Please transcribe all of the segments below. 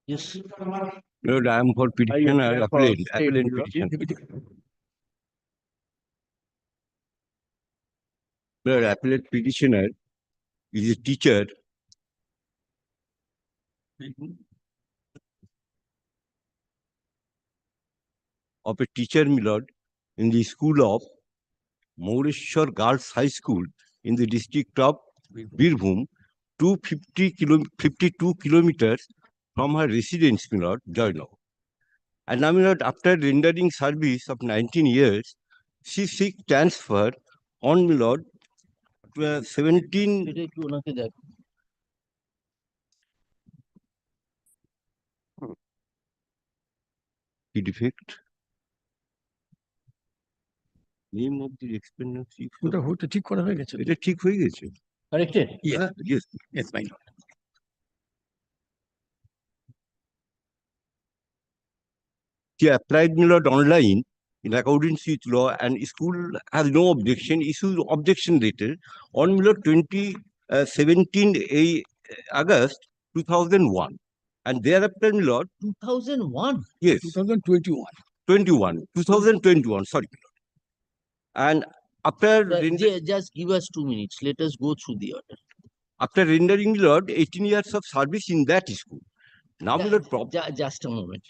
Yes. No, I am for petitioner, appellant petition. The appellate petitioner is a teacher of a teacher, my lord, in the school of Maureshwar Girls High School in the district of Birbhum, 52 kilometers from her residence, my lord, Jailong. And now, my lord, after rendering service of 19 years, she seeks transfer on, my lord, to 17. The defect. Name of the expenditure. ওটা ঠিক করা হয়ে গেছে, এটা ঠিক হয়ে গেছে। Corrected? Yes. Yes. Yes, my lord. She applied, my lord, online in accordance with law, and school has no objection, issued objection letter on, my lord, 17 August 2001. And thereafter, my lord, 2001. yes, 2021. 2021, sorry, my lord. And after Just give us 2 minutes. Let us go through the order. after rendering, my lord, 18 years of service in that school. Now, my lord, Just a moment.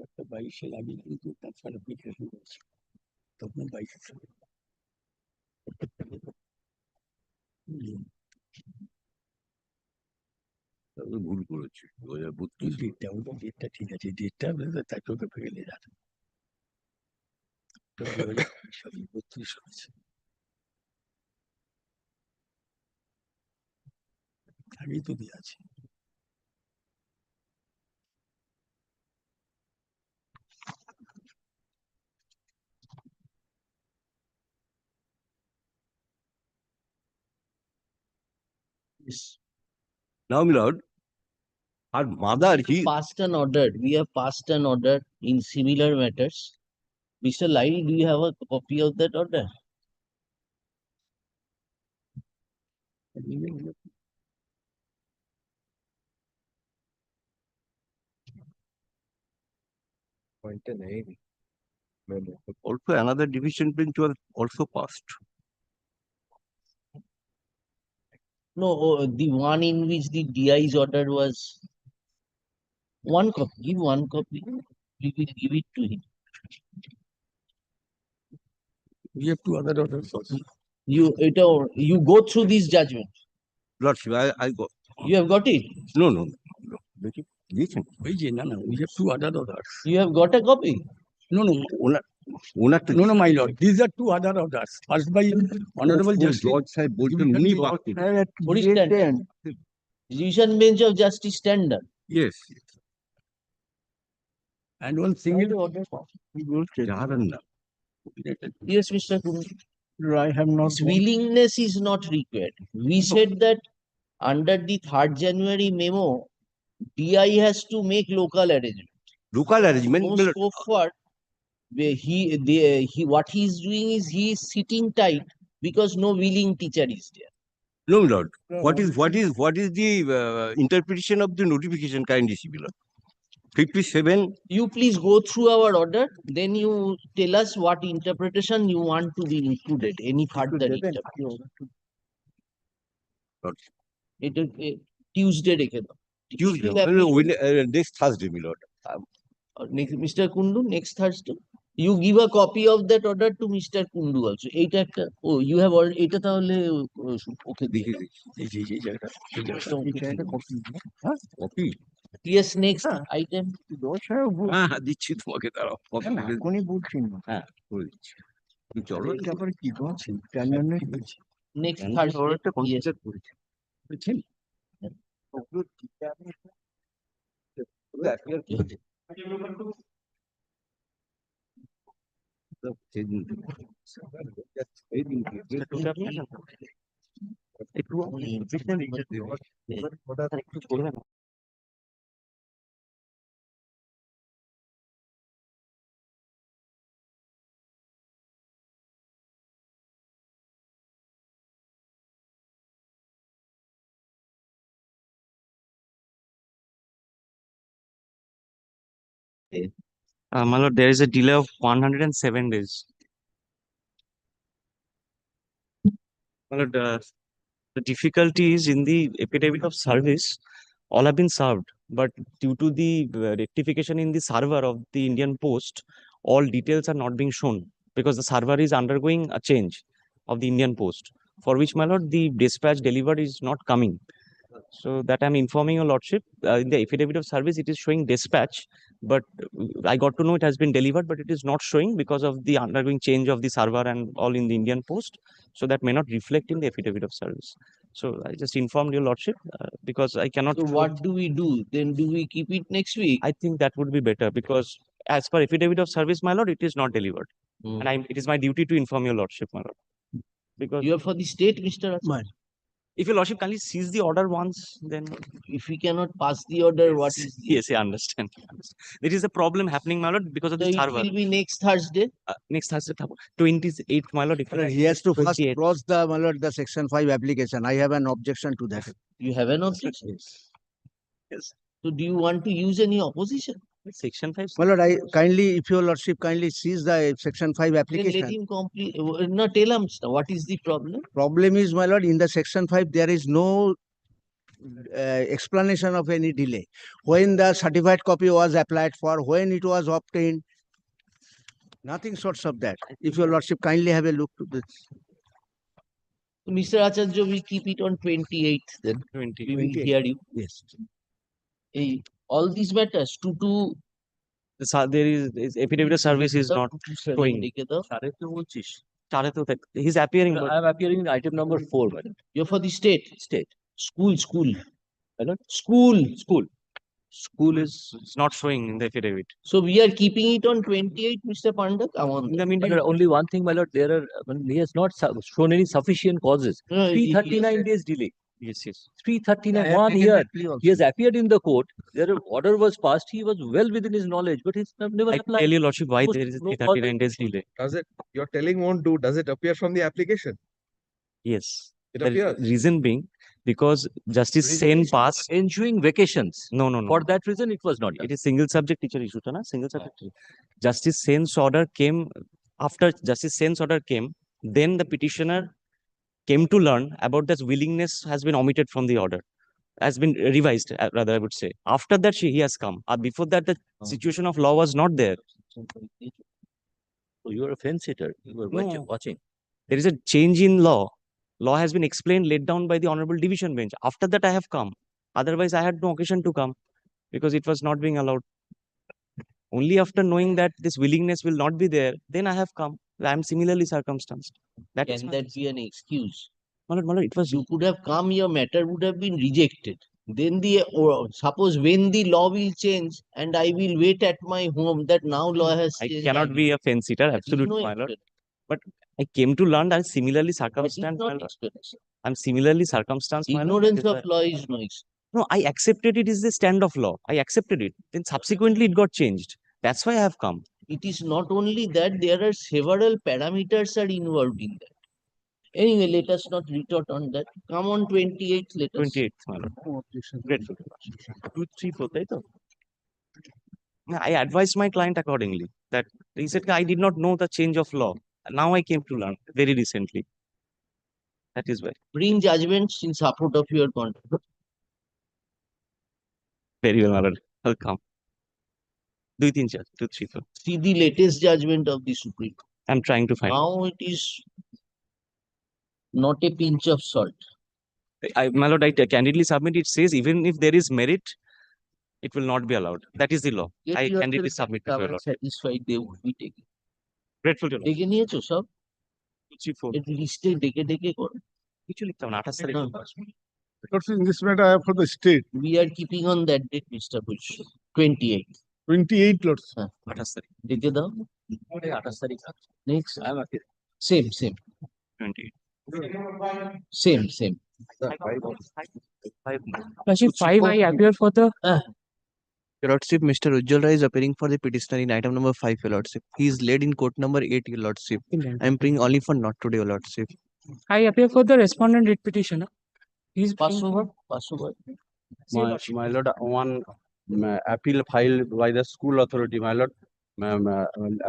একটা 22-এর আগে কিন্তু transfer application করেছি, তখন 22 সালে। ভুল করেছে 2032 ডেটটা ঠিক আছে, ডেটটা তার চোখে ফেলে যান। 32 হয়েছে, আগেই তো দিয়ে আছে। Yes. Now, my lord, her mother, Passed and ordered. We have passed and ordered in similar matters. Mr. Lai, do you have a copy of that order? also another division bench was also passed. No, the one in which the DI's order was one copy. Give one copy. We will give it to him. We have 2 other orders also. You go through this judgment. Lordship, I got. You have got it. No. Listen, we have 2 other orders. You have got a copy. No, my lord. These are 2 other orders. First by Honorable Justice. George Sahib Bolton, Muni Bhakti. What is standard? Division bench of justice standard. Yes. And one single order. Jaharanna. Yes, Mr. Kundu. I have not. His willingness is not required. We said that under the 3rd January memo, DI has to make local arrangement. Local arrangement. No scope for what he is doing is he is sitting tight because no willing teacher is there. No, my lord. What is the interpretation of the notification, kindly, my lord? 57. You please go through our order, then you tell us what interpretation you want to be included, any further interpretation. Okay. এটা Tuesday রেখে দাও। Tuesday, If you have- next Thursday, my lord. Mr. Kundu, next Thursday. You give a copy of that order to Mr. Kundu also. এইটা একটা, oh, you have already, এটা তাহলে ওকে দিয়ে দাও। Copy. Yes, next item. হ্যাঁ হ্যাঁ দিচ্ছি তোমাকে দাঁড়াও copy করে দিচ্ছি। এখনই বলছি না হ্যাঁ করে দিচ্ছি তুমি চলো এটা আবার কি বলছি Next Thursday Thursday. order-টা Yes. consider করেছি বুঝছেন ওগুলো ঠিক আছে ওগুলো appear করছে। তো সেদিন এই দিন একটু একটু করবেন My lord, there is a delay of 107 days. My lord, the difficulties in the affidavit of service all have been served, but due to the rectification in the server of the Indian Post, all details are not being shown because the server is undergoing a change of the Indian Post, for which, my lord, the dispatch delivered is not coming. So that I'm informing your lordship, in the affidavit of service, it is showing dispatch, but I got to know it has been delivered, but it is not showing because of the undergoing change of the server and all in the Indian Post. So that may not reflect in the affidavit of service. So I just informed your lordship because I cannot. So what do we do? Then do we keep it next week? I think that would be better because as per affidavit of service, my lord, it is not delivered. Hmm. And it is my duty to inform your lordship, my lord. Because You are for the state, Mr. Acharya. if your lordship kindly sees the order once, then If we cannot pass the order, what is the? yes, I understand. There is a problem happening, my lord, because of So the it server. will be next Thursday. Next Thursday, 28th, my lord. He has to first 28th. cross the, my lord, the section 5 application. I have an objection to that. You have an objection. Yes. So do you want to use any opposition? Section 5. My lord, I kindly, if your lordship kindly sees the section 5 Then let application. him complete. No, tell him what is the problem. Problem is, my lord, in the section 5, there is no explanation of any delay. When the certified copy was applied for, when it was obtained, nothing sorts of that. If your lordship kindly have a look to this. So, Mr. Acharya, we keep it on 28th then. 20. We will 28th. hear you. Yes. All these matters, There is affidavit of service is not showing. He's appearing, but I am appearing in item number 4, madam. You're for the state. State. School. Hello? School. School is. it's not showing in the affidavit. So we are keeping it on 28th, Mr. Pandak. In the meantime, Only one thing, my lord, there are, he has not shown any sufficient causes. No, 339 days delay. yes. 339, 1 year. He has appeared in the court. Their order was passed. He was well within his knowledge, but he's never I applied. tell you, lordship, why No- there is a no 339 days delay. Does it, you're telling won't do, does it appear from the application? Yes. It The appears. reason being, because Justice Sen passed. Ensuing vacations. No. For that reason, it was not done. It is single subject teacher issue, na? Single subject. Justice Sen's order came after Justice Sen's order came. Then the petitioner came to learn about this willingness has been omitted from the order, has been revised, rather I would say. After that, he has come. Before that, the situation of law was not there. So you are a fence sitter. You were No. watching. There is a change in law. Law has been explained, laid down by the Honorable Division Bench. After that, I have come. Otherwise, I had no occasion to come because it was not being allowed. Only after knowing that this willingness will not be there, then I have come. I am similarly circumstanced. That is Can my that reason. be an excuse? My lord, it was You could have come, your matter would have been rejected. Then or suppose when the law will change and I will wait at my home that now law has I changed. cannot be a fence sitter, There is absolutely, no my lord. explanation. I came to learn that similarly That is circumstanced, my not lord. explanation. I'm similarly circumstanced, my lord. Ignorance That is of law is no excuse. No, I accepted it is the stand of law. I accepted it. Then subsequently it got changed. That's why I have come. It is not only that, there are several parameters are involved in that. Anyway, let us not retort on that. Come on 28th, let us. 28th, my lord. No objection. Grateful. 2, 3, 4, তাই তো? I advised my client accordingly. That he said, I did not know the change of law. Now I came to learn very recently. That is why. Bring judgments in support of your contempt. Very well, my lord. Welcome. 2, 3, 4. 2, 3, 4. See the latest judgment of the Supreme Court. I'm trying to find. Now it is not a pinch of salt. My lord, I candidly submit. It says even if there is merit, it will not be allowed. That is the law. Get I candidly yourself submit to your lord. satisfied they would be taken. Grateful to your lord. ডেকে নিয়েছো সব 2, 3, 4. লিস্টে ডেকে করো। কিছু লিখতাম না 28 তারিখ। In this matter, I have for the state, We are keeping on that date, Mr. Bush. 28. 28 lots. 28 তারিখ। ডেকে দাও। 28 তারিখ। Next. I'm okay. Same. 28. Same. Lordship, 5 I appear for the Your Lordship, Mr. Ujjwal Rai is appearing for the petitioner in item number 5, Your Lordship. He is laid in court number 8, Your Lordship. I am praying only for not today, Your Lordship. I appear for the respondent writ petitioner. He's Pass over. My lord, one appeal filed by the school authority, my lord.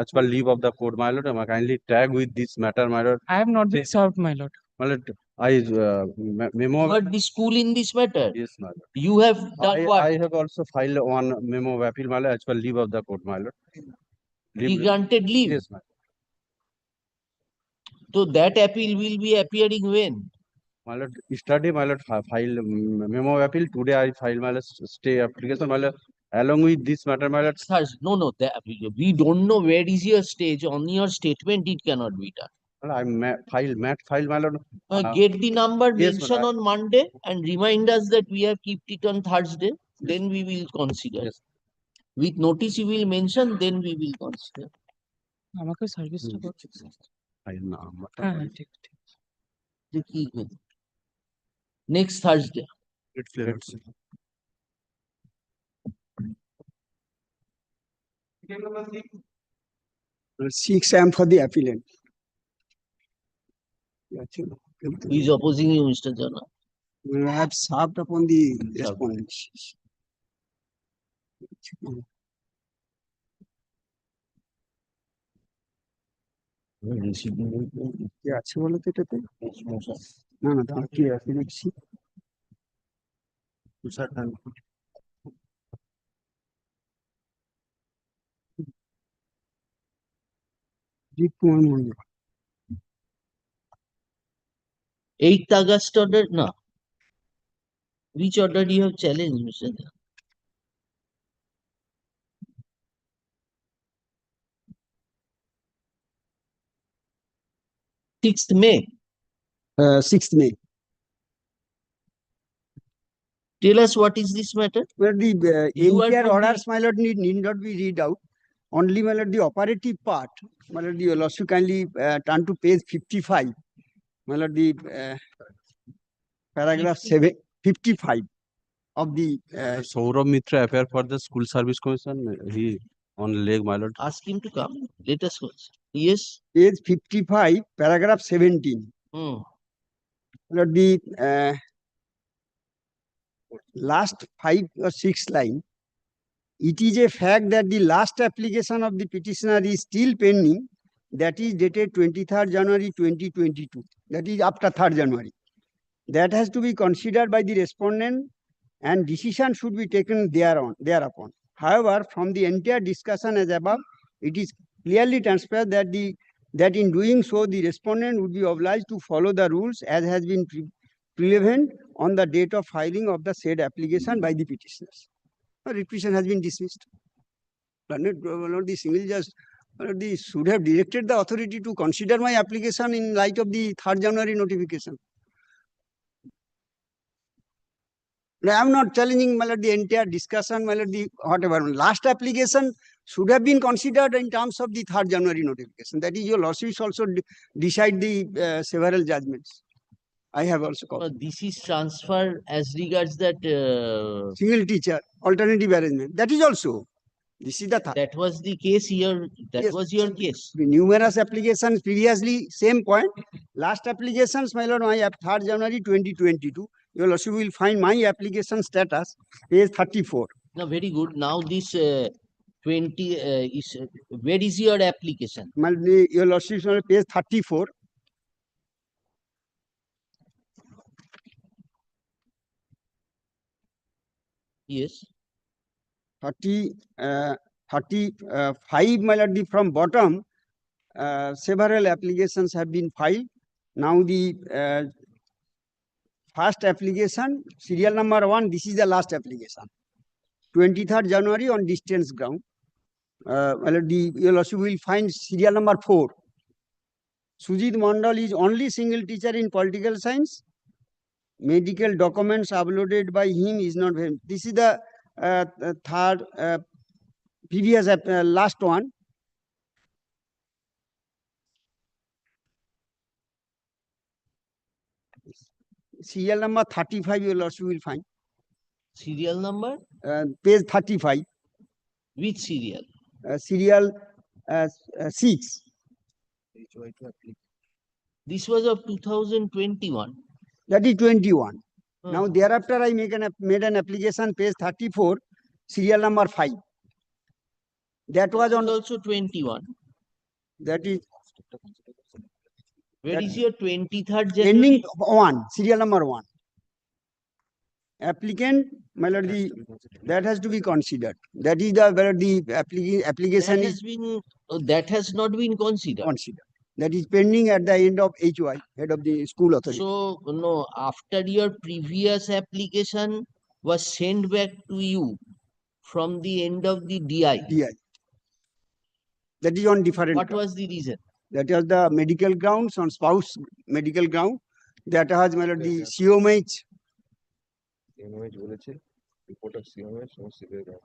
As per leave of the court, my lord, kindly tag with this matter, my lord. I have not been served, my lord. My lord, I memo. You are the school in this matter. Yes, my lord. You have done what? I have also filed one memo of appeal, my lord, as per leave of the court, my lord. He granted leave. Yes, my lord. So that appeal will be appearing when? My lord, yesterday, my lord, filed memo of appeal. Today, I filed my lord stay application, my lord. Along with this matter, my lord. No. We don't know where is your stage. On your statement, it cannot be done. I filed, my lord. Get the number, yes, mention on Monday, and remind us that we have kept it on Thursday. Then we will consider. Yes. With notice you will mention, then we will consider. আমাকে সার্ভিসটা করতে হ্যাঁ ঠিক Next Thursday. Grateful, Your Lordship. 6 I am for the appellant. Who is opposing you, Mr. Jana? I have served upon the respondents. কি আছে বলো তো এটাতে? না দাঁড়া, কি আছে দেখছি। Jeet Kumar Mondal. 8th August order? No. Which order do you have challenged, Mr. Jana? 6th May. 6th May. Tell us what is this matter? Where the You are entire from the- orders, my lord, need not be read out. Only, my lord, the operative part. My lord, the lordship kindly turn to page 55. My lord, the paragraph 55 of the Saurabh Mitra appear for the school service commission. He on leg, my lord. Ask him to come. Let us go. Yes. page 55, paragraph 17. Hmm. My lord, the last 5 or 6 line. It is a fact that the last application of the petitioner is still pending. That is dated 23rd January 2022. That is after 3rd January. That has to be considered by the respondent and decision should be taken thereupon. However, from the entire discussion as above, it is clearly transparent that in doing so, the respondent would be obliged to follow the rules as has been prevalent on the date of filing of the said application by the petitioners. The petition has been dismissed. The single judge should have directed the authority to consider my application in light of the 3rd January notification. I am not challenging the entire discussion, the whatever. Last application should have been considered in terms of the 3rd January notification. That is, your lordship also decide the several judgments. I have also called. This is transfer as regards that. Single teacher, alternative arrangement. That is also. This is the third. That was the case here. That Yes. was your case. Numerous applications previously, same point. Last applications, my lord, my 3rd January 2022. Your lordship will find my application status, page 34. Now, very good. Now, this 20 where is your application? Your lordship, page 34. Yes. 35, my lord, from bottom, several applications have been filed. Now the first application, serial number 1, this is the last application. 23rd January on distance ground. My lord, your lordship will find serial number 4. Sujit Mandal is only single teacher in political science. Medical documents uploaded by him is not very. This is the third previous last one. Serial number 35 you also will find. Serial number? Page 35. Which serial? Serial 6. This was of 2021. That is 21. Hmm. Now thereafter I made an application, page 34, serial number 5. That was on also 21. That is Where that is your 23rd ending January? 1, serial number 1. Applicant, my lord, that has to be considered. That is the application is That has not been considered. That is pending at the end of HY, head of the school authority. So no, after your previous application was sent back to you from the end of the DI. That is on different. What was the reason? That was the medical grounds, on spouse medical ground. That has my lord, the COMH. Report of COMH, no severe ground.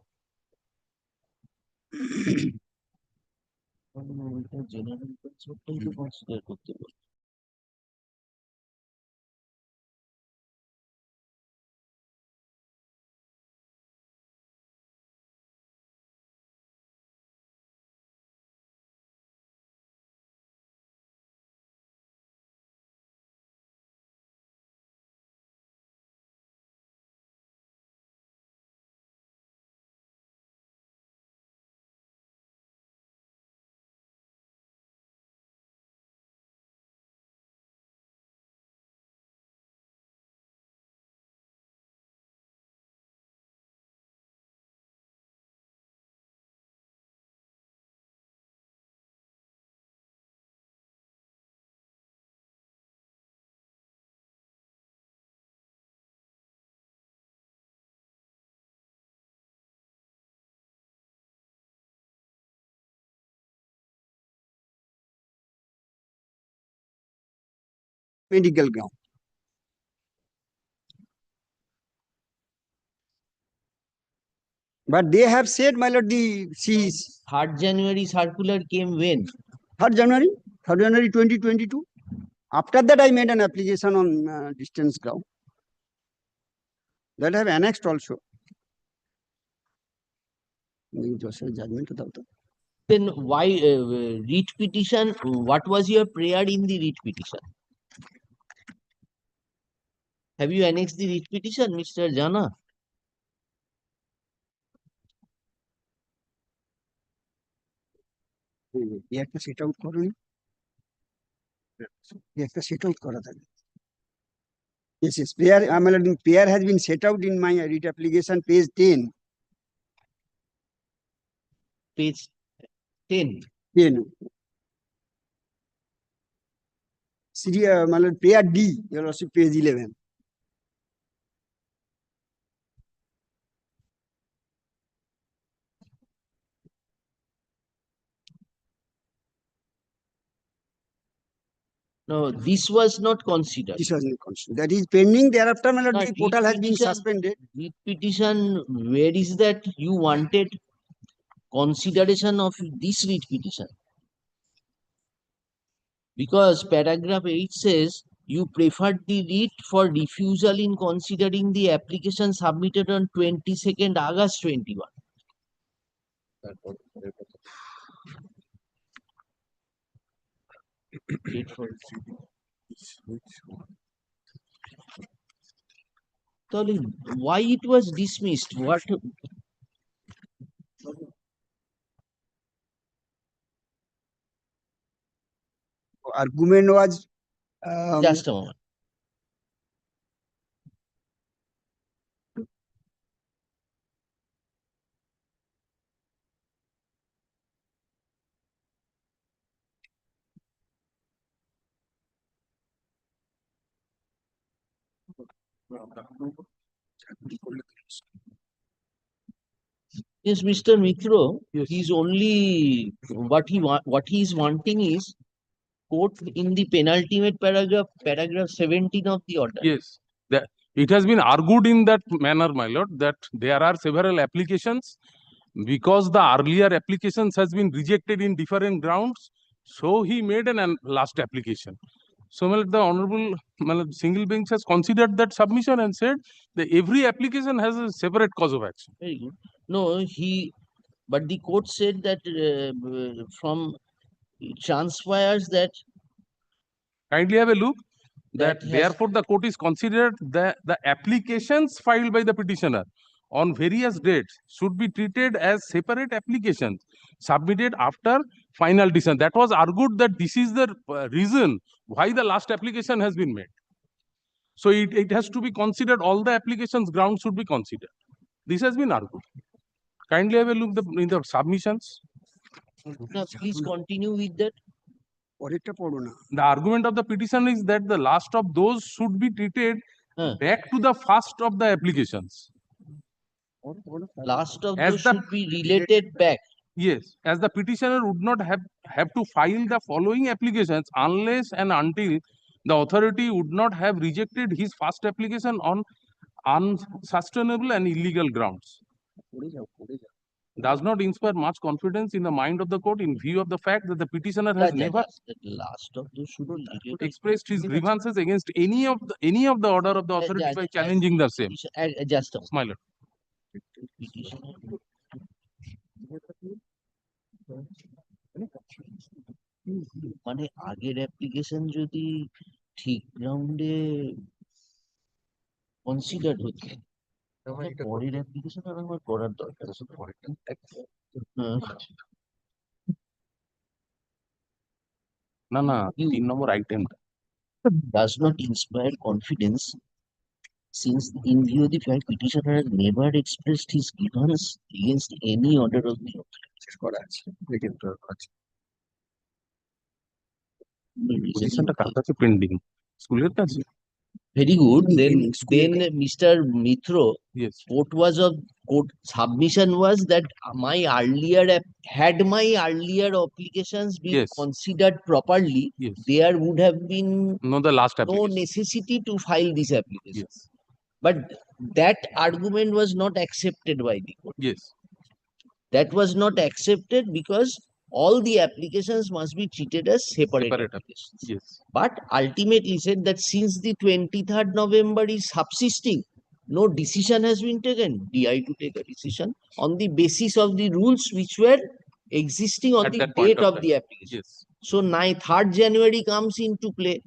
Medical ground. But they have said, my lord, the C's. 3rd January circular came when? 3rd January 2022. After that, I made an application on distance ground. That I have annexed also. Judgment. Then why writ petition? What was your prayer in the writ petition? Have you annexed the writ petition, Mr. Jana? একটা set out করুন একটা set out করা থাকে yes yes prayer has been set out in my writ application, page 10. Page 10. Prayer D, your lordship, page 11. No, this was not considered. This was not considered. That is pending. Thereafter, my lord, No, the portal has been petition- suspended. Writ petition, where is that you wanted consideration of this writ petition? Because paragraph 8 says you preferred the writ for refusal in considering the application submitted on 22nd August 21. Why it was dismissed? What? argument was Just a moment. Yes, Mr. Mitro, Yes. he's only what he's wanting is quote in the penultimate paragraph 17 of the order. Yes, it has been argued in that manner, my lord, that there are several applications because the earlier applications has been rejected in different grounds. So he made an last application. So my lord, the honorable my lord, single bench has considered that submission and said that every application has a separate cause of action. Very good. No, but the court said that from it transpires that Kindly have a look. That has- therefore the court is considered that the applications filed by the petitioner on various dates should be treated as separate applications submitted after final decision. That was argued that this is the reason why the last application has been made. So it has to be considered, all the applications grounds should be considered. This has been argued. Kindly have a look in the submissions. now please continue with that. পরেরটা পড়ো না। The argument of the petition is that the last of those should be treated back to the first of the applications. Last of As those the- should be related back. Yes, as the petitioner would not have to file the following applications unless and until the authority would not have rejected his first application on unsustainable and illegal grounds. Does not inspire much confidence in the mind of the court in view of the fact that the petitioner has never That last of those should be related. expressed his grievances against any of the order of the authority by challenging the same. Just a moment. My lord. মানে আগের application যদি ঠিক গ্রাউন্ডে consider হতো পরের application আর আমার করার দরকার না না 3 নম্বর item does not inspire confidence since in view of the fact petitioner has never expressed his grievance against any order of the পজিশনটা কার কাছে পেন্ডিং স্কুলের কাছে very good then school Mr. Mitro yes court submission was that my earlier applications been Yes. considered properly yes there would have been no the last no application necessity to file this application yes but that argument was not accepted by the court. yes That was not accepted because all the applications must be treated as separate Separate applications. yes But ultimately said that since the 23rd November is subsisting, no decision has been taken. DI to take a decision on the basis of the rules which were existing on At the that point date of of time. the application. yes So 3rd January comes into play.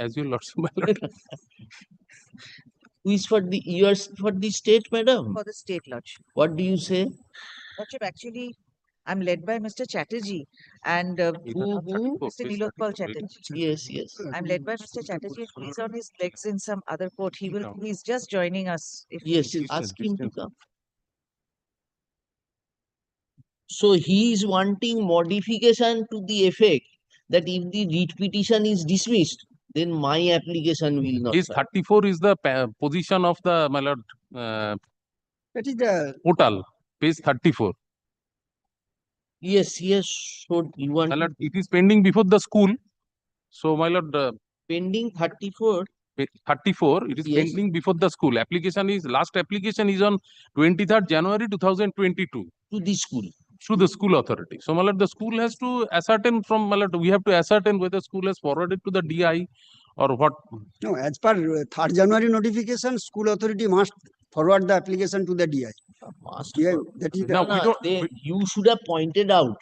as you lordship my lord Who is for the years for the state, madam? For the state lordship. What do you say? Lordship, actually, I'm led by Mr. Chatterjee and Who? Mr. Nilotpal Chatterjee. Yes, yes. I'm led by Mr. Chatterjee. And he's on his legs in some other court. He's just joining us. If Yes, ask him to come. So he is wanting modification to the effect that if the writ petition is dismissed, then my application will not. His 34 is the position of the my lord That is the portal page 34 Yes, yes. So you want my lord it is pending before the school so my lord pending 34 34 it is Yes. pending before the school last application is on 23rd January 2022 to the school. through the school authority so my lord the school has to ascertain from my lord we have to ascertain whether school has forwarded to the DI or what no, as per 3rd January notification, school authority must forward the application to the DI. Must DI, that is the, Now, we don't- you should have pointed out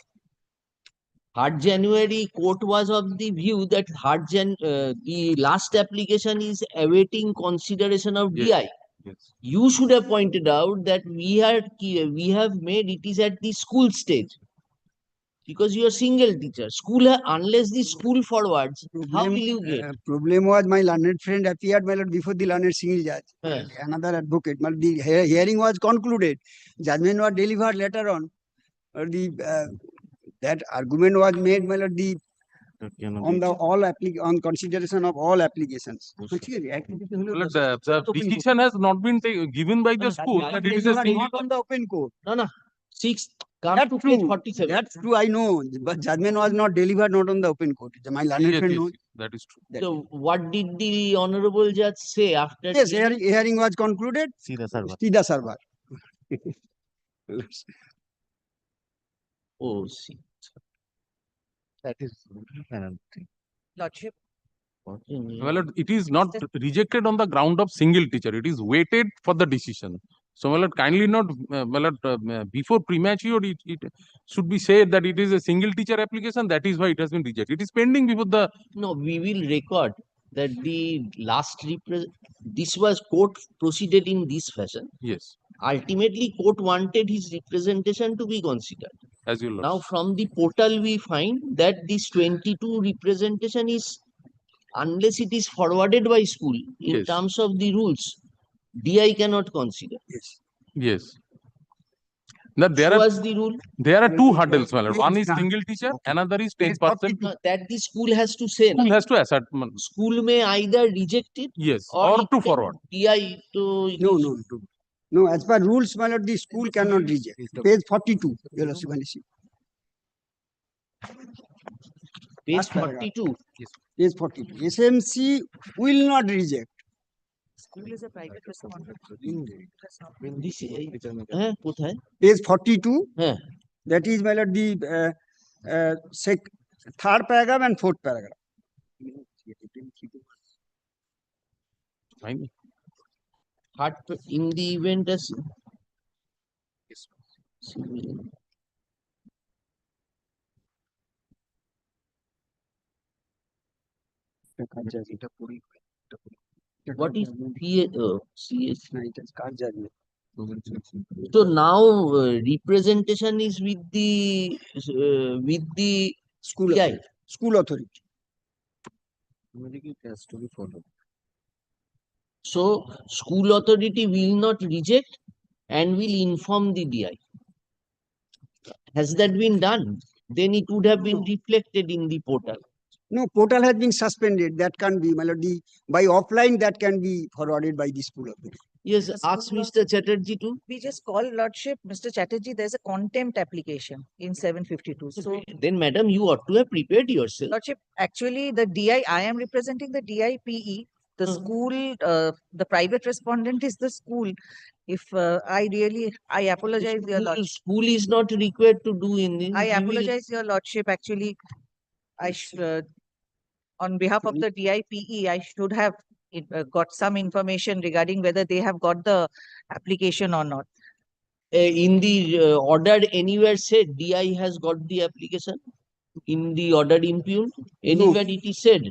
3rd January court was of the view that the last application is awaiting consideration of Yes. DI. yes You should have pointed out that we have made it is at the school stage. because you are single teacher. School, unless the school forwards, how will you get? Problem was my learned friend appeared, my lord, before the learned single judge, another advocate. My lord, the hearing was concluded. Judgment was delivered later on. Or the that argument was made, my lord, the on the on consideration of all applications. Well, the decision has not been given by the school, but it is a single. Not on the open court. No, no. 6, come That's to page true. 47. That's true, I know. But judgment was not delivered, not on the open court. My learned Yes, friend yes, knows. that is true. That So, what did the honorable judge say after? Yes, hearing was concluded. See the server. See the server. Oh, see. That is another thing. Lordship, Well, it is not rejected on the ground of single teacher. It is weighted for the decision. So, well, kindly not, before premature, it should be said that it is a single teacher application. That is why it has been rejected. It is pending before the. No, we will record that the last this was court proceeded in this fashion. Yes. Ultimately, court wanted his representation to be considered. As you Now, from the portal, we find that this 22 representation is, unless it is forwarded by school in terms of the rules, DI cannot consider. Yes. Yes. Now, the rule. There are two hurdles. One is single teacher, another is 10%. That the school has to say. School has to assert. School may either reject it. Yes. Or to forward. DI to. No. No, as per rules, my lord, the school cannot reject. Page 42. Page 42. Yes. Page 42. SMC will not reject. school is a private respondent. Page 42. That is, my lord, the third paragraph and fourth paragraph. Fine. In the event as what is CS? So now representation is with the school authority. School authority. It has to be followed. So school authority will not reject and will inform the DI. Has that been done? Then it would have been reflected in the portal. No, portal has been suspended. That can be, melody by offline. That can be forwarded by the school authority. Yes, ask Mr. Chatterjee to. We just call Lordship, Mr. Chatterjee, there's a contempt application in 752. So then, madam, you ought to have prepared yourself. Lordship, actually, the DI, I am representing the DIPE. The school, the private respondent is the school. If I apologize, your Lordship. School is not required to do anything. I apologize, your Lordship. Actually, on behalf of the DIPE, I should have got some information regarding whether they have got the application or not. In the order anywhere said DI has got the application? In the order impugned? Anywhere it is said?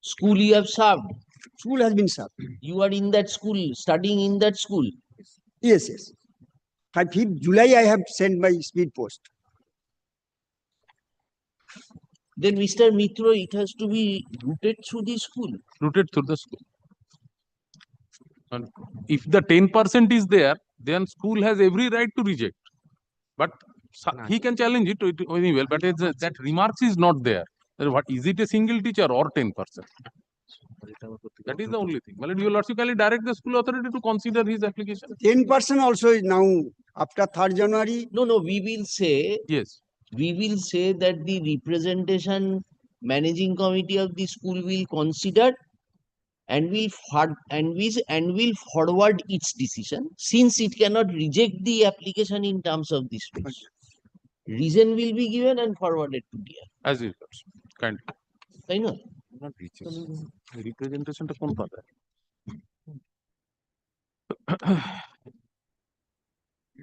School you have served? School has been served. You are in that school, studying in that school? Yes. 5th July I have sent my speed post. Then, Mr. Mitro, it has to be routed through the school. Routed through the school. And if the 10% is there, then school has every right to reject. But he can challenge it anyway. But that remarks is not there. What is it, a single teacher or 10%? That is the only thing. Well, you will also direct the school authority to consider his application. 10% also is now after 3rd January. No, we will say. Yes. We will say that the representation managing committee of the school will consider and will forward its decision, since it cannot reject the application in terms of this page. Reason will be given and forwarded to DI. As is, kindly. I know. Not reaches. Representation to কোন পাবে?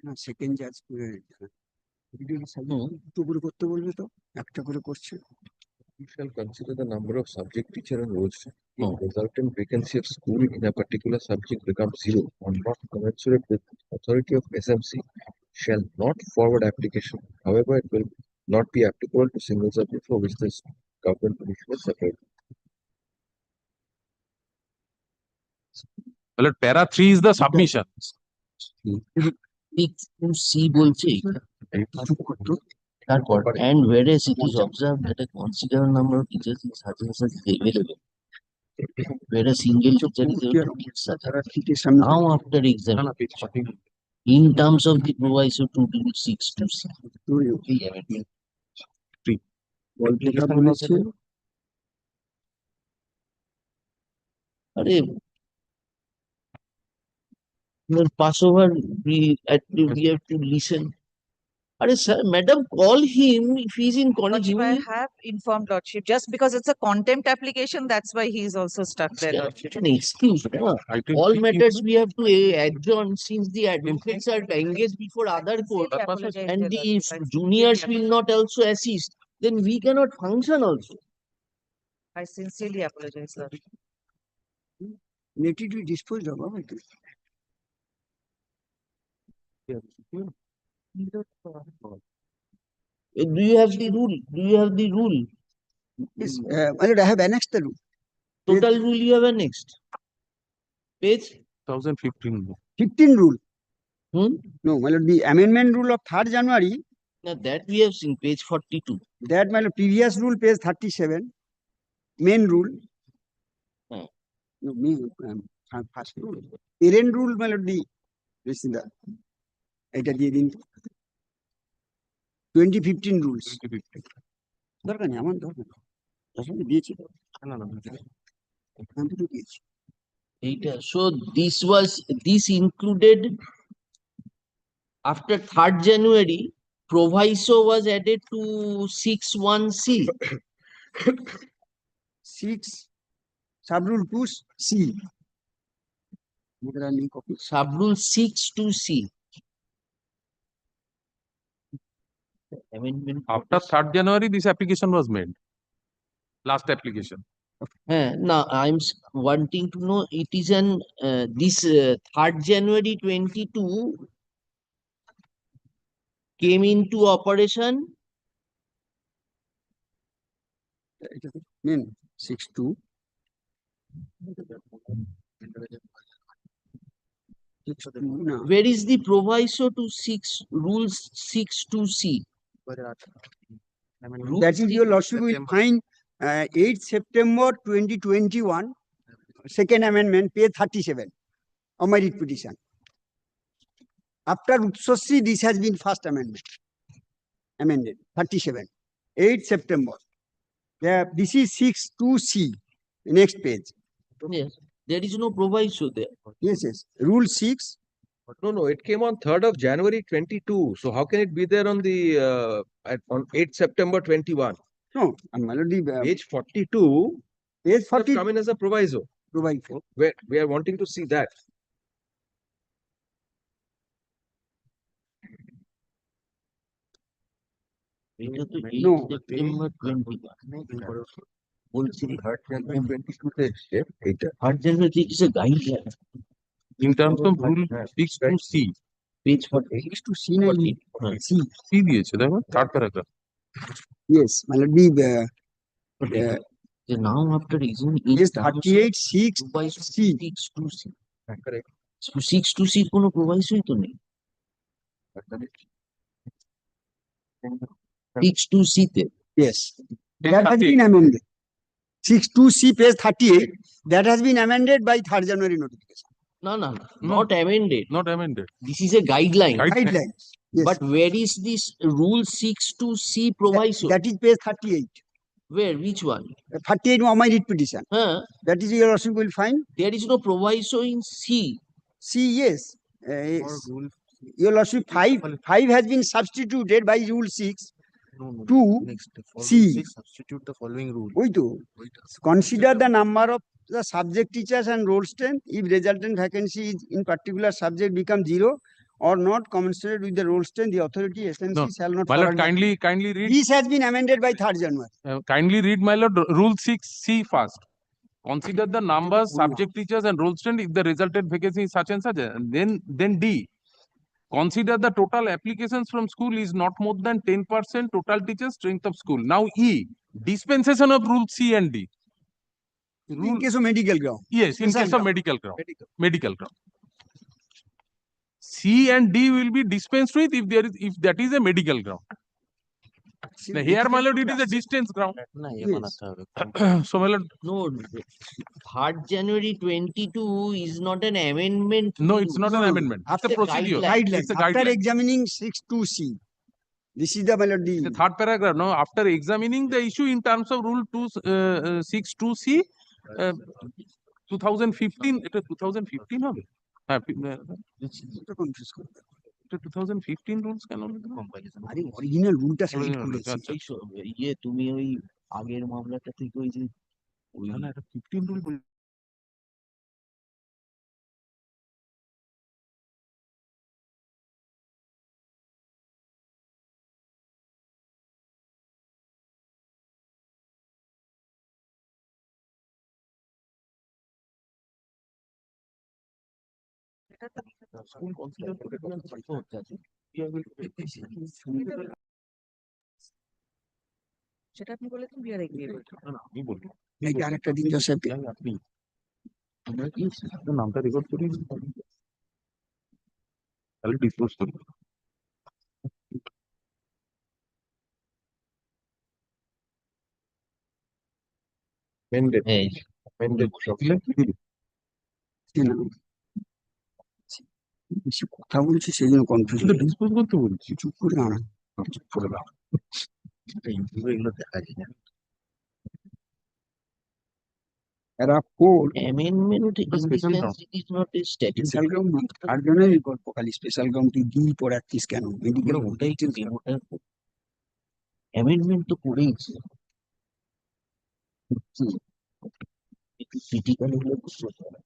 না second জাজ করে করতে বলবে তো একটা করে করছে. We shall consider the number of subject teacher and roles. If resultant vacancy of school in a particular subject becomes 0 or not commensurate with authority of SMC, shall not forward application. However, it will not be applicable to single subject for which this government permission is separate. Well, para 3 is the submission. C বলছে তারপর and whereas it is observed that a considerable number of teachers in such and such is available, where a single teacher is able to teach such. Now after exam, in terms of the proviso to rule 6 to C. আরে pass over, we have to listen. Sir, madam, call him if he's in college. Lordship, I have informed Lordship. Just because it's a contempt application, that's why he is also stuck there, Lordship. An excuse. I think All he- matters we have to adjourn since the advocates are engaged before other court, Sincerely apologize, and dear the Lordship. I juniors sincerely will not also assist. Then we cannot function also. I sincerely apologize, Lordship. Let it be disposed of. I think. Do you have the rule? Do you have the rule? Yes, my lord, I have annexed the rule. Total rule you have annexed. Page? 2015. 15 rule. Hmm? No, my lord, the amendment rule of 3rd January, Now that we have seen, page 42. that my lord, previous rule, page 37, main rule. Hmm. No, first rule. Parent rule, my lord, this is the, এটা দিয়ে দিন 2015 rules. দরকার নেই আমার দরকার নেই। আসলে দিয়েছি তো। আমি তো দিয়েছি। So this included after 3rd January, proviso was added to 6(1)(c). 6 sub-rule 2C. Sub-rule 6(2)(c). Amendment. After 3rd January, this application was made. Last application. Now I'm wanting to know, it is an this 3rd January 22 came into operation. Main 6(2). No. Where is the proviso to rules 6(2)(c)? That is your lordship will find 8 September 2021, second amendment, page 37 of my writ petition. After Utsosri, this has been first amendment, amended, 37, 8 September. This is 6(2)(c), next page. Yes, there is no proviso there. Yes, yes. Rule 6. No, it came on 3rd of January 22. So how can it be there on the on 8 September 21? No, I'm already Page 42 page has 40. come in as a proviso. Proviso. Where we are wanting to see that. এটা তো 8 No. September 21 বলছি 3rd January 22 তে এসছে এইটা। 3rd January it is a guideline. In terms of rule 6(2)(c). Page 40. 6(2)(c) na C. C দিয়েছে দেখো, 3rd paragraph. Yes, my lord, Now after reason is 38 6(c). 6(2)(c). Correct. 6(2)(c) কোনো proviso তো নেই। 6(2)(c) তে Yes, that has been amended. 6(2)(c), page 38, that has been amended by 3rd January notification. no, not amended. Not amended. This is a guideline. Guideline. Yes. But where is this rule 6(2)(c) proviso? That is page 38. Where? Which one? 38 of my writ petition. That is your lordship will find. There is no proviso in C. C, yes. Your lordship 5 has been substituted by rule 6. To C. Substitute the following rule. Wait to consider the number of the subject teachers and roll strength. If resultant vacancy is in particular subject become 0 or not commensurate with the roll strength, the authority SNC No, shall not my lord, forward. kindly read. This has been amended by 3rd January. Kindly read, my lord, rule 6(c) first. Consider the numbers, subject teachers, and roll strength if the resultant vacancy is such and such. Then D. consider the total applications from school is not more than 10% total teacher strength of school. Now E, dispensation of rule C and D. In case of medical ground. Yes, in Special case of ground. medical ground. Medical ground. C and D will be dispensed with if that is a medical ground. Now here, my lord, it is a distance ground. Yes. So, my lord, No, 3rd January 22 is not an amendment. no, it's not No, an no, amendment. It's a After procedure. guideline. It's a After guideline. examining 6.2c, this is the melody. The third paragraph. Now, after examining the issue in terms of Rule 262C, 2015, it is 2015 হবে? হ্যাঁ, confuse করবে। এটা 2015 rules কেন লিখলো? আরে original রুলটা side Original করেছি। আচ্ছা, এই ইয়ে তুমি ওই আগের মামলাটা থেকে ওই যে না, না, এটা 15 rule বলে। স্কুল কনসিডার করে গল্প হচ্ছে আছে। সেটা আপনি বলেছেন we are agreeable. না, না, আমি বলবো। নাকি আরেকটা দিন জোসেফ আপনি আমরা কি আপনার নামটা রেকর্ড করি তাহলে ডিসপোজ করবো। Amended. এই Amended. বেশি কথা বলছি সেই জন্য কনফিউজ কিন্তু ডিসপোজ করতে বলছি। চুপ করে দাঁড়া। চুপ করে দাও। এগুলো দেখা যায় না। এরা four Amendment in the special sense ground. it is not a static. Special ground তার জন্যই এই গল্প খালি স্পেশাল গ্রাউন্ড তুই দিই পড়াচ্ছিস কেন মেডিকেল ওটাই তো ওটা অ্যামেন্ডমেন্ট তো করেইছে। একটু ক্রিটিক্যাল হলে বুঝতে পারবে।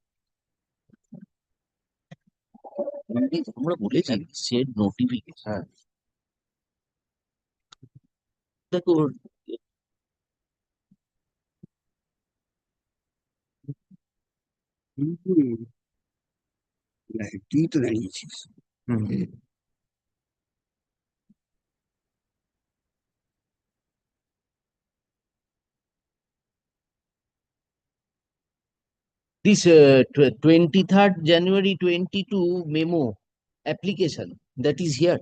আমরা বলেছি সেট নোটিফিকেশন। হ্যাঁ দেখো তুই তো দাঁড়িয়েছিস this 23rd January 22 memo application that is here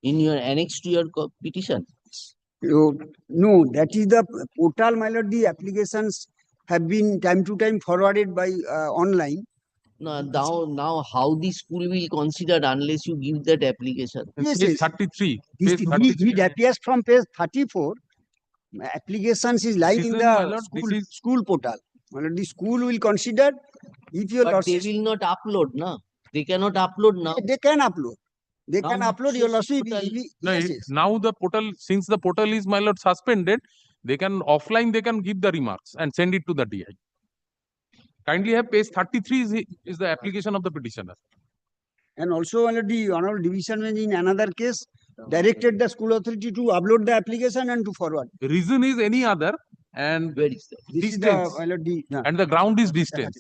in your annex to your petition. No, that is the portal, my lord. The applications have been time to time forwarded by online. Now how the school will consider unless you give that application? Yes, Page yes. 33. This, Page 33. it appears from page 34. Applications is lying in This is, my the lord, school, this is- school portal. My lord, the school will consider if your But they lordship, will not upload, no? They cannot upload now. they can upload. They can Now upload it your shows lordship. portal. No, Yes, yes. now the portal, since the portal is, my lord, suspended, they can offline, they can give the remarks and send it to the DI. Kindly have page 33 is the application of the petitioner. And also under the honorable division bench in another case directed the school authority to upload the application and to forward. The reason is any other and Where is that? This is the, distance my lord, and the ground is distance.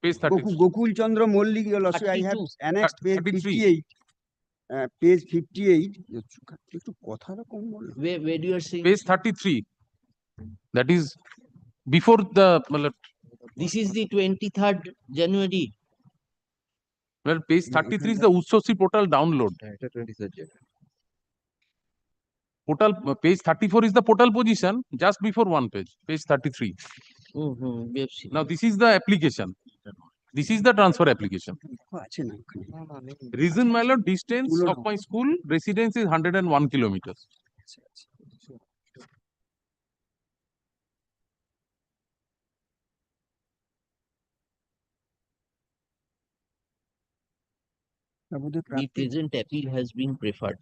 Page 33. Gokul Chandra Mollik, your lordship, I have 32. annexed page 33. 58. Page 58. একটু কথাটা কম বলো। Where you are saying? Page 33. That is before the, my lord, This is the 23rd January. well, page 33 is the Usosi portal download. Portal, page 34 is the portal position, just before one page, page 33. We have seen. Now, this is the application. This is the transfer application. আছে না ওখানে। Reason, my lord, distance of my school residence is 101 kilometers. The present appeal has been preferred.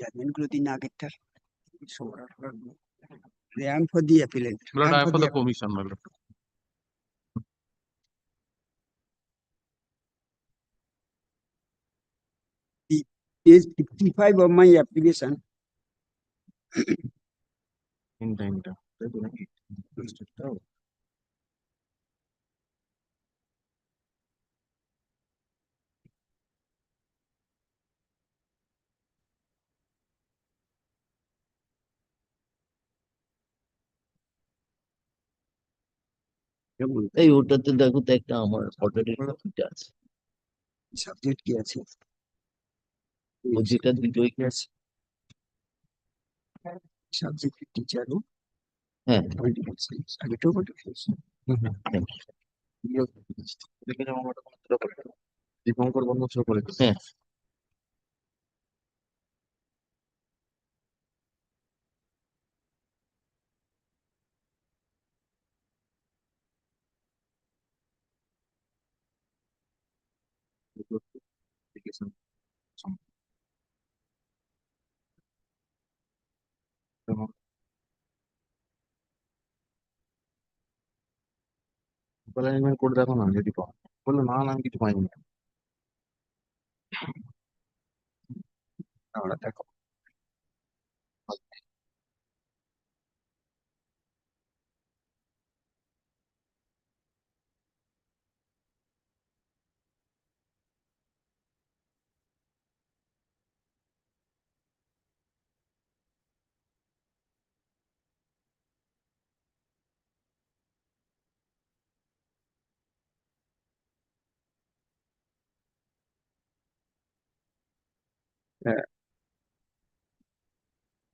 judgment গুলো দিন আগেরটার I am for the appellant. My lord, I am for the commission, my lord. Page 55 of my application. In time. এই ওটাতে দেখো তো একটা আমার অর্ডারের কপিটা আছে, সাবজেক্ট কি আছে? ও যেটা দুটোই কি আছে, সাবজেক্ট টিচার ও হ্যাঁ পলিটিক্যাল সায়েন্স আগেটাও পলিটিক্যাল দীপঙ্কর বন্ধ শুরু করে দিল। হ্যাঁ করে দেখো না যদি পাও, বললো না না আমি কিছু পাইনি। আমরা দেখো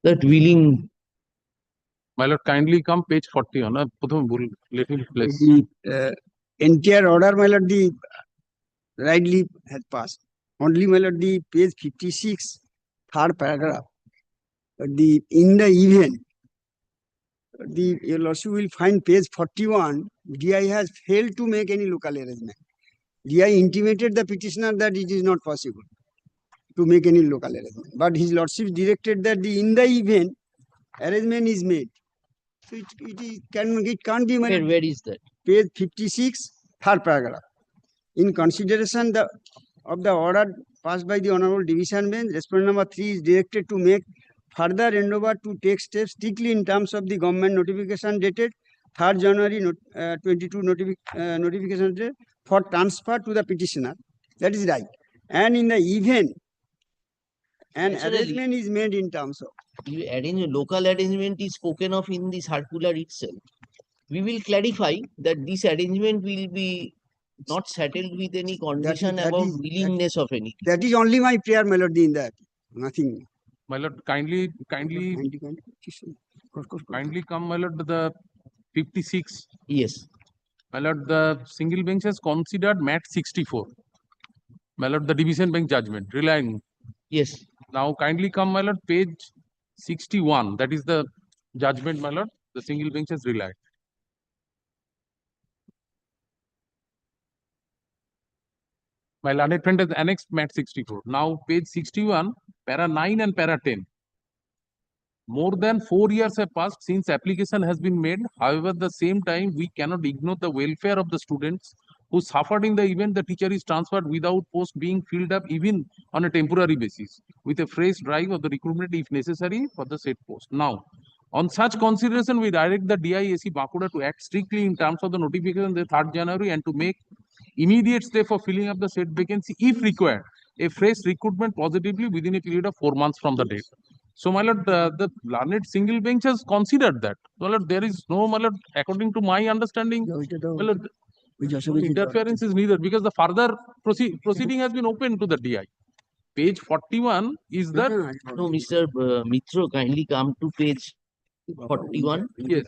that willing My lord, kindly come page 40 on প্রথম ভুল let me place. the entire order, my lord, the rightly has passed. Only, my lord, the page 56, third paragraph. The in the event, your lordship will find page 41. DI has failed to make any local arrangement. DI intimated the petitioner that it is not possible to make any local arrangement, but his lordship directed that in the event arrangement is made. So it can't be, my lord. where is that? Page 56, third paragraph. In consideration of the order passed by the Honorable Division Bench, respondent number 3 is directed to make further endeavor to take steps strictly in terms of the government notification dated 3rd January 22 notification for transfer to the petitioner. That is right. And in the event an Naturally. arrangement is made in terms of You arrange a local arrangement is spoken of in the circular itself. We will clarify that this arrangement will be not settled with any condition about willingness of anything. that is only my prayer, melody in that. Nothing. My lord, kindly come, my lord, the 56. Yes. My lord, the single bench has considered MAT 64. My lord, the division bench judgment relying. Yes. Now kindly come, my lord, page 61. That is the judgment, my lord. The single bench has relied. My learned friend has annexed MAT 64. Now page 61, para 9 and para 10. More than 4 years have passed since application has been made. However, at the same time, we cannot ignore the welfare of the students who suffered in the event the teacher is transferred without post being filled up even on a temporary basis with a fresh drive of the recruitment if necessary for the said post. Now, on such consideration, we direct the DIAC Bakuda to act strictly in terms of the notification the 3rd January and to make immediate step for filling up the said vacancy if required. A fresh recruitment positively within a period of 4 months from the date. So, my lord, the learned single bench has considered that. My lord, there is no, my lord, according to my understanding, my lord, interference is neither because the further proceeding has been open to the DI. Page 41 is that. No, Mr. Mitro, kindly come to page 41. Yes.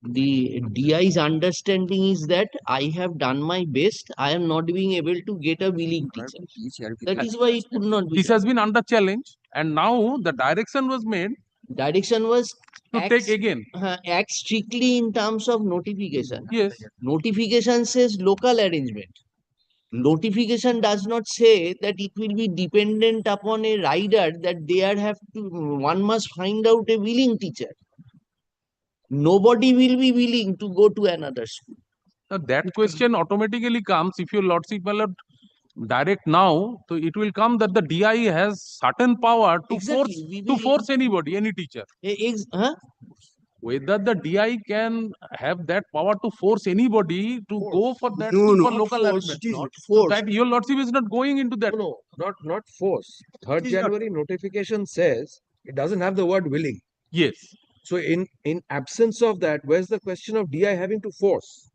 The DI's understanding is that I have done my best. I am not being able to get a willing teacher. That is why it could not be. This has been under challenge, and now the direction was made. Direction was to take again. Act strictly in terms of notification. Yes. Notification says local arrangement. Notification does not say that it will be dependent upon a rider that one must find out a willing teacher. Nobody will be willing to go to another school. Now, that question automatically comes if your lordship my lord direct now, so it will come that the DI has certain power to Exactly, we to will- force anybody, any teacher. Whether the DI can have that power to force anybody to go for that No, school no, for not local force, arrangement. it is Not So force. that your lordship is not going into that. No, not force. 3rd It is not- January notification says it doesn't have the word willing. Yes. So in absence of that, where's the question of DI having to force?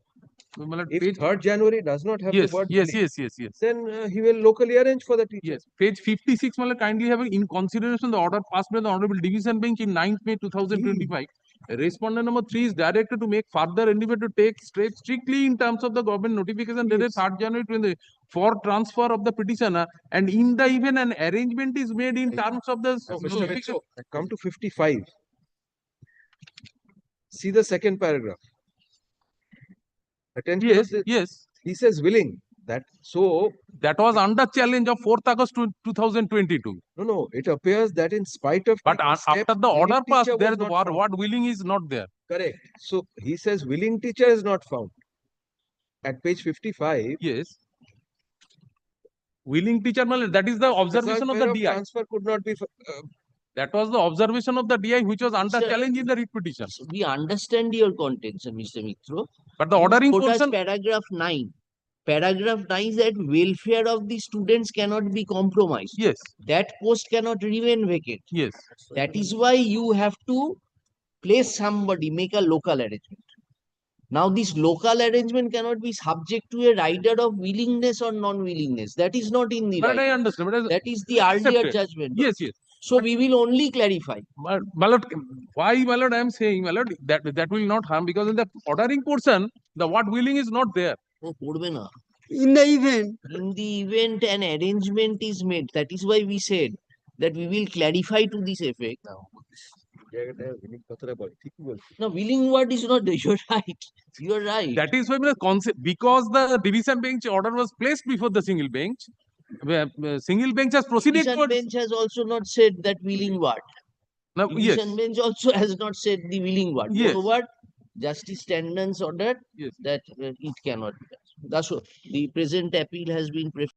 So, my lord, If page, 3rd January does not have yes, the word yes, willing, yes. then he will locally arrange for the teacher. Yes, page 56, my lord, kindly have in consideration the order passed by the Honorable Division Bench in 9th May 2025. Respondent number 3 is directed to make further endeavor to take steps strictly in terms of the government notification dated Yes. 3rd January 20 for transfer of the petitioner, and in the event an arrangement is made in terms of the notification. Come to 55. See the second paragraph. Attention. Yes, to this. yes. He says willing. That was under challenge of 4th August 2022. No, it appears that in spite of But taking steps, after the willing order passed, teacher there was the not found. what willing is not there. Correct. So he says willing teacher is not found. At page 55. Yes. Willing teacher, my lord, that is the observation of the DI. Transfer could not be. That was the observation of the DI, which was under Sir, challenge in the writ petition. We understand your contention, Mr. Mitro. But the ordering quote us portion, paragraph 9. Paragraph 9 is that welfare of the students cannot be compromised. yes, That post cannot remain vacant. yes. That is why you have to place somebody, make a local arrangement. Now, this local arrangement cannot be subject to a rider of willingness or non-willingness. That is not in the But I right. understand. But That is the earlier accepted. judgment. Yes, yes. So we will only clarify. My lord, why, my lord, I am saying, my lord, that will not harm, because in the ordering portion, the word willing is not there. In the event. In the event an arrangement is made, that is why we said that we will clarify to this effect. No, willing word is not there. You're right. You're right. That is why the concept, because the division bench order was placed before the single bench, single bench has proceeded Division towards. bench has also not said that willing word. Now, Division bench also has not said the willing word. Yes. Moreover, Justice Tandon's ordered Yes. that it cannot be done. That's all. The present appeal has been preferred.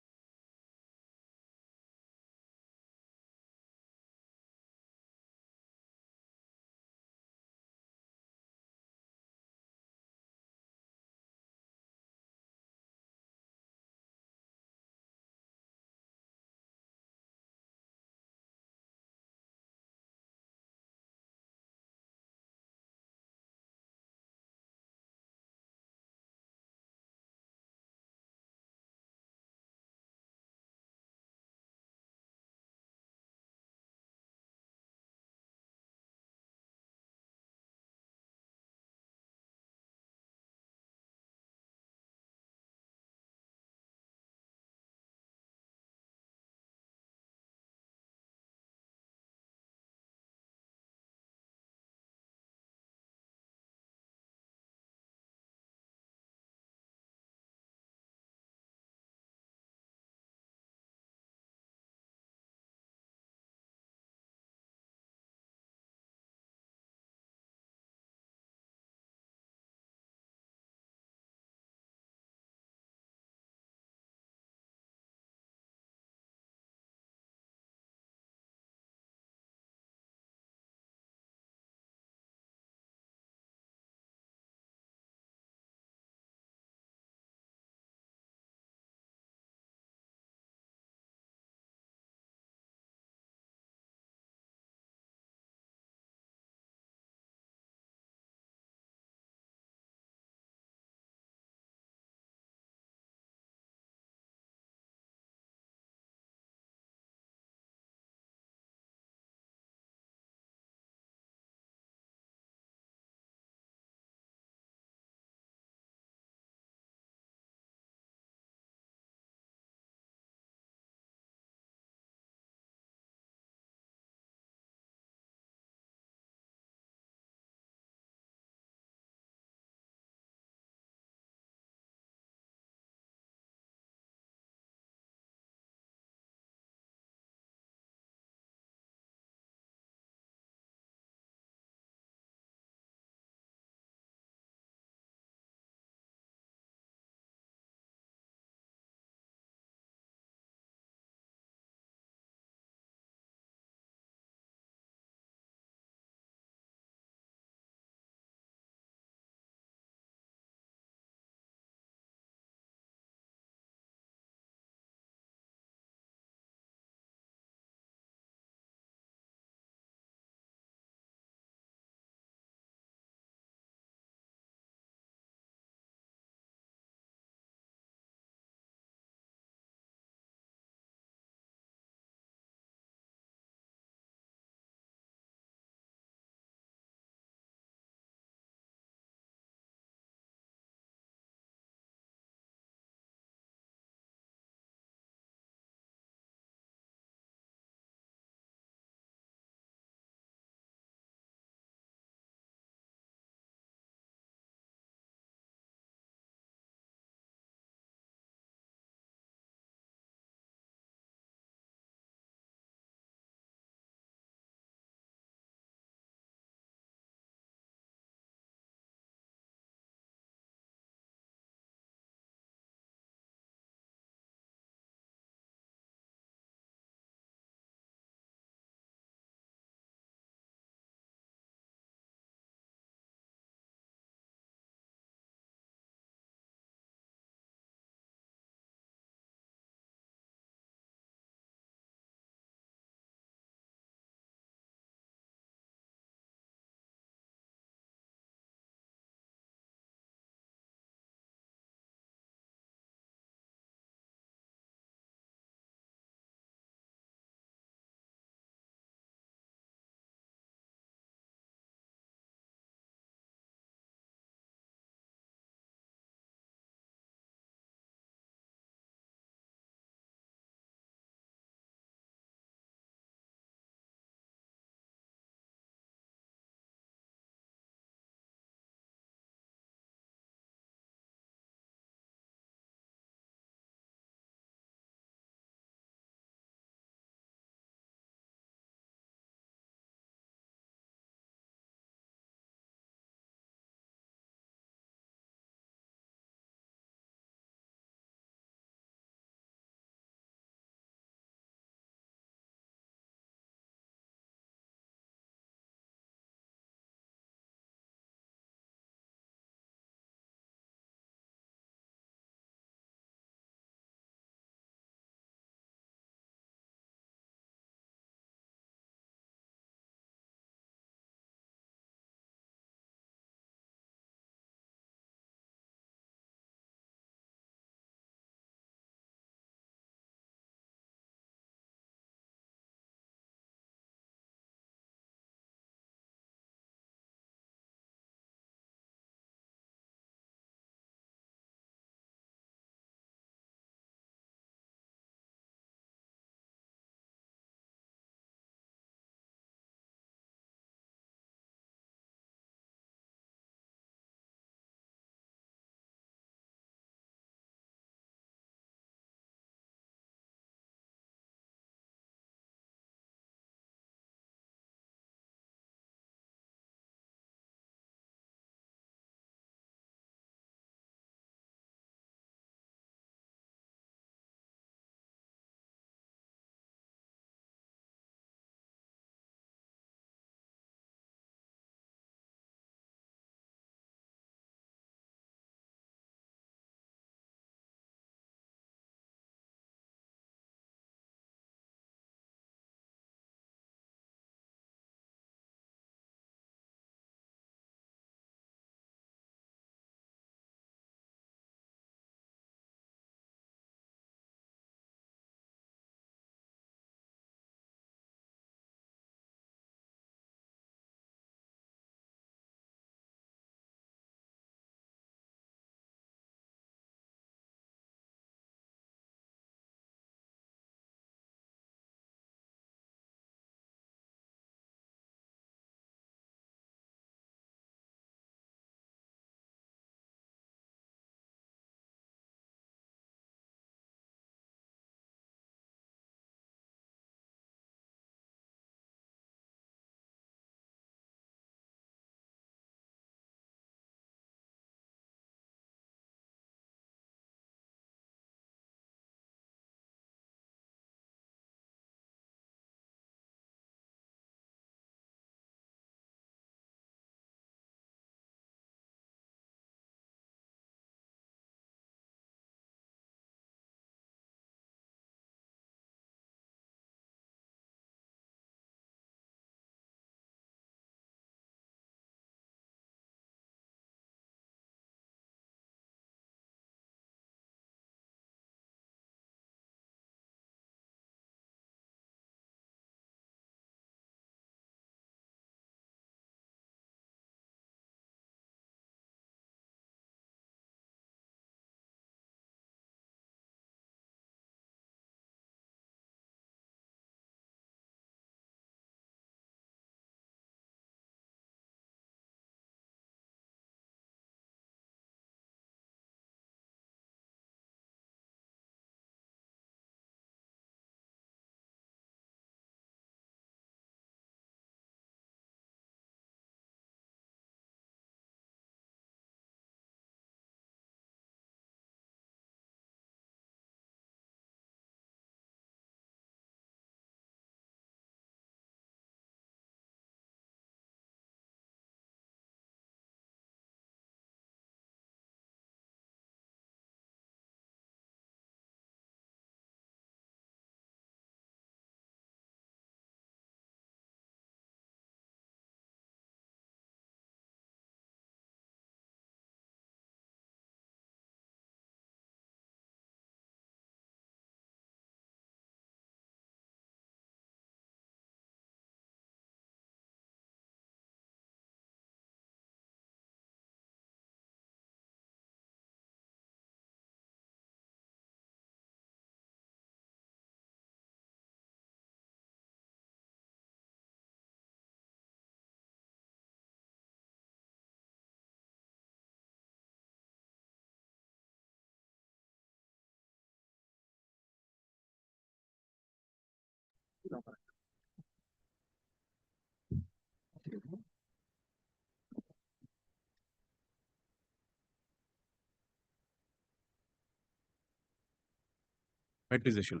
Where is the issue?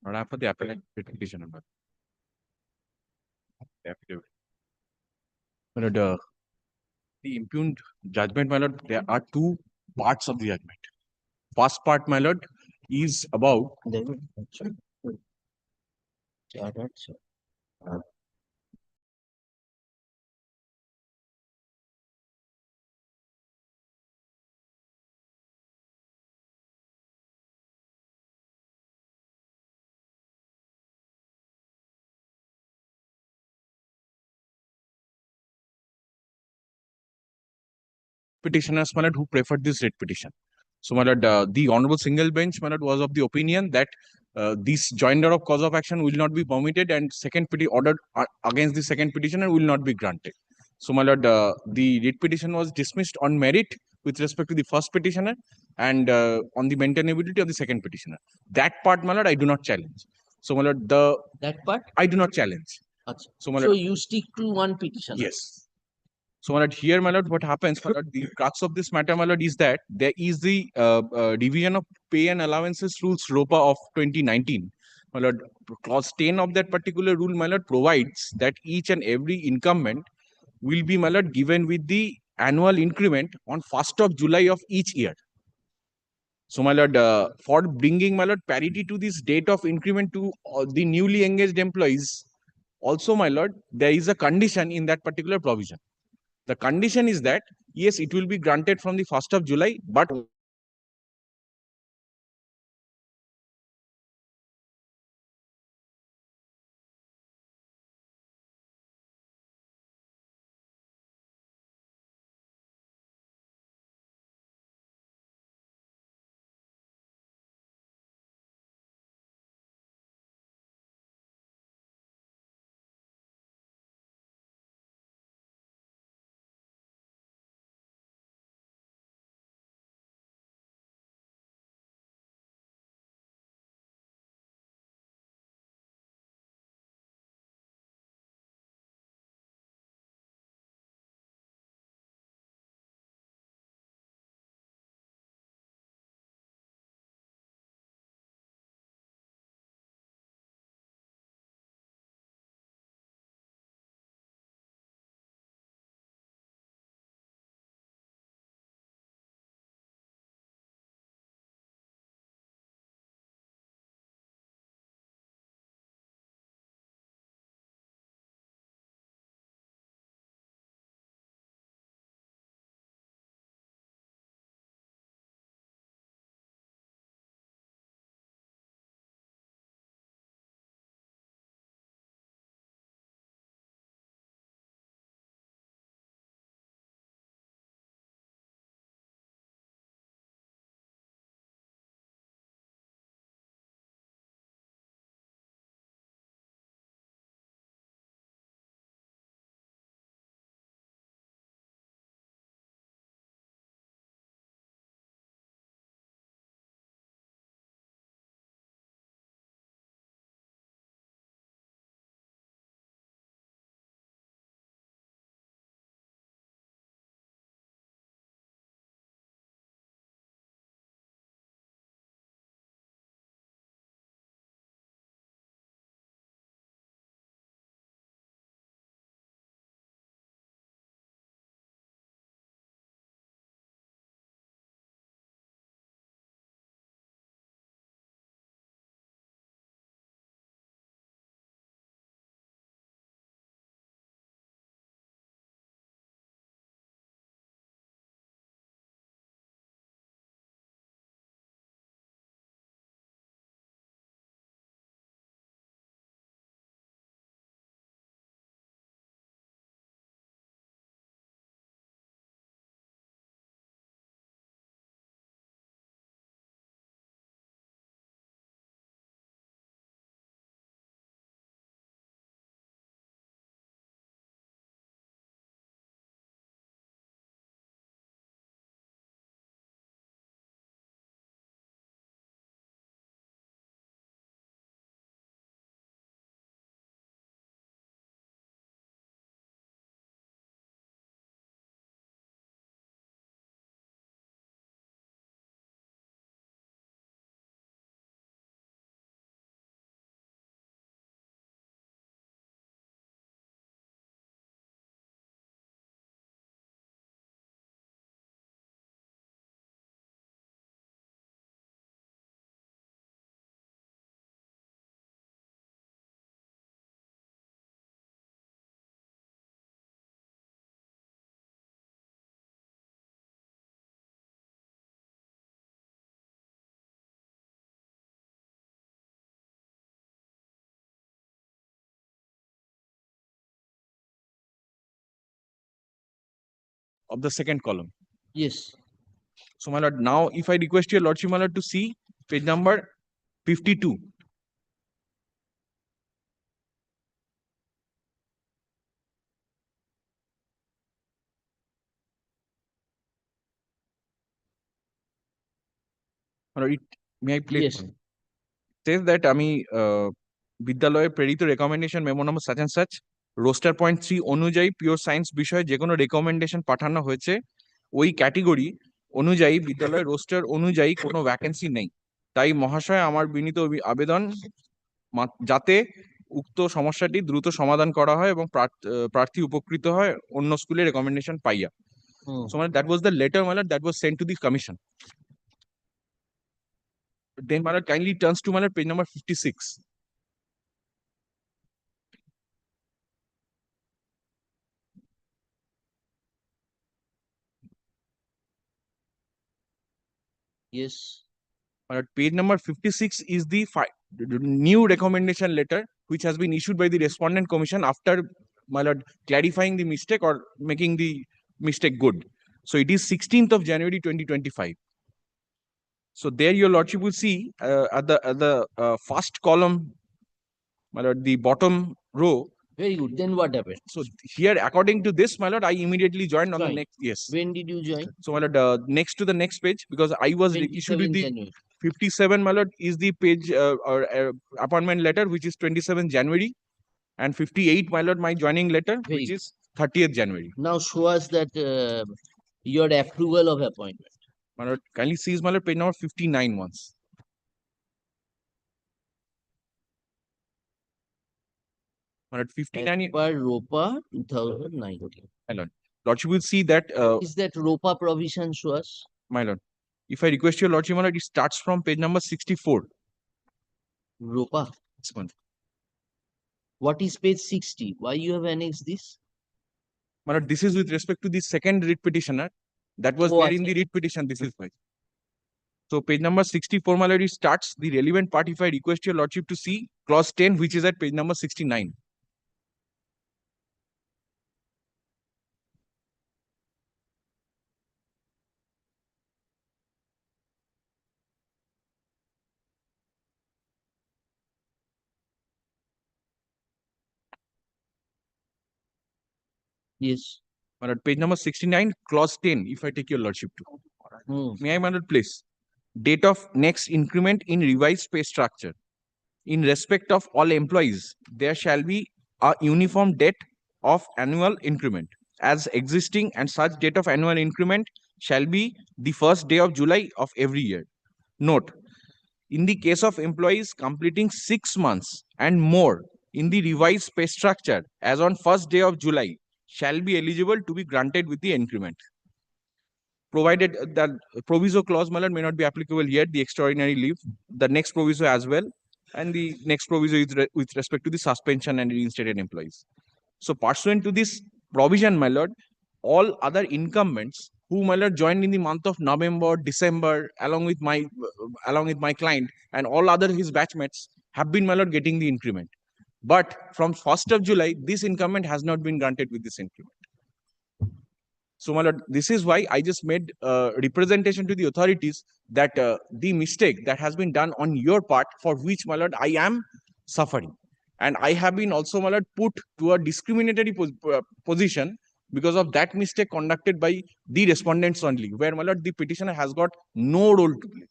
What happened to the appellate petition number? The affidavit. My lord, the impugned judgment, my lord, there are two parts of the judgment. First part, my lord, is about petitioners, my lord, who preferred this writ petition. So, my lord, the honorable single bench, my lord, was of the opinion that this joinder of cause of action will not be permitted, and second ordered against the second petitioner will not be granted. So, my lord, the writ petition was dismissed on merit with respect to the first petitioner and on the maintainability of the second petitioner. That part, my lord, I do not challenge. So, my lord, That part? I do not challenge. Achha. So, my So lord, you stick to one petition. yes. So, my lord, here, my lord, what happens, my lord, the crux of this matter, my lord, is that there is the Division of Pay and Allowances Rules ROPA of 2019. My lord, clause 10 of that particular rule, my lord, provides that each and every incumbent will be, my lord, given with the annual increment on 1st of July of each year. So, my lord, for bringing, my lord, parity to this date of increment to the newly engaged employees, also, my lord, there is a condition in that particular provision. The condition is that, yes, it will be granted from the 1st of July, but of the second column. Yes. So my lord, now if I request your lordship, my lord, to see page number 52. My lord, may I please? Yes. Says that আমি বিদ্যালয়ে প্রেরিত recommendation memo number such and such roster point 3 অনুযায়ী pure science বিষয়ে যে কোনো recommendation পাঠানো হয়েছে, ওই ক্যাটেগরি অনুযায়ী বিদ্যালয়ের রোস্টার অনুযায়ী কোনো ভ্যাকেন্সি নেই। তাই মহাশয়, আমার বিনীত আবেদন যাতে উক্ত সমস্যাটি দ্রুত সমাধান করা হয় এবং প্রার্থী উপকৃত হয় অন্য স্কুলে রেকমেন্ডেশন পাইয়া। So that was the letter, my lord, that was sent to the commission. Then my lord kindly turns to my lord page number 56. Yes. My lord, page number 56 is the new recommendation letter which has been issued by the respondent commission after, my lord, clarifying the mistake or making the mistake good. So it is 16th of January 2025. So there your lordship will see at the first column, my lord, the bottom row. Very good. Then what happened? So here, according to this, my lord, I immediately joined on the Joined. next. Yes. When did you join? So my lord, next to the next page, because I was issued with 27 the January. 57, my lord, is the page or appointment letter, which is 27 January, and 58, my lord, my joining letter, which is 30th January. Now show us that your approval of appointment. My lord, kindly seize, my lord, page number 59 once. My lord, 59. Per ROPA 2019. My lord, lordship will see that. Is that ROPA provision show us? My lord, if I request your lordship, my lord, it starts from page number 64. ROPA. This one. What is page 60? Why you have annexed this? My lord, this is with respect to the second writ petitioner that was there in the writ petition. This is why. So page number 64, my lord, it starts the relevant part. If I request your lordship to see clause 10, which is at page number 69. Yes. My lord, page number 69, clause 10, if I take your lordship to. May I, my lord, please? Date of next increment in revised pay structure. In respect of all employees, there shall be a uniform date of annual increment as existing, and such date of annual increment shall be the first day of July of every year. Note, in the case of employees completing 6 months and more in the revised pay structure as on first day of July shall be eligible to be granted with the increment. Provided that proviso clause, my lord, may not be applicable here, the extraordinary leave, the next proviso as well, and the next proviso is with respect to the suspension and reinstated employees. So pursuant to this provision, my lord, all other incumbents who, my lord, joined in the month of November, December, along with my client and all other his batchmates have been, my lord, getting the increment. But from 1st of July, this incumbent has not been granted with this increment. So, my lord, this is why I just made representation to the authorities that the mistake that has been done on your part, for which, my lord, I am suffering. And I have been also, my lord, put to a discriminatory position because of that mistake conducted by the respondents only, where, my lord, the petitioner has got no role to play.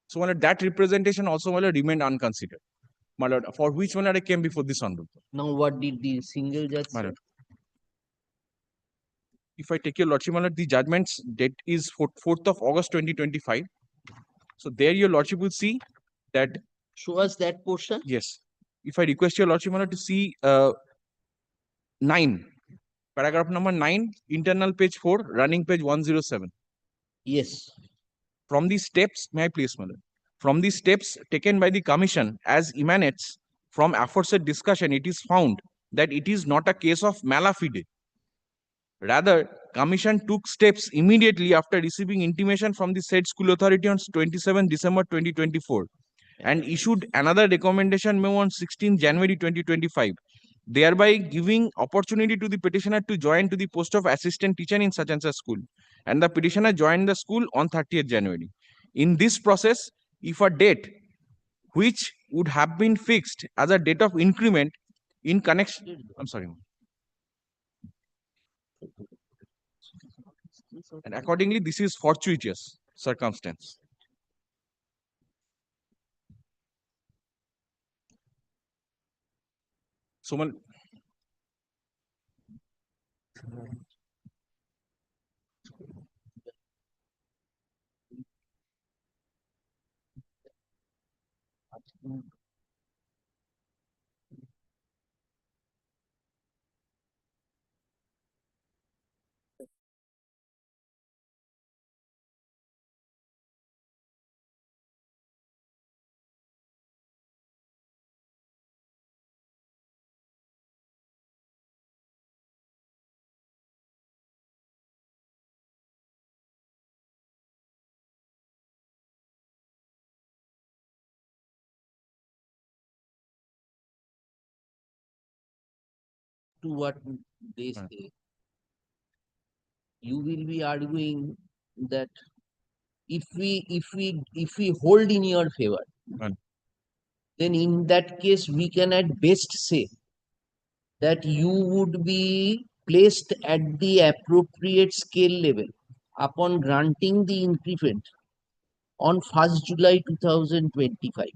So, my lord, that representation also, my lord, remained unconsidered. My lord, for which, my lord, I came before this honorable. Now, what did the single judge say? If I take your lordship, my lord, the judgment's date is 4th of August 2025. So there your lordship will see that. Show us that portion. Yes. If I request your lordship, my lord, to see 9, paragraph number 9, internal page 4, running page 107. Yes. From the steps, may I please, my lord? From the steps taken by the commission as emanates from aforesaid discussion, it is found that it is not a case of mala fide. Rather, commission took steps immediately after receiving intimation from the said school authority on 27 December 2024 and issued another recommendation memo on 16 January 2025 thereby giving opportunity to the petitioner to join to the post of assistant teacher in such and such school. And the petitioner joined the school on 30th January. In this process, if a date which would have been fixed as a date of increment in connection, I'm sorry, and accordingly, this is fortuitous circumstance. Suman, To what they say, you will be arguing that if we hold in your favor, then in that case we can at best say that you would be placed at the appropriate scale level upon granting the increment on 1st July 2025.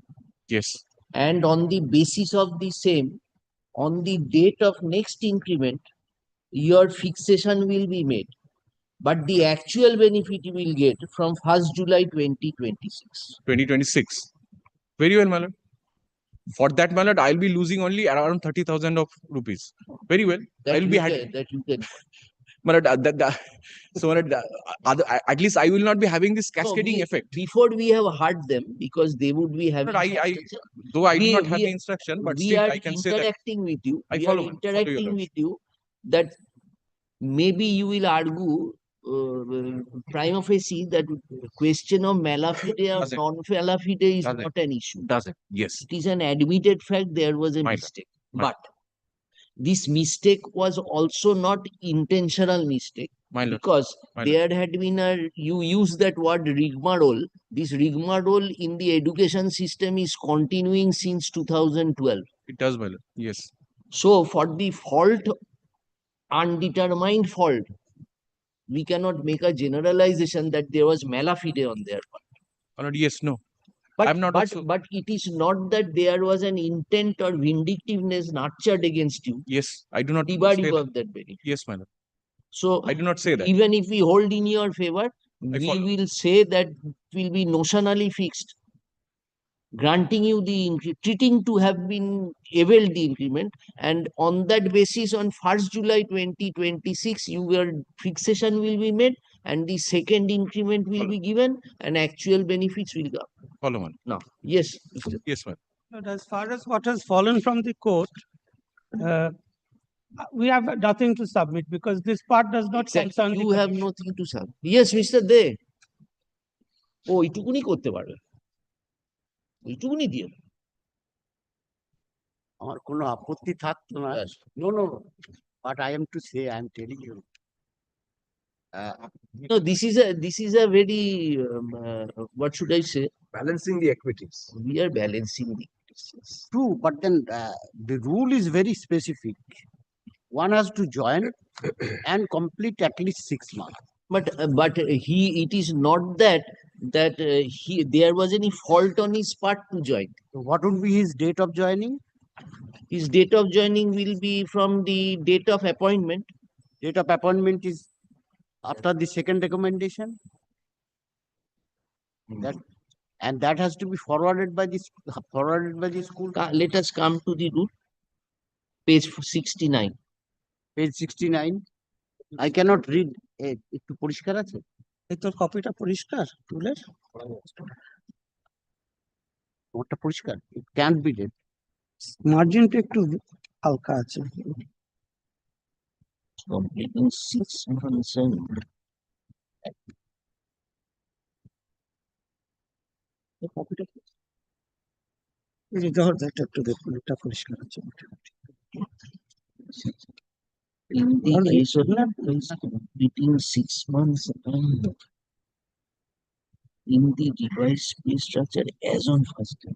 yes. And on the basis of the same, on the date of next increment, your fixation will be made. But the actual benefit you will get from 1st July 2026. 2026. Very well, my lord. For that, my lord, I'll be losing only around 30,000 of rupees. Very well. I'll be having that you can. My lord, so my lord, at least I will not be having this cascading effect. Before we have heard them, because they would be having. Though I do not have the instruction, but still I can say that. Interacting with you. I We follow, are interacting with you that maybe you will argue prima facie that question of mala fide or non-mala fide is not an issue. Does it? Yes. It is an admitted fact there was a mistake. But this mistake was also not intentional mistake. Because there had been you use that word rigmarole. This rigmarole in the education system is continuing since 2012. It does, my lord. Yes. So for the fault, undetermined fault, we cannot make a generalization that there was mala fide on their part. My lord, yes, no. But it is not that there was an intent or vindictiveness nurtured against you. Yes, I do not debarred you of that benefit. Yes, my lord. So I do not say that. Even if we hold in your favor, we will say that it will be notionally fixed, granting you the treating to have been availed the increment, and on that basis, on 1st July 2026, your fixation will be made, and the second increment will be given, and actual benefits will come. Follow on. Now, yes. Yes, ma'am. But as far as what has fallen from the court, we have nothing to submit because this part does not concern. You have nothing to submit. Yes, Mr. De. Oh, itukuni korte parbe. এইটুকুনি দিয়ে আমার কোনো আপত্তি থাকতো না no but I am to say I am telling you no, this is a very what should I say, balancing the equities. We are balancing the equities. True, but then the rule is very specific. One has to join and complete at least 6 months. But it is not that there was any fault on his part to join. So what would be his date of joining? His date of joining will be from the date of appointment. Date of appointment is after the second recommendation. That has to be forwarded by the school. Let us come to the rule. Page 69. Page 69. I cannot read. একটু পরিষ্কার আছে? এই তোর কপিটা পরিষ্কার রুলের? ওটা পরিষ্কার? It can't be read. মার্জিনটা একটু হালকা আছে। Completing 6 months and কপিটা এই যে ধর একটু দেখুন এটা পরিষ্কার আছে। In the case of employees completing 6 months and more in the device pay structure as on first time.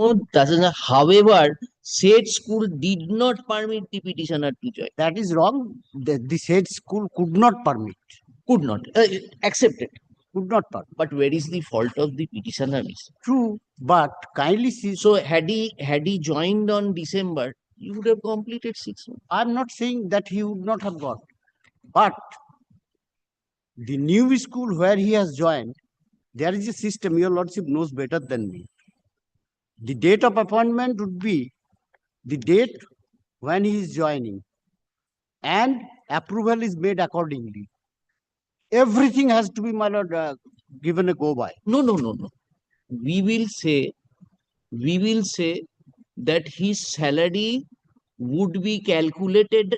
No, doesn't. However, said school did not permit the petitioner to join. That is wrong. The said school could not permit. Could not accept it. Could not permit. But where is the fault of the petitioner? True, but kindly see. So had he joined on December, you would have completed 6 months. I'm not saying that he would not have got, but the new school where he has joined, there is a system. Your lordship knows better than me. The date of appointment would be the date when he is joining, and approval is made accordingly. Everything has to be, my lord, given a go by. No. We will say that his salary would be calculated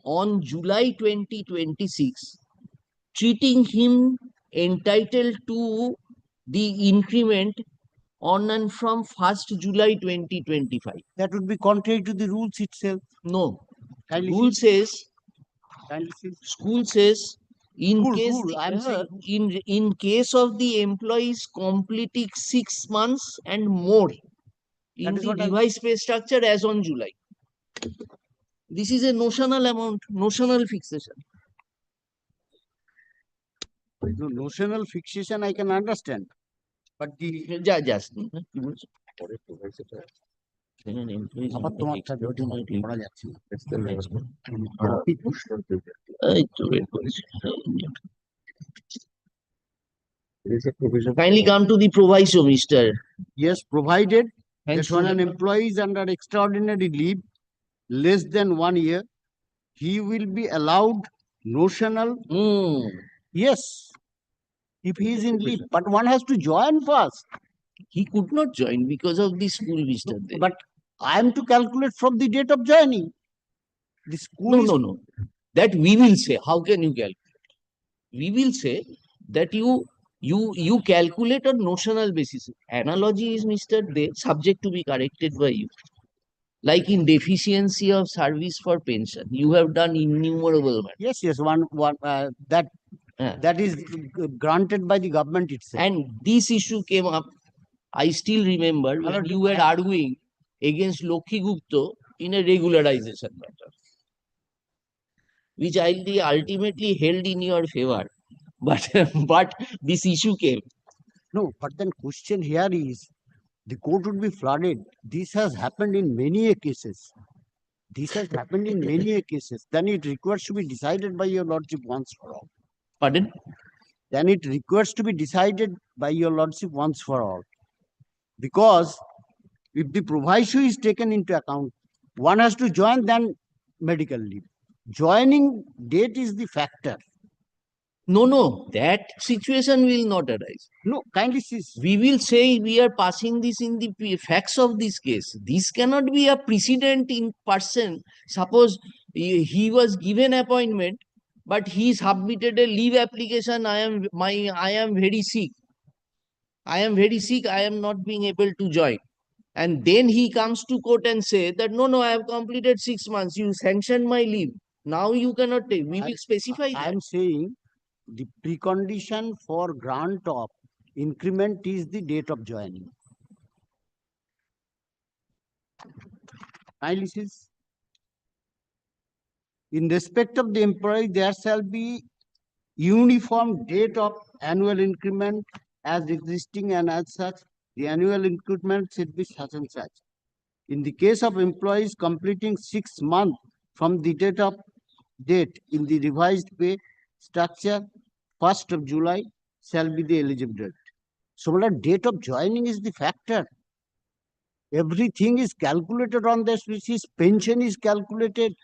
on July 2026, treating him entitled to the increment on and from 1st July 2025. That would be contrary to the rules itself. No. Kindly Rule see. says, Kindly see. school says, in Rule, case rule, I'm saying. in case of the employees completing 6 months and more in That is the what device pay structure as on July. This is a notional amount, notional fixation. No, notional fixation I can understand, but the just আবার তোমারটা পড়া যাচ্ছে Kindly come to the proviso, Mr. Yes, provided Thank that when you. an employee is under extraordinary leave less than 1 year, he will be allowed notional. Yes, if he is in leave, but one has to join first. He could not join because of the school visitor. But I am to calculate from the date of joining. The school No. That we will say. How can you calculate? We will say that you calculate on notional basis. Analogy is, Mr. Dev, subject to be corrected by you. Like in deficiency of service for pension, you have done innumerable matters. Yes, one that is granted by the government itself. And this issue came up. I still remember when you were arguing against Lokhi Gupta in a regularization matter, which I ultimately held in your favor. But this issue came. No, but then question here is, the court would be flooded. This has happened in many cases. This has happened in many cases. Then it requires to be decided by your lordship once for all. Pardon? Then it requires to be decided by your lordship once for all. Because if the proviso is taken into account, one has to join then medical leave. Joining date is the factor. No, that situation will not arise. No, kindly cease. We will say we are passing this in the facts of this case. This cannot be a precedent in person. Suppose he was given appointment, but he submitted a leave application. I am very sick. I am very sick. I am not being able to join. And then he comes to court and say that no, I have completed 6 months. You sanctioned my leave. Now you cannot take. We will specify I that. am saying the precondition for grant of increment is the date of joining. Kindly cease. In respect of the employee, there shall be uniform date of annual increment as existing, and as such, the annual increment should be such and such. In the case of employees completing 6 months from the date in the revised pay structure, 1st of July shall be the eligible date. So, the date of joining is the factor. Everything is calculated on this, which is pension is calculated.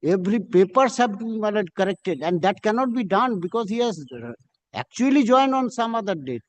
Every papers have to be corrected, and that cannot be done because he has actually joined on some other date.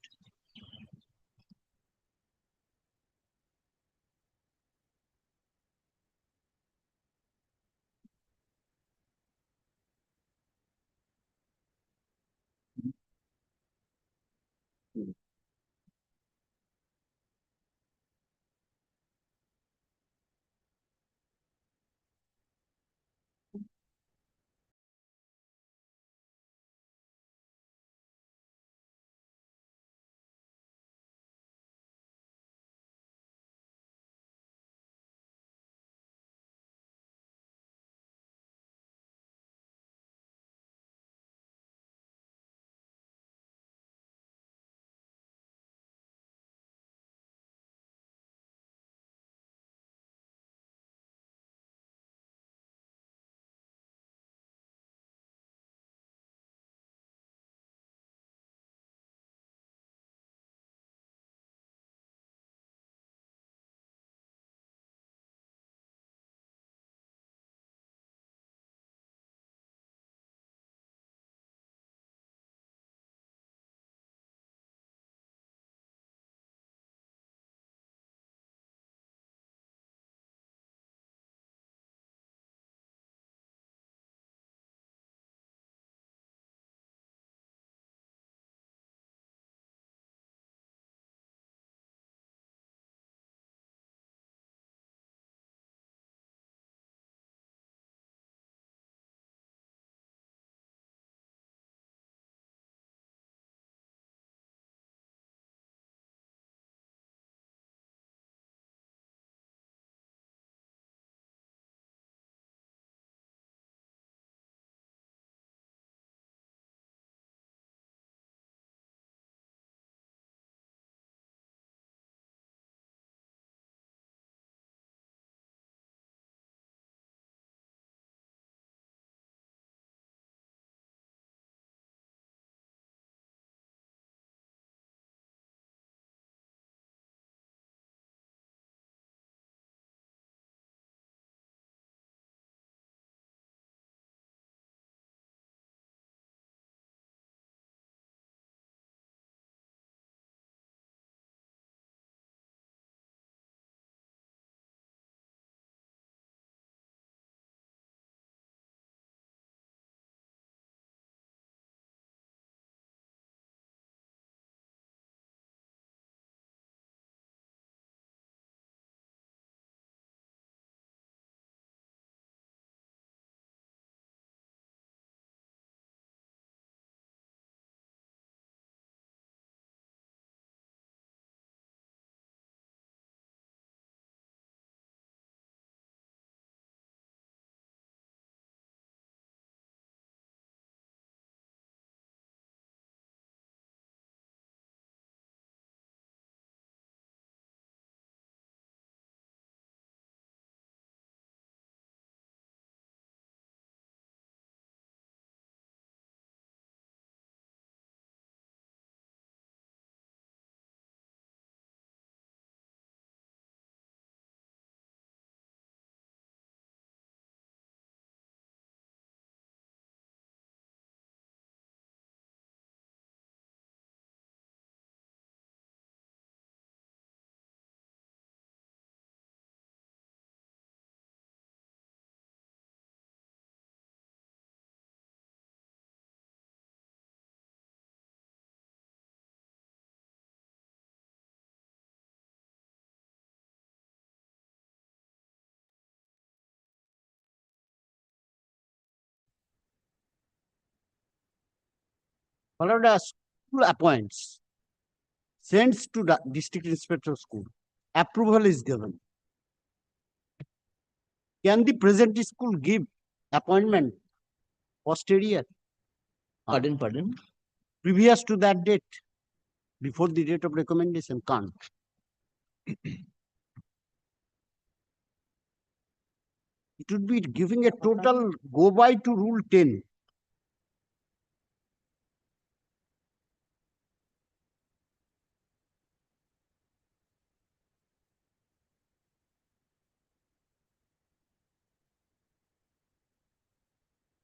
Followed a school appoints, sends to the district inspector of school. Approval is given. Can the present school give appointment posterior? Pardon? Previous to that date, before the date of recommendation, can't. It would be giving a total go by to rule 10.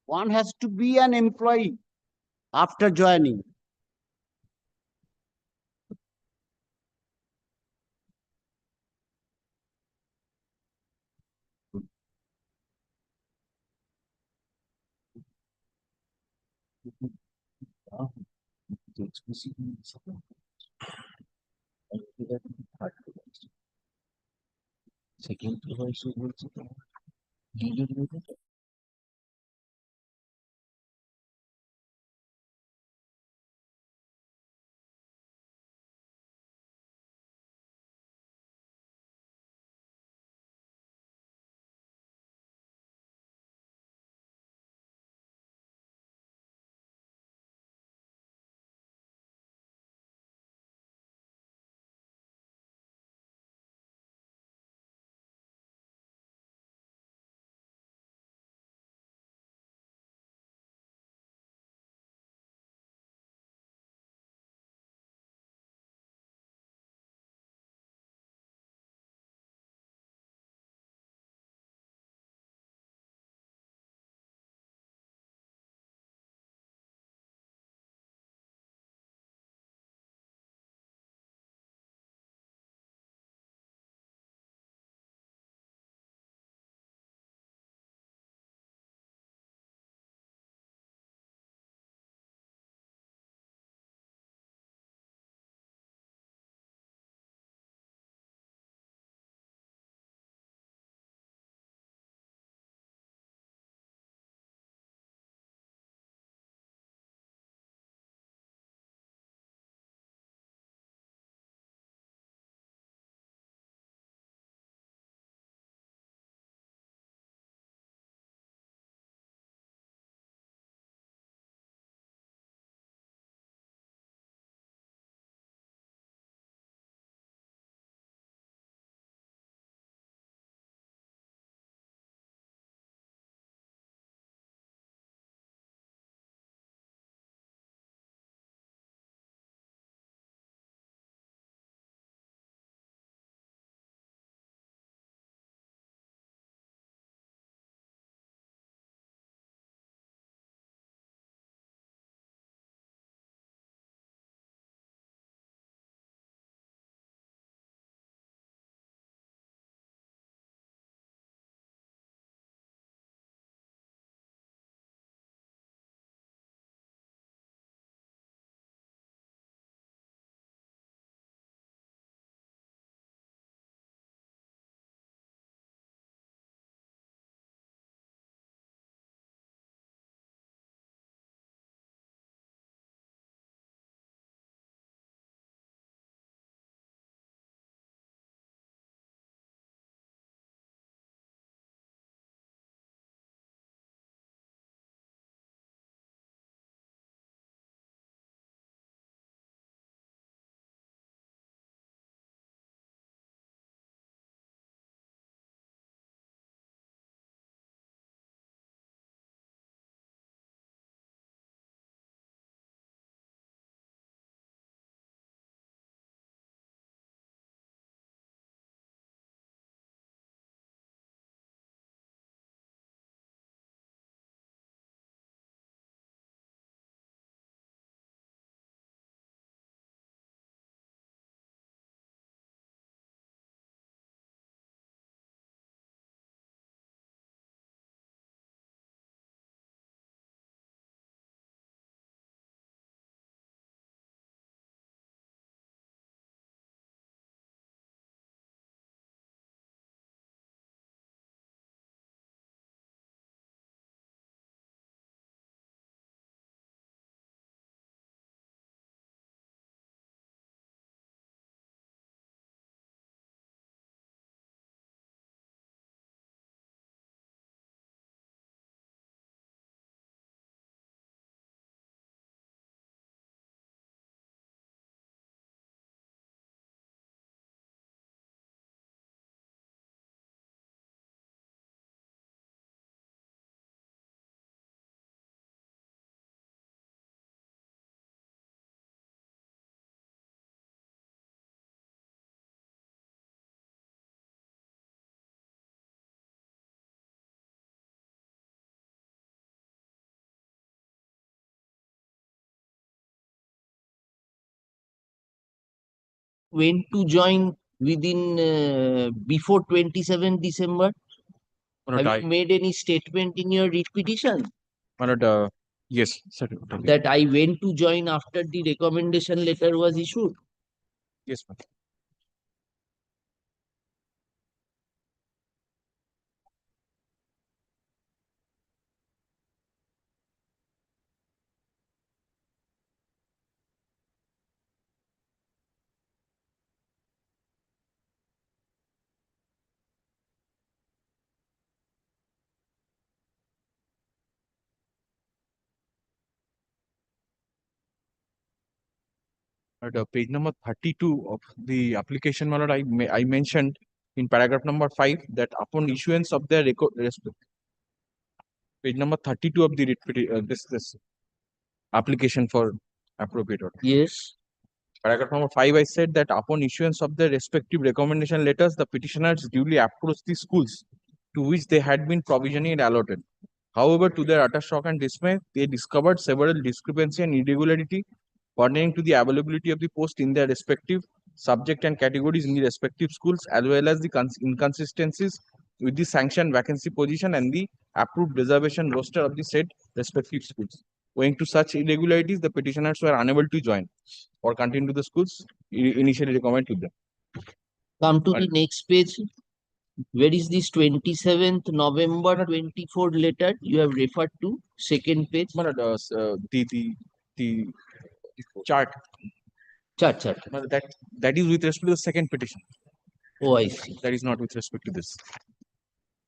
One has to be an employee after joining. Second, went to join within before 27 December? My lord, Have you made any statement in your writ petition my lord, yes, sir. that I went to join after the recommendation letter was issued? Yes, ma'am. At page number 32 of the application, my lord, I mentioned in paragraph number 5 that upon issuance of the record, page number 32 of the this application for appropriate order. Yes. Paragraph number 5, I said that upon issuance of the respective recommendation letters, the petitioners duly approached the schools to which they had been provisionally allotted. However, to their utter shock and dismay, they discovered several discrepancy and irregularity pertaining to the availability of the post in their respective subject and categories in the respective schools, as well as the inconsistencies with the sanctioned vacancy position and the approved reservation roster of the said respective schools. Owing to such irregularities, the petitioners were unable to join or continue to the schools initially recommended to them. Come to the next page. Where is this 27th November 24 letter you have referred to? Second page. The chart. Chart. That is with respect to the second petition. Oh, I see. That is not with respect to this.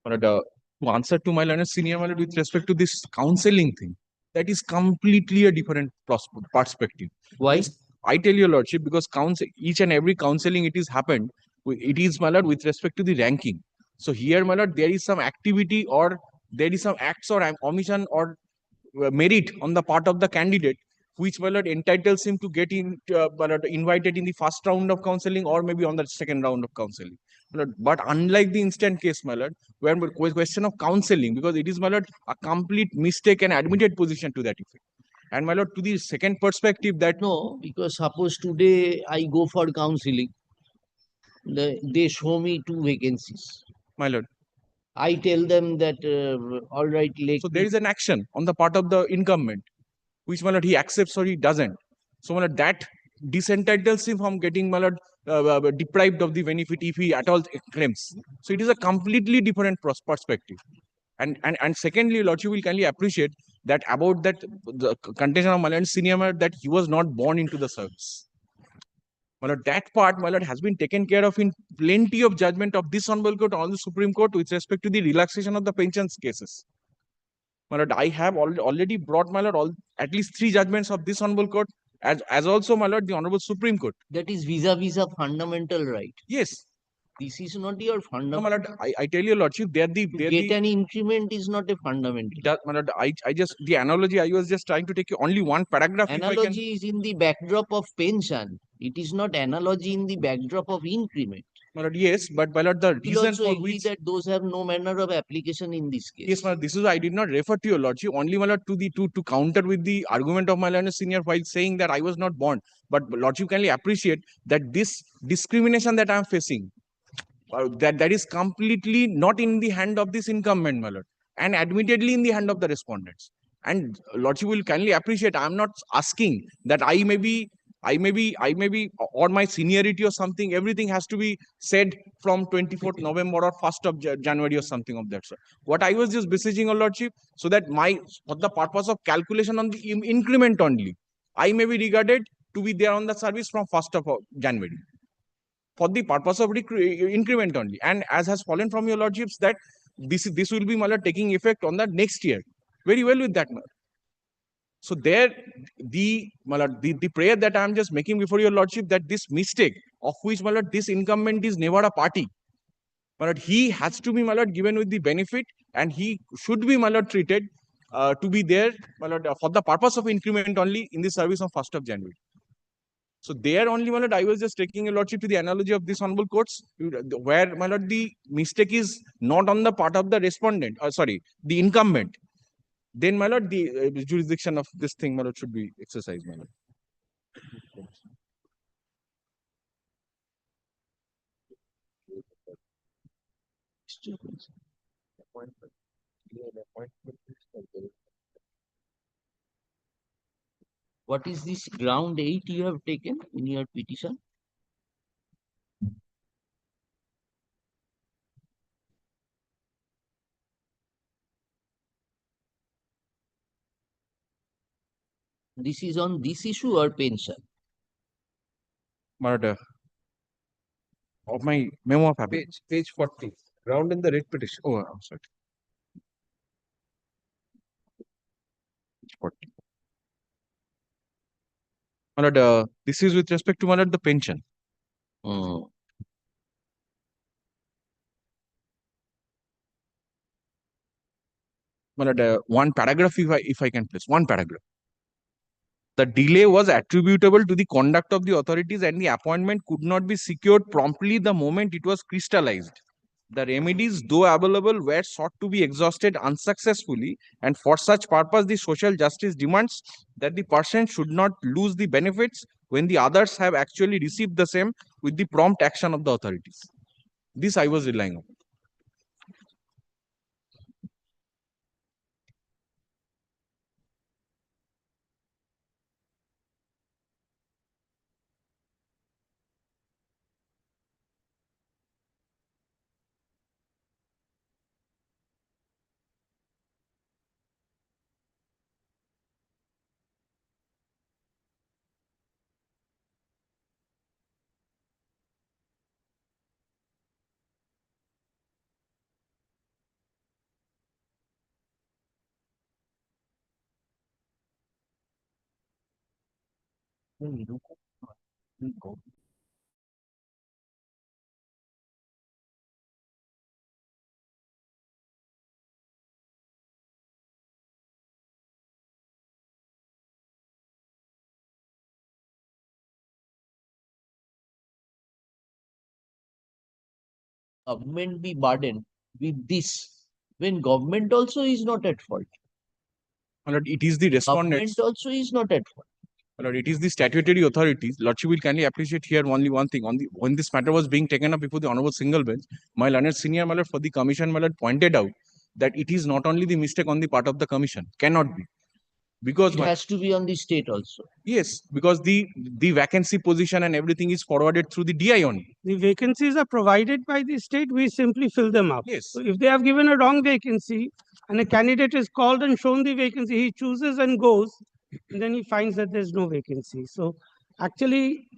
But to answer to my learned senior, my lord, with respect to this counseling thing, that is completely a different perspective. Why? I tell your lordship, because each and every counseling it is happened, it is, my lord, with respect to the ranking. So here, my lord, there is some activity or there is some acts or omission or merit on the part of the candidate, which, my lord, entitles him to get in, my lord, invited in the first round of counseling or maybe on the second round of counseling. My lord, but unlike the instant case, my lord, where question of counseling, because it is, my lord, a complete mistake and admitted position to that effect. And my lord, to the second perspective that no, because suppose today I go for counseling, they show me 2 vacancies. My lord, I tell them that all right. So there is an action on the part of the incumbent, which, my lord, he accepts or he doesn't. So, my lord, that disentitles him from getting, my lord, deprived of the benefit if he at all claims. So it is a completely different perspective. And secondly, lord, you will kindly appreciate that about that the contention of my lord senior, my lord, that he was not born into the service. My lord, that part, my lord, has been taken care of in plenty of judgment of this honorable court or the Supreme Court with respect to the relaxation of the pensions cases. My lord, I have already brought, my lord, at least 3 judgments of this honorable court, as also, my lord, the honorable Supreme Court. That is vis-a-vis a fundamental right. Yes. This is not your fundamental. No, my lord, I tell you, lordship, get an increment is not a fundamental. My lord, I just, the analogy, I was just trying to take only one paragraph. Analogy is in the backdrop of pension. It is not analogy in the backdrop of increment. My lord, yes, but my lord, the reason for which that those have no manner of application in this case. Yes, my lord, this is, I did not refer to your lordship, only, my lord, to counter with the argument of my learned senior while saying that I was not born. But lordship kindly appreciate that this discrimination that I am facing, that is completely not in the hand of this incumbent, my lord, and admittedly in the hand of the respondents. And lordship will kindly appreciate, I am not asking that I may be, or my seniority or something, everything has to be said from 24th November or 1st of January or something of that sort. What I was just beseeching your lordship, so that for the purpose of calculation on the increment only, I may be regarded to be there on the service from 1st of January. For the purpose of increment only. And as has fallen from your lordships, that this will be, my lord, taking effect on the next year. Very well with that, my lord. So there, my lord, the prayer that I am just making before your lordship, that this mistake of which, my lord, this incumbent is never a party, my lord, he has to be, my lord, given with the benefit, and he should be, my lord, treated to be there, my lord, for the purpose of increment only in the service of 1st of January. So there only, my lord, I was just taking a lordship to the analogy of this honorable courts, where, my lord, the mistake is not on the part of the respondent, the incumbent. Then, my lord, the jurisdiction of this thing, my lord, should be exercised, my lord. What is this ground 8 you have taken in your petition? This is on this issue or pension? But of my memo of Page 40, ground in the writ petition. Oh, I'm sorry. 40. This is with respect to the pension. One paragraph, if I can please, one paragraph. The delay was attributable to the conduct of the authorities and the appointment could not be secured promptly the moment it was crystallized. The remedies, though available, were sought to be exhausted unsuccessfully, and for such purpose, the social justice demands that the person should not lose the benefits when the others have actually received the same with the prompt action of the authorities. This I was relying on. Government be burdened with this when government also is not at fault? It is the respondents. Government also is not at fault. It is the statutory authorities. Lordship will kindly appreciate here only one thing. When this matter was being taken up before the Honorable Single Bench, my learned senior for the Commission pointed out that it is not only the mistake on the part of the Commission, cannot be. Because it has to be on the state also. Yes, because the vacancy position and everything is forwarded through the DI only. The vacancies are provided by the state, we simply fill them up. Yes. So if they have given a wrong vacancy and a candidate is called and shown the vacancy, he chooses and goes, and then he finds that there's no vacancy. So actually,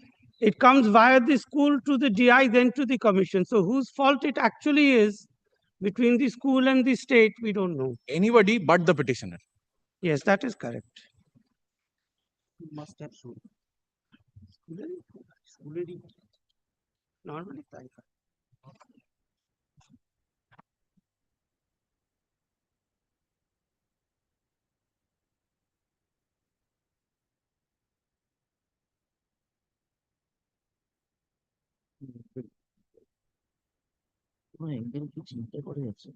it comes via the school to the DI, then to the commission. So whose fault it actually is between the school and the state, we don't know. Anybody but the petitioner. Yes, that is correct. Must have shown. Normally, angle কি চিন্তা করে আছে?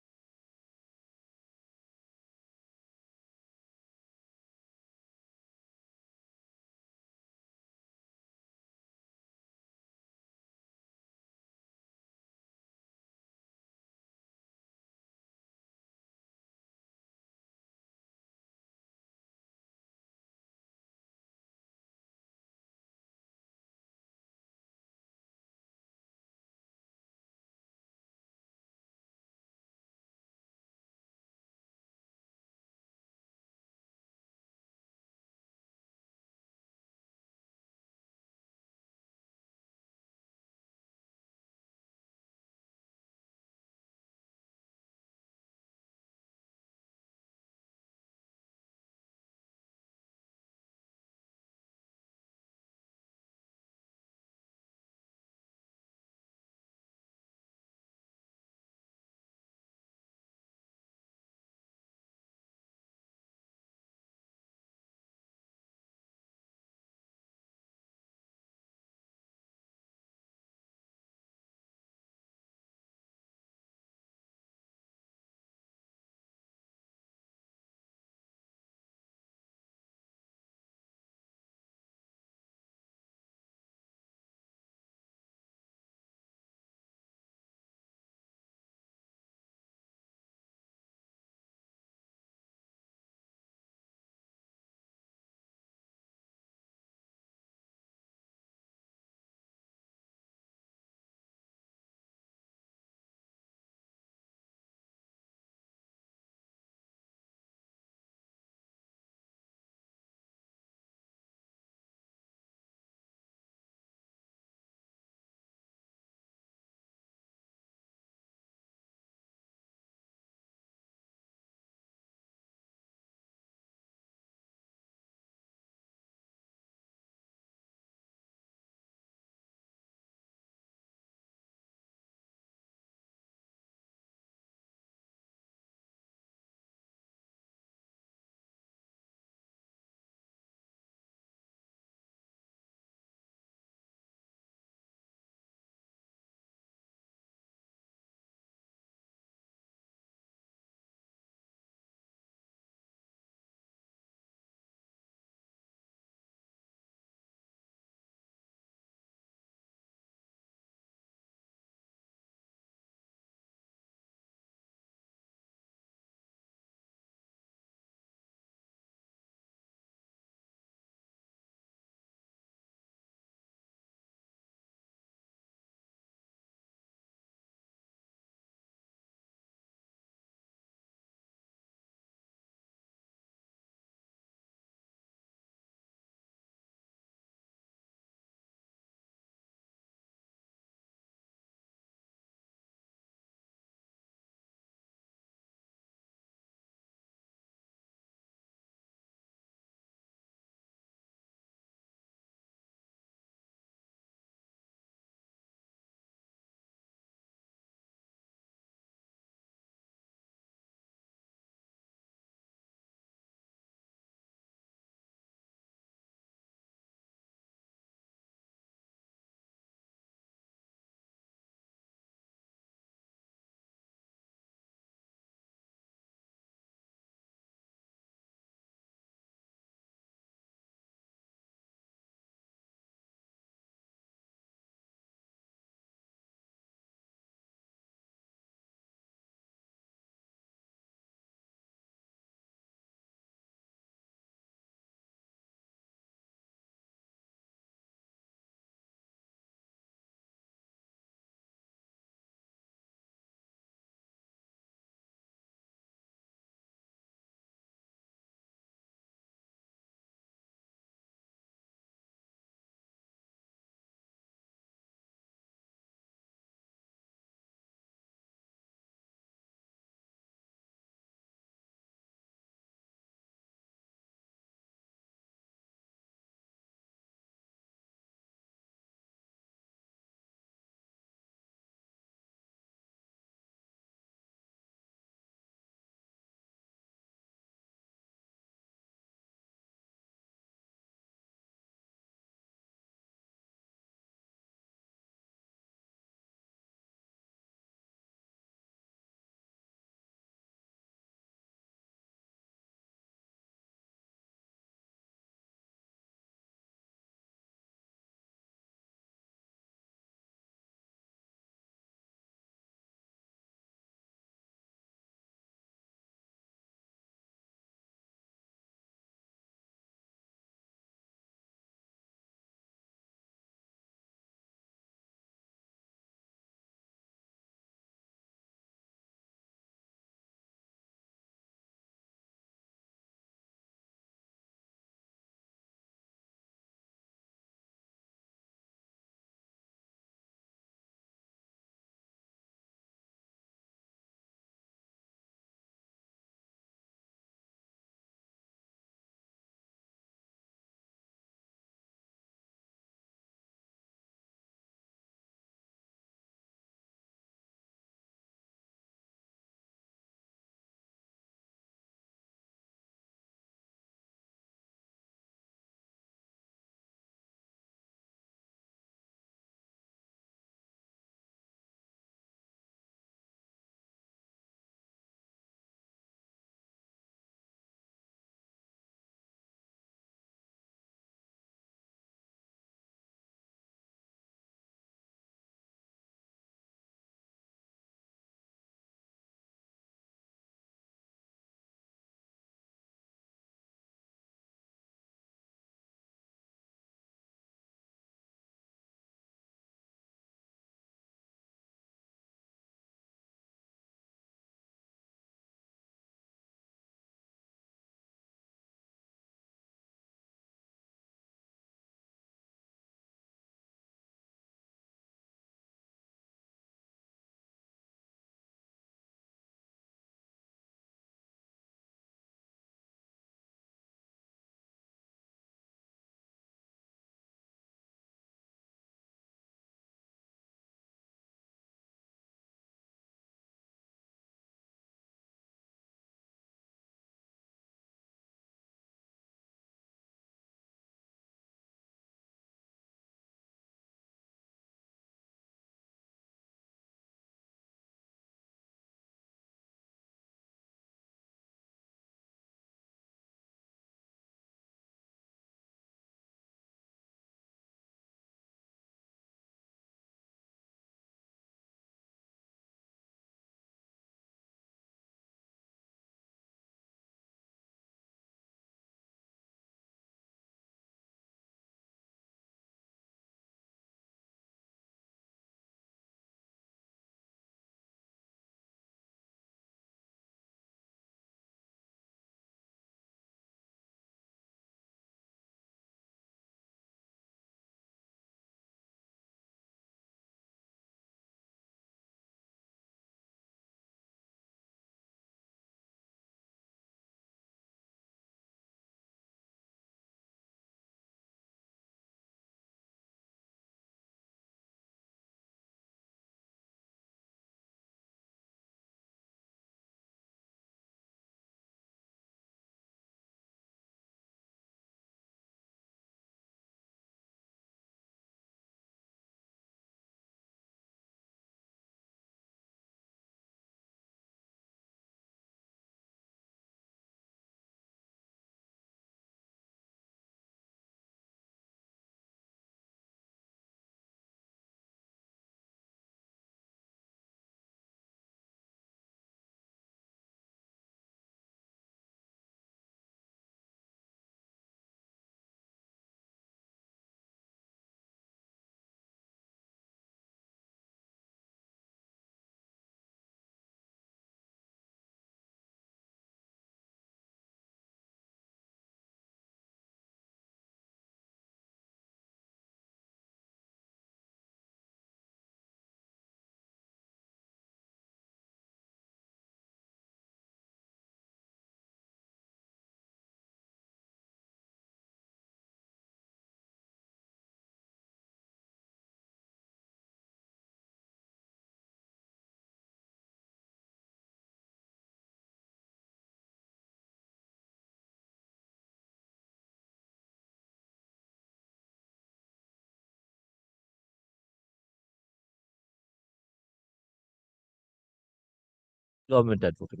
Government advocate.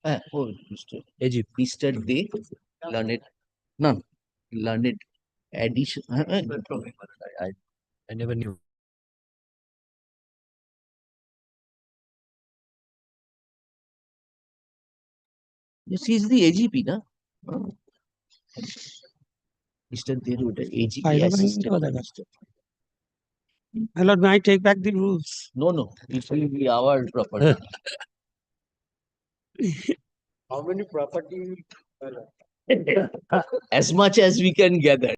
Oh, Mr. AG. Mr. De, learned, no, learned addition. I never knew. Yes, he's the AGP, na? Mr. De wrote AGP I don't assistant. know that. My lord, may I take back the rules? No, it will be our property. How many property? As much as we can gather.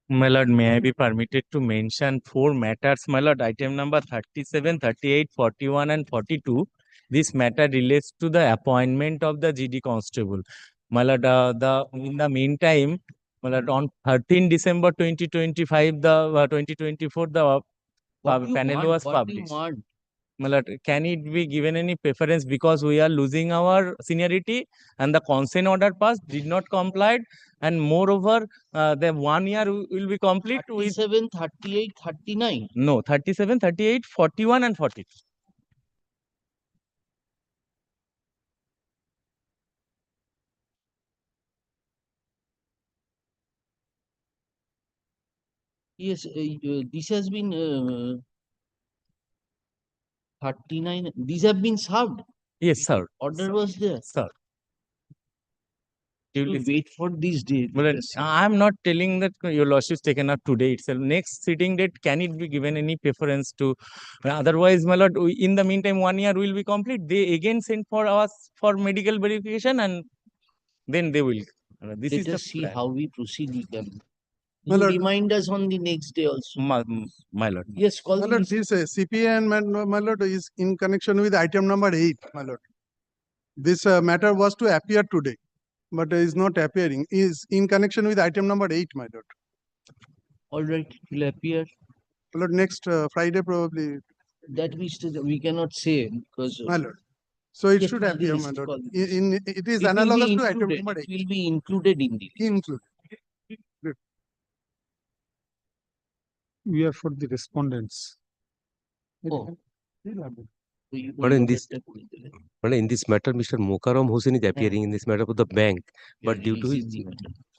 My lord, may I be permitted to mention four matters, my lord, item number 37, 38, 41 and 42. This matter relates to the appointment of the GD constable. My lord, in the meantime, my lord, on 13 December 2025, the 2024, the panel was published. My lord, can it be given any preference because we are losing our seniority and the consent order passed did not comply, and moreover the 1 year will be complete with 37, 38, 39. no 37, 38, 41 and 42. Yes, this has been 39. These have been served. Yes, sir. Order was there. Sir. To wait for this date. Well, I'm not telling that your lordship is taken up today itself. Next sitting date, can it be given any preference to? Otherwise, my lord, in the meantime, 1 year will be complete. They again send for us for medical verification, and then they will. This Let is the us see plan. how we proceed with them. My You lord. remind us on the next day also. My lord. Yes, call My the lord, list. this CPN, my lord, is in connection with item number 8, my lord. This matter was to appear today, but is not appearing. Is in connection with item number 8, my lord. All right, it will appear. My lord, next Friday probably. That we cannot say because. My lord. So it Yes, should call the appear, my list, lord. call the list. It is It will be analogous to item included. number 8. It will be included in the list. Included. Good. We are for the respondents. Oh. But in this matter, Mr. Mokaram Hussain is appearing in this matter of the bank. But due to his,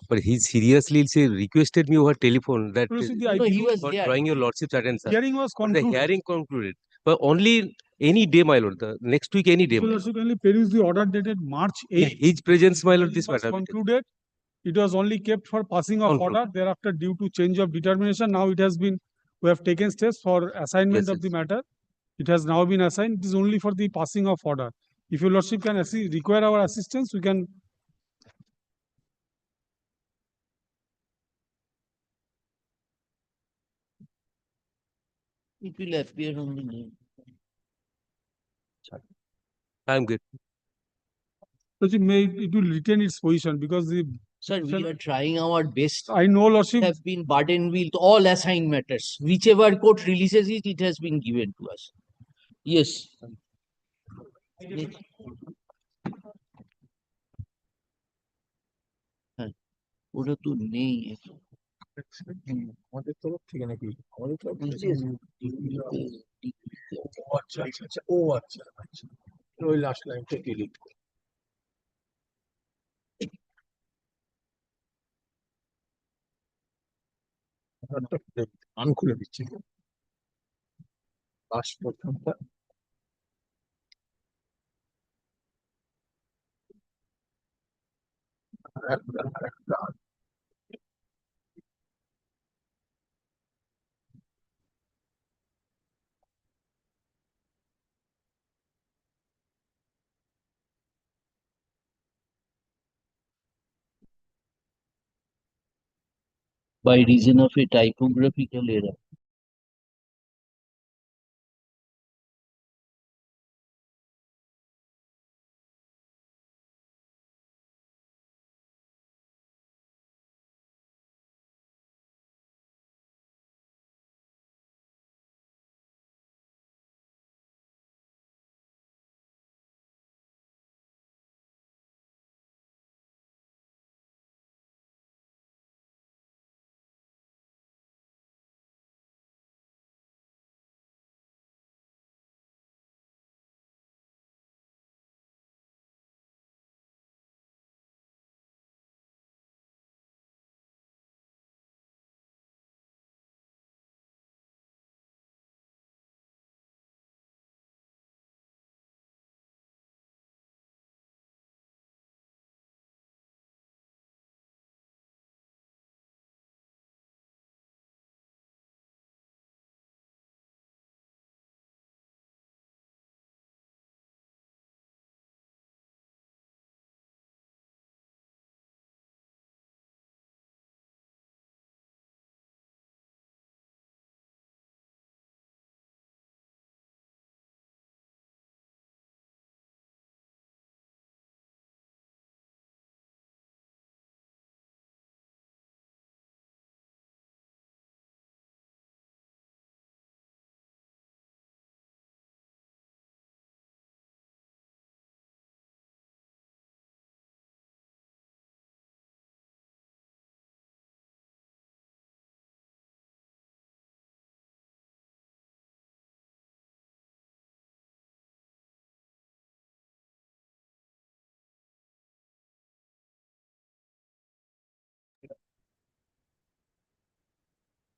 but he seriously requested me over telephone that he was for there. drawing your lordship's attention. Hearing was But the concluded. hearing concluded. But only any day, my lord. The next week, any day. So lordship only peruse the order dated March 8th. His presence, my lord, this Was matter. concluded. It was only kept for passing of Conclude. order. Thereafter, due to change of determination, now it has been, we have taken steps for assignment Yes, of the matter. It has now been assigned. It is only for the passing of order. If your lordship can require our assistance, we can. It will appear on the name. I'm good. Lordship, it will retain its position because the. Sir, we are trying our best. I know, lordship. We have been burdened with all assigned matters. Whichever court releases it, it has been given to us. Yes. ওটা তো নেই আমাদের তরফ থেকে নাকি আমাদের তরফ থেকে ও আচ্ছা আচ্ছা আচ্ছা ও আচ্ছা আচ্ছা ওই লাস্ট লাইনটা ডিলিট কর আমি খুলে দিচ্ছি লাস্ট প্রথমটা by reason of a typographical error.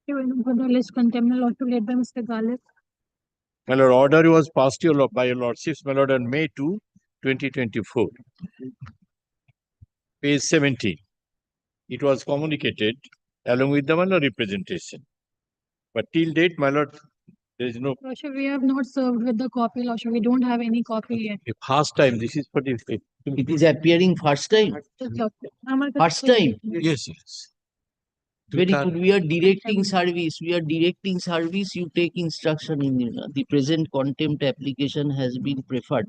For the list contempt, my lord, to led by Mr. Garlic. My lord, order was passed by your lordships, my lord, on May 2, 2024. Page 17. It was communicated along with the my lord representation. But till date, my lord, there is no Lordship, we have not served with the copy, Lordship. We don't have any copy yet. first time. This is for the It is appearing first time. Yes, Lordship. Amar First Kattani. time. yes, yes. Very good. We are directing service. We are directing service. You take instruction in the present contempt application has been preferred.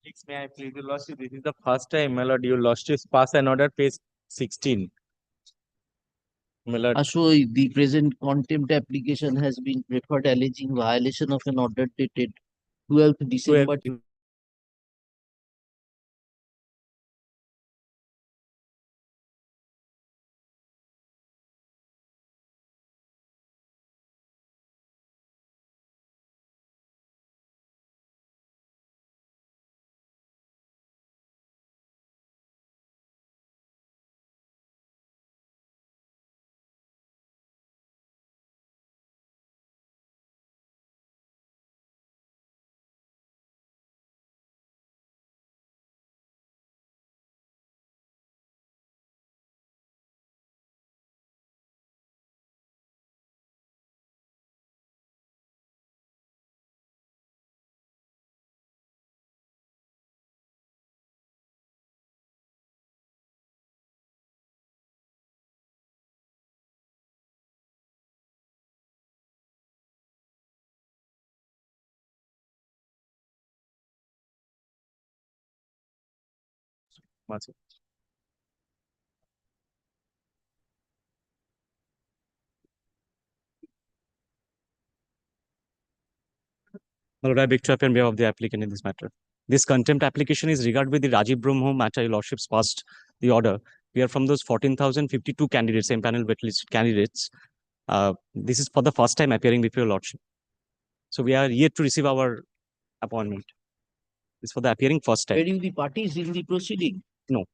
Please, may I please, your lordship, this is the first time, my lord, your lordship pass an order, page 16. My lord, So the present contempt application has been preferred alleging violation of an order dated 12th December 12. Much. My lord, I beg to appear on behalf of the applicant in this matter. This contempt application is regarded with the Rajiv Brahmo matter, your lordships passed the order. We are from those 14,052 candidates, same panel waitlist candidates. This is for the first time appearing before your lordship. So we are yet to receive our appointment. This is for the appearing first time. Were you the parties in the proceeding? No.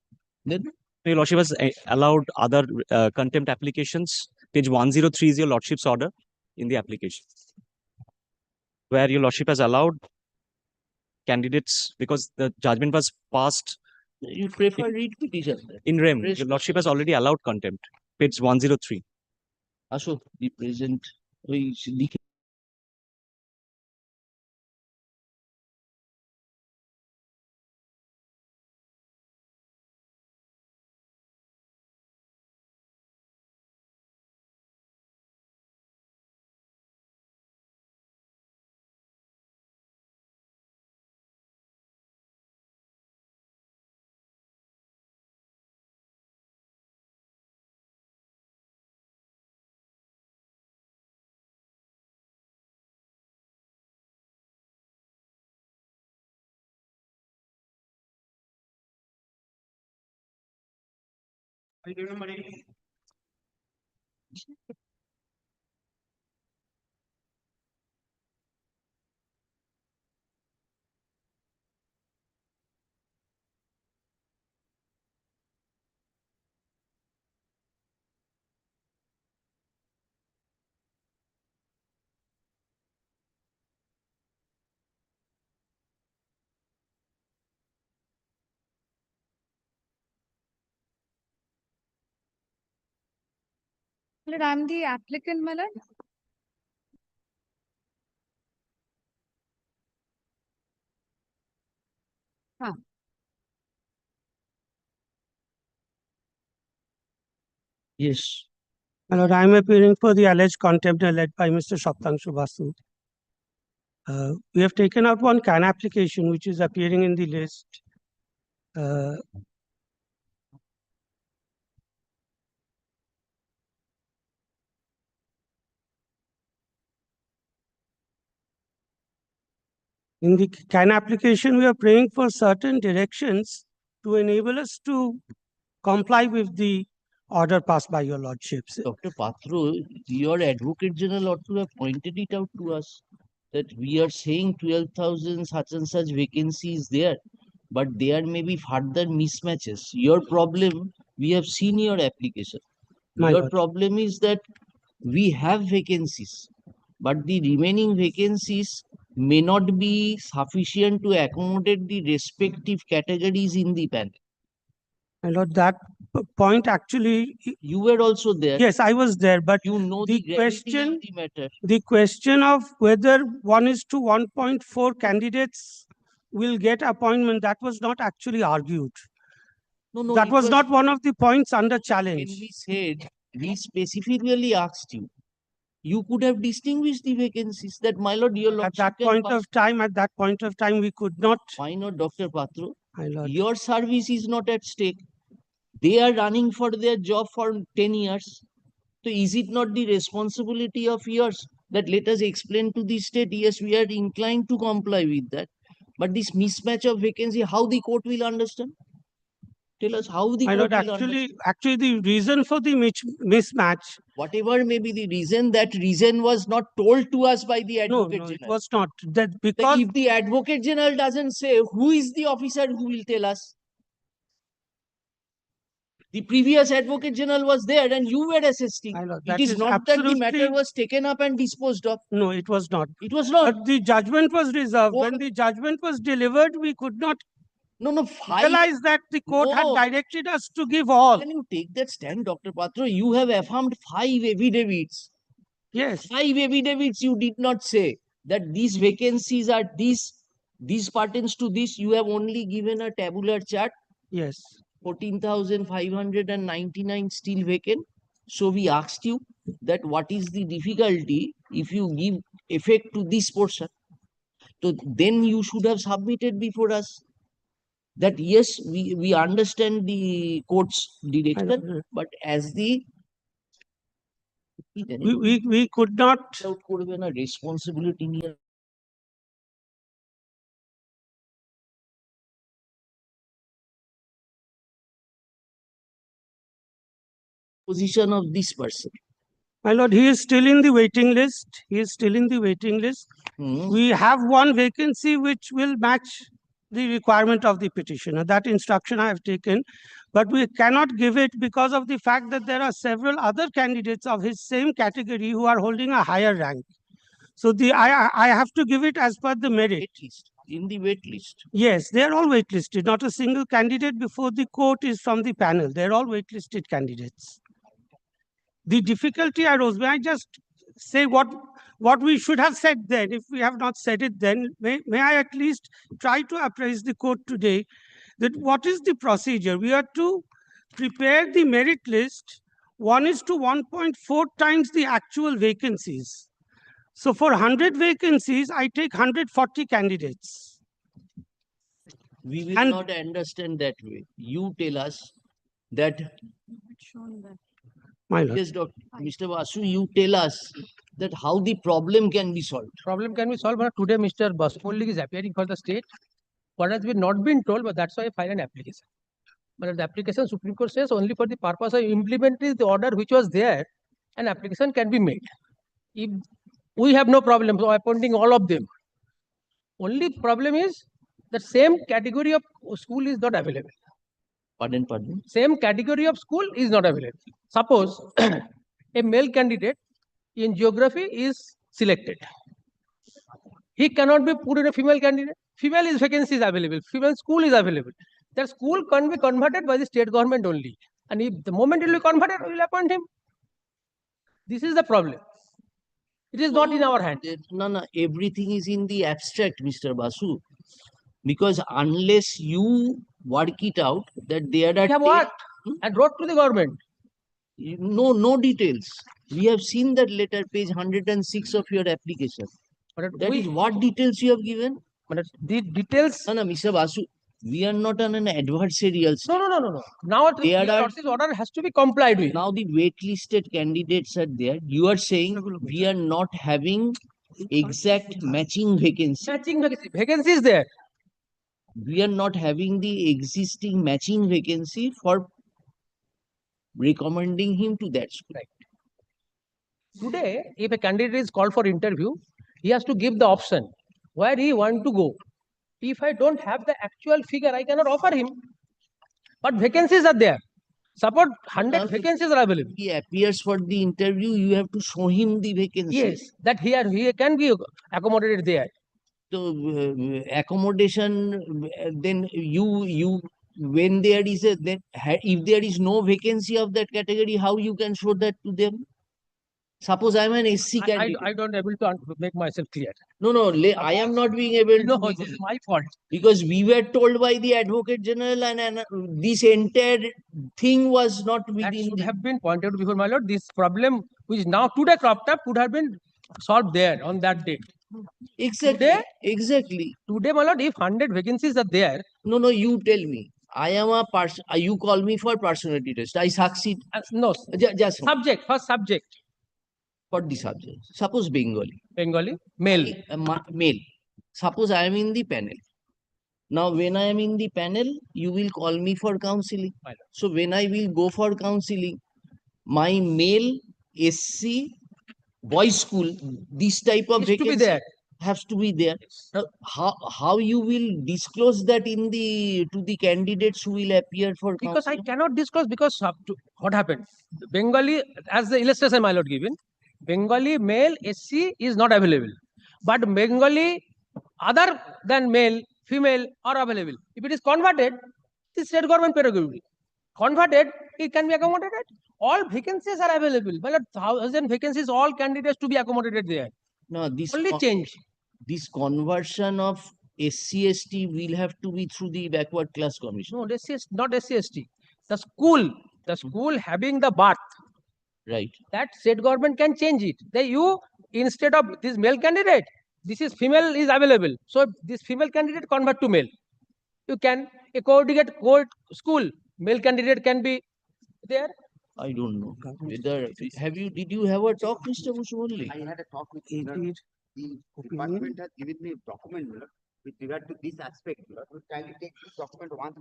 Then Your lordship has allowed other contempt applications. Page 103 is your lordship's order in the application, where your lordship has allowed candidates because the judgment was passed you prefer read petition. in rem. Rest- Your lordship has already allowed contempt. Page 103. Ashok, the present Lord, I'm the applicant, my lord. Huh. Yes. My lord, I am appearing for the alleged contempt led by Mr. Saptangshu Basu. We have taken out one CAN application which is appearing in the list. In the CAN application, we are praying for certain directions to enable us to comply with the order passed by your lordships. Dr. Patro, your Advocate General ought to have pointed it out to us that we are saying 12,000 such and such vacancies there, but there may be further mismatches. Your problem, we have seen your application. My Your lord. problem is that we have vacancies, but the remaining vacancies may not be sufficient to accommodate the respective categories in the panel. My lord, that point actually. You were also there. Yes, I was there, but You know the the gravity question, of the matter. the question of whether 1:1.4 candidates will get appointment, that was not actually argued. No, That it was not one of the points under challenge. When we said, we specifically asked you, you could have distinguished the vacancies that, my lord, your At lordship that can point pass. of time, we could not. Why not, Dr. Patro? My lord. Your service is not at stake. They are running for their job for 10 years. So is it not the responsibility of yours that let us explain to the state, yes, we are inclined to comply with that. But this mismatch of vacancy, how the court will understand? Tell us how the My court lord, will understand. actually, the reason for the mismatch. Whatever may be the reason, that reason was not told to us by the Advocate General. It was not. That because if the Advocate General doesn't say, who is the officer who will tell us? The previous Advocate General was there and you were assisting. It is not that the matter was taken up and disposed of. No, it was not. It was not. But the judgment was reserved. When the judgment was delivered, we could not realize that the court had directed us to give all. Can you take that stand, Dr. Patro? You have affirmed 5 affidavits. Yes. 5 affidavits you did not say that these vacancies are this pertains to this. You have only given a tabular chart. Yes. 14,599 still vacant. So we asked you that what is the difficulty if you give effect to this portion. So then you should have submitted before us that yes, we understand the court's direction, but as the we could not responsibility নিয়ে position of this person. My lord, he is still in the waiting list. He is still in the waiting list. We have one vacancy which will match the requirement of the petitioner. That instruction I have taken, but we cannot give it because of the fact that there are several other candidates of his same category who are holding a higher rank. So I have to give it as per the merit. In the wait list. Yes, they are all waitlisted. Not a single candidate before the court is from the panel. They are all waitlisted candidates. The difficulty arose. May I just say what we should have said then? If we have not said it then, may I at least try to appraise the court today that what is the procedure? We are to prepare the merit list 1:1.4 times the actual vacancies. So for 100 vacancies, I take 140 candidates. We will not understand that way. You tell us that. My lord. Yes, Mr. Basu, you tell us that how the problem can be solved. Problem can be solved, but today Mr. Basu only is appearing for the state. What has been not been told, but that's why I filed an application. But the application, Supreme Court says, only for the purpose of implementing the order which was there, an application can be made. If we have no problem of appointing all of them, only problem is the same category of school is not available. Pardon. Same category of school is not available. Suppose a male candidate in geography is selected. He cannot be put in a female candidate. Female is vacancy is available. Female school is available. That school can be converted by the state government only. And if the moment it will be converted, we will appoint him. This is the problem. It is not in our hand. No, everything is in the abstract, Mr. Basu. Because unless you work it out that there are... We have worked and wrote to the government. No details. We have seen that letter, page 106 of your application. That is what details you have given? The details... No, Mr. Basu, we are not on an adversarial state. No. Now the order has to be complied with. Now the waitlisted candidates are there. You are saying we are not having exact matching vacancy. Vacancy is there. We are not having the existing matching vacancy for recommending him to that school. Right. Today, if a candidate is called for interview, he has to give the option where he want to go. If I don't have the actual figure, I cannot offer him. But vacancies are there. Suppose 100 vacancies are available. He appears for the interview, you have to show him the vacancy. Yes, that he can be accommodated there. So accommodation, then you when there is a if there is no vacancy of that category, how you can show that to them? Suppose I am an SC candidate. I don't able to make myself clear. No, I am not being able to. No, this is my fault. Because we were told by the Advocate General and this entire thing was not within. That should have been pointed out before, my lord. This problem which now today cropped up could have been solved there on that date. Exactly. Today, my lord, if 100 vacancies are there. No, you tell me. I am a person. You call me for personality test. I succeed. No. Just subject. First subject. For the subject. Suppose Bengali. Male. Male. Suppose I am in the panel. Now, when I am in the panel, you will call me for counseling. So, when I will go for counseling, my male SC boys school, this type of vacancy has to be there. Now, how you will disclose that in to the candidates who will appear for counseling? Because I cannot disclose because what happened? Bengali, as the illustration my lord given, Bengali male SC is not available, but Bengali other than male, female are available. If it is converted, the state government prerogative. Converted, it can be accommodated. All vacancies are available. Well, 1,000 vacancies, all candidates to be accommodated there. No, this only change. This conversion of SC/ST will have to be through the backward class commission. No, not SC/ST. The school having the birth. Right. That state government can change it. Instead of this male candidate, this is female is available. So this female candidate convert to male. You can a coordinate school, male candidate can be there. I don't know whether did you have a talk, Mr. Mushmulli? I had a talk with the department has given me a document with regard to this aspect. Can you take this document once?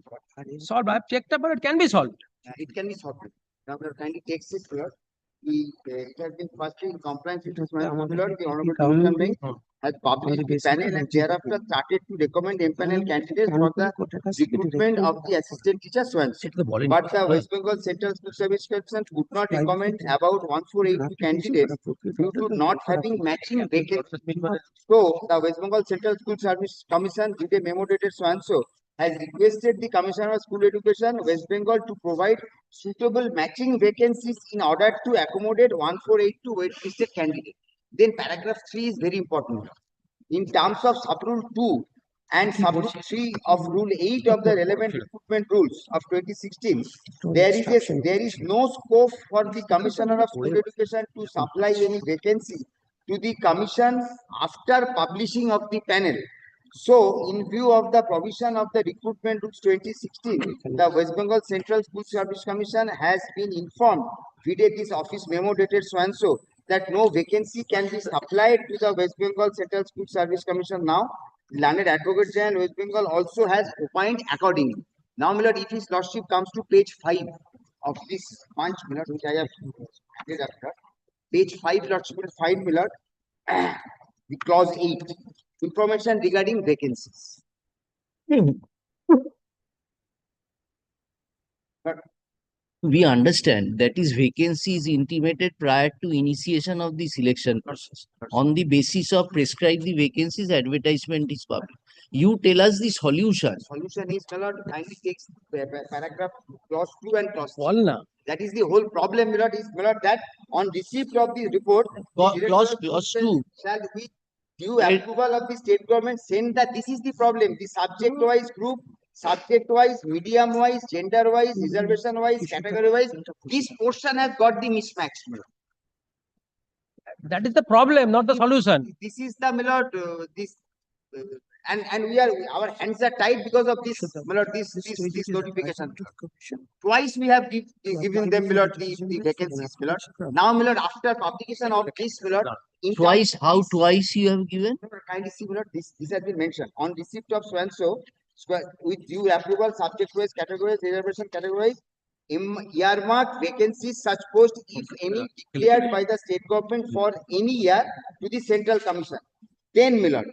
Solved. I have checked up, but it can be solved. It can be solved. Now, kindly take this here. It has been firstly in compliance with the Honorable Contempt has published the panel and thereafter started to recommend empanel candidates for the recruitment of the assistant teacher swans. But the West Bengal Central School Service Commission would not recommend about 1482 candidates due to not having matching vacancies. So the West Bengal Central School Service Commission with a memo dated so has requested the Commissioner of School Education, West Bengal, to provide suitable matching vacancies in order to accommodate 1482 waitlisted candidates. Then paragraph 3 is very important. In terms of sub-rule 2 and sub-rule 3 of rule 8 of the relevant recruitment rules of 2016, there is no scope for the Commissioner of School Education to supply any vacancy to the Commission after publishing of the panel. So, in view of the provision of the Recruitment Rules 2016, the West Bengal Central School Service Commission has been informed via this office memo dated so that no vacancy can be supplied to the West Bengal Central School Service Commission now. Learned Advocate General West Bengal also has opined accordingly. Now, my lord, if his lordship comes to page 5 of this punch, my lord, which I have added after, page 5, lordship will find, my lord, the clause 8, information regarding vacancies. We understand that is vacancy is intimated prior to initiation of the selection process. On the basis of prescribed the vacancies, advertisement is published. You tell us the solution. Solution is, my lord, kindly takes paragraph clause 2 and clause 3. That is the whole problem, my lord, is, my lord, that on receipt of the report, Clause 2. shall with due approval of the state government send that this is the problem, the subject wise group, subject wise, medium wise, gender wise, reservation wise, category wise, this portion has got the mismatch. That is the problem, not the solution. This is the, my lord, and we are, our hands are tied because of this, my lord, this notification. Twice we have given them, my lord, the vacancies, my lord. Now, my lord, after publication of this, my lord, Twice, how twice you have given? Kindly see, my lord, this has been mentioned on receipt of so and so with due approval, subject wise, categories, reservation categories, earmarked vacancies such post, if any, declared by the state government for any year to the central commission. Then, my lord,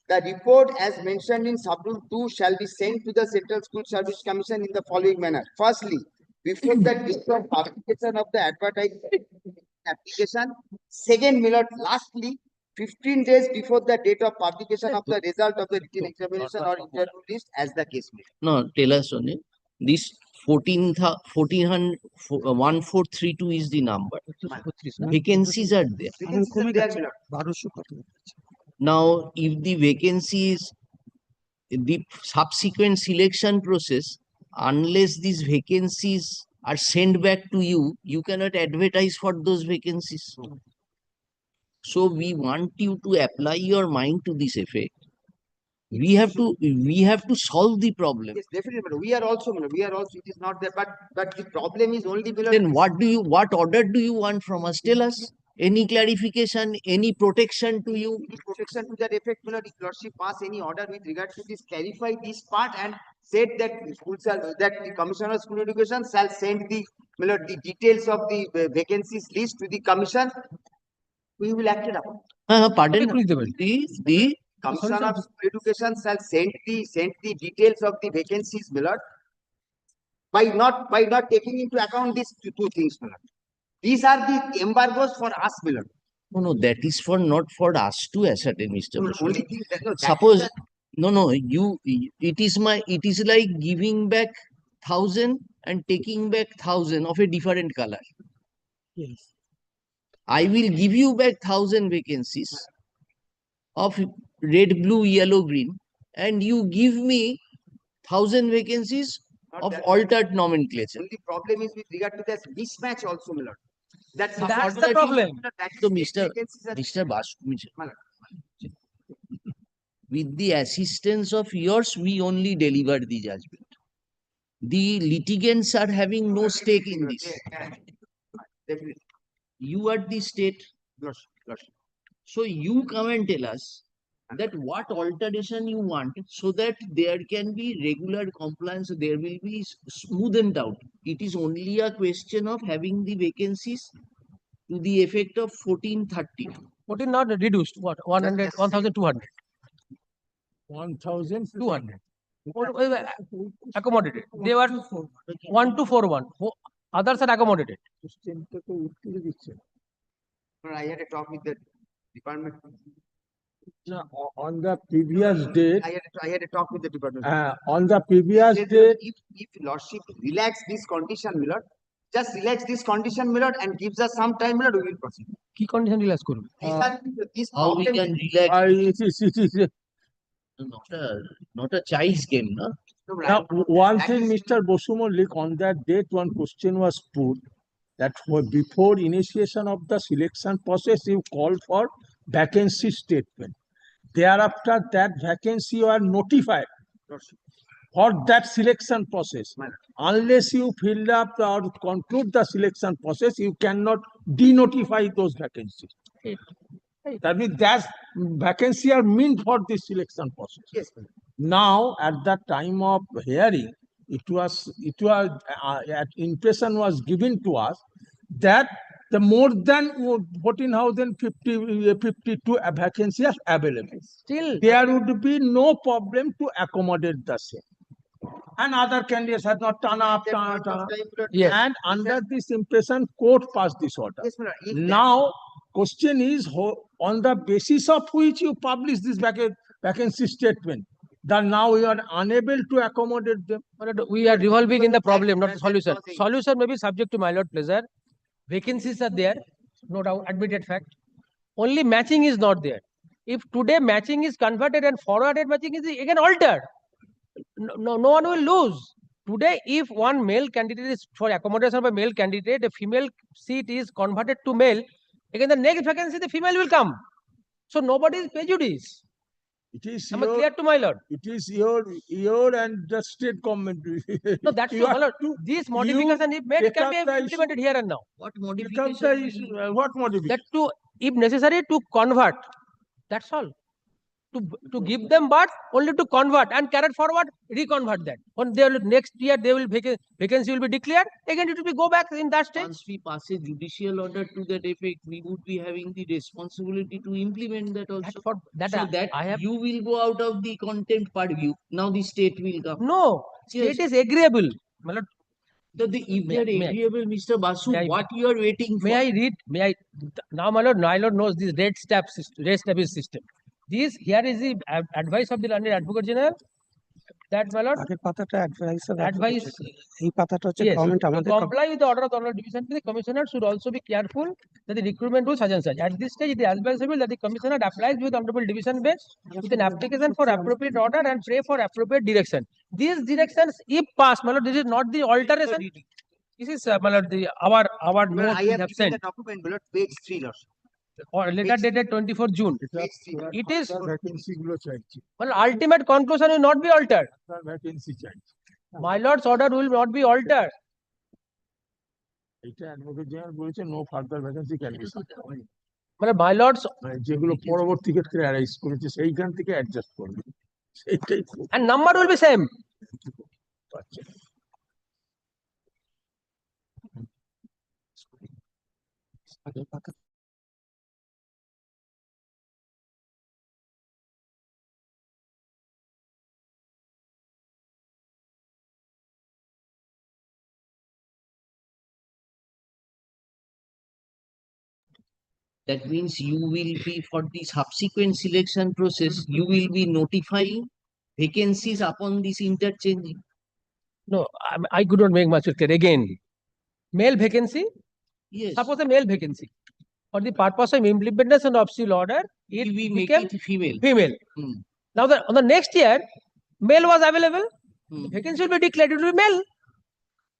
the report as mentioned in sub-rule 2 shall be sent to the Central School Service Commission in the following manner. Firstly, before the date of publication of the advertisement application. Second, my lord, lastly, 15 days before the date of publication of the result of the written examination or interview list as the case may be. No, tell us only. This 1432 is the number. Vacancies are there. Vacancies are there, my lord. Now, if the vacancies, the subsequent selection process, unless these vacancies are sent back to you, you cannot advertise for those vacancies. So we want you to apply your mind to this effect. We have to solve the problem. Yes, definitely. We are also, it is not there, but the problem is only below. Then what order do you want from us? Tell us. Any clarification, any protection to you? Any protection to that effect, my lord, if lordship pass any order with regard to this, clarify this part and said that the Commissioner of School Education shall send the, my lord, the details of the vacancies list to the commission. We will act it upon. Pardon. The Commissioner of School Education shall send the details of the vacancies, my lord, by not taking into account these two things, my lord. These are the embargoes for us, my lord. No, that is not for us to ascertain, Mr. Only thing that, no, Suppose, it is like giving back 1,000 and taking back 1,000 of a different color. Yes. I will give you back 1,000 vacancies of red, blue, yellow, green, and you give me 1,000 vacancies of altered nomenclature. The problem is with regard to this mismatch also, my lord. That's the problem. So, Mr. With the assistance of yours, we only deliver the judgment. The litigants are having no stake in this. You are the state. So you come and tell us that what alteration you want so that there can be regular compliance, there will be smoothened out. It is only a question of having the vacancies to the effect of 1430. 14 not reduced, what? 100, 1,200. 1,200. Accommodated. They were 1241. Others are accommodated. I had a talk with the department. On the previous date, I had a talk with the department. on the previous date, if lordship relax this condition, my lord, just relax this condition, my lord, and gives us some time, my lord, we will proceed. Key condition relax করুন? How we can relax? It is not a child's game, no? Now, one thing, Mr. Bosumalik, on that date, one question was put that before initiation of the selection process, you call for vacancy statement. Thereafter, that vacancy you are notified for that selection process. Unless you fill up or conclude the selection process, you cannot denotify those vacancies. That means that vacancy are meant for this selection process. Yes. Now, at the time of hearing, impression was given to us that the more than 14,052 vacancies are available. Still, there would be no problem to accommodate the same. And other candidates have not turned up. Yes. And under this impression, court passed this order. Yes, Mr. If that- Now, question is on the basis of which you publish this vacancy statement, that now you are unable to accommodate them. We are revolving in the problem, not the solution. Solution may be subject to my lord pleasure. Vacancies are there, no doubt, admitted fact. Only matching is not there. If today matching is converted and forwarded matching is again altered, no one will lose. Today, if one male candidate is for accommodation of a male candidate, a female seat is converted to male, again the next vacancy the female will come. So nobody is prejudiced. It is Am I clear to my lord? It is your and the state government. No, that's You true, my have lord. to- This modification, if made, it take can up be the issue. implemented here and now. What Take up the modification? issue. What modification? That to, if necessary, to convert. That's all. To give them birth, only to convert and carry forward, reconvert that. When they will next year, they will vacancy will be declared. Again, it will be go back in that stage. Once we pass a judicial order to that effect, we would be having the responsibility to implement that also. You will go out of the contempt purview. Now the state will come. No, state is agreeable. My lord, If they are may I- agreeable, Mr. Basu, may I- what you are waiting for? May I read? May I? Now, my lord knows this red stamp system. This here is the advice of the learned advocate general. That my lord, advice. Yes, to comply with the order of the honorable division, the commissioner should also be careful that the recruitment rules such and such. At this stage, it is advisable that the commissioner applies with honorable division bench with an application for appropriate order and pray for appropriate direction. These directions, if passed, my lord, this is not the alteration. This is my lord, our Well, note I we have have seen sent. the document, Lord, page 3, Lord. Or letter dated 24 June. Page 3. It is, vacancy গুলো চাইছি। well, ultimate conclusion will not be altered. তার vacancy চাইছি। My lord's order will not be altered. এটা advocate general বলেছে no further vacancy can be মানে my lord's যেগুলো পরবর্তী ক্ষেত্রে অ্যারাইজ করেছে সেইখান থেকে অ্যাডজাস্ট করবে সেটাই and number will be same. That means you will be, for the subsequent selection process, you will be notifying vacancies upon this interchanging. No, I could not make much clear. Again, male vacancy. Yes. Suppose a male vacancy. For the purpose of implementation of seal order, it We make became it female. female. Hmm. Now, on the next year, male was available. The vacancy will be declared. It will be male.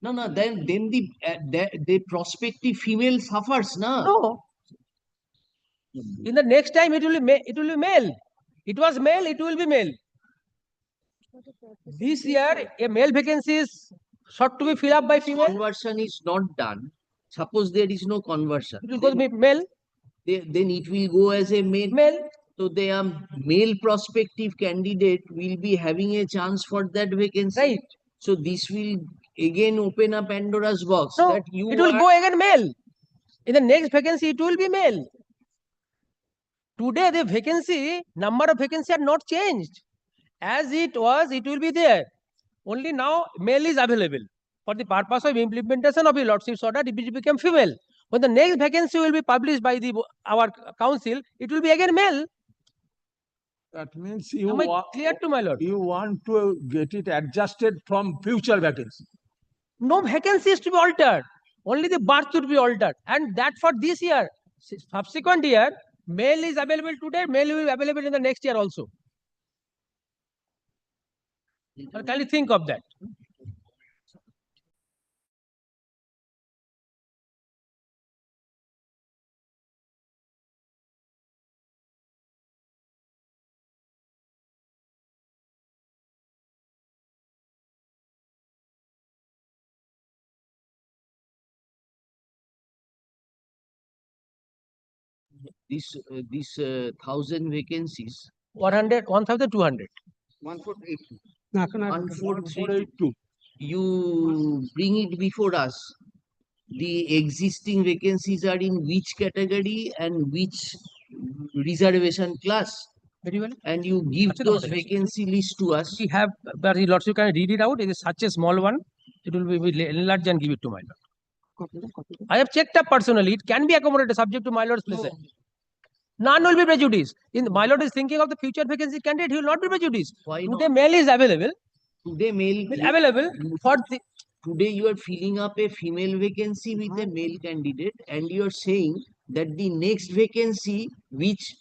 No, then the prospective female suffers, na? No. In the next time, it will be male. It was male, it will be male. This year, a male vacancy is sought to be filled up by female. Conversion is not done. Suppose there is no conversion. It will go to be male. Then it will go as a male. Male. So the male prospective candidate will be having a chance for that vacancy. Right. So this will again open a Pandora's box. No, That you it will go again male. In the next vacancy, it will be male. Today, the vacancy, number of vacancy are not changed. As it was, it will be there. Only now, male is available. For the purpose of implementation of a lordship's order, it became female. When the next vacancy will be published by our council, it will be again male. That means you Am I clear to my lord? You want to get it adjusted from future vacancy. No vacancy is to be altered. Only the birth should be altered. And that for this year. Subsequent year, male is available today, male will be available in the next year also. Can you think of that? This 1,000 vacancies. 1,200. 1482. 1482. you bring it before us. The existing vacancies are in which category and which reservation class? Very well. And you give Achha, those Maharaj. vacancy list to us. We have, but the lordship can read it out. It is such a small one. It will be enlarged and give it to my lord. I have checked up personally. It can be accommodated subject to my lord's pleasure. None will be prejudiced. My lord is thinking of the future vacancy candidate. He will not be prejudiced. Why Today not? mail is available. Today mail Will available for the. Today you are filling up a female vacancy with a male candidate, and you are saying that the next vacancy which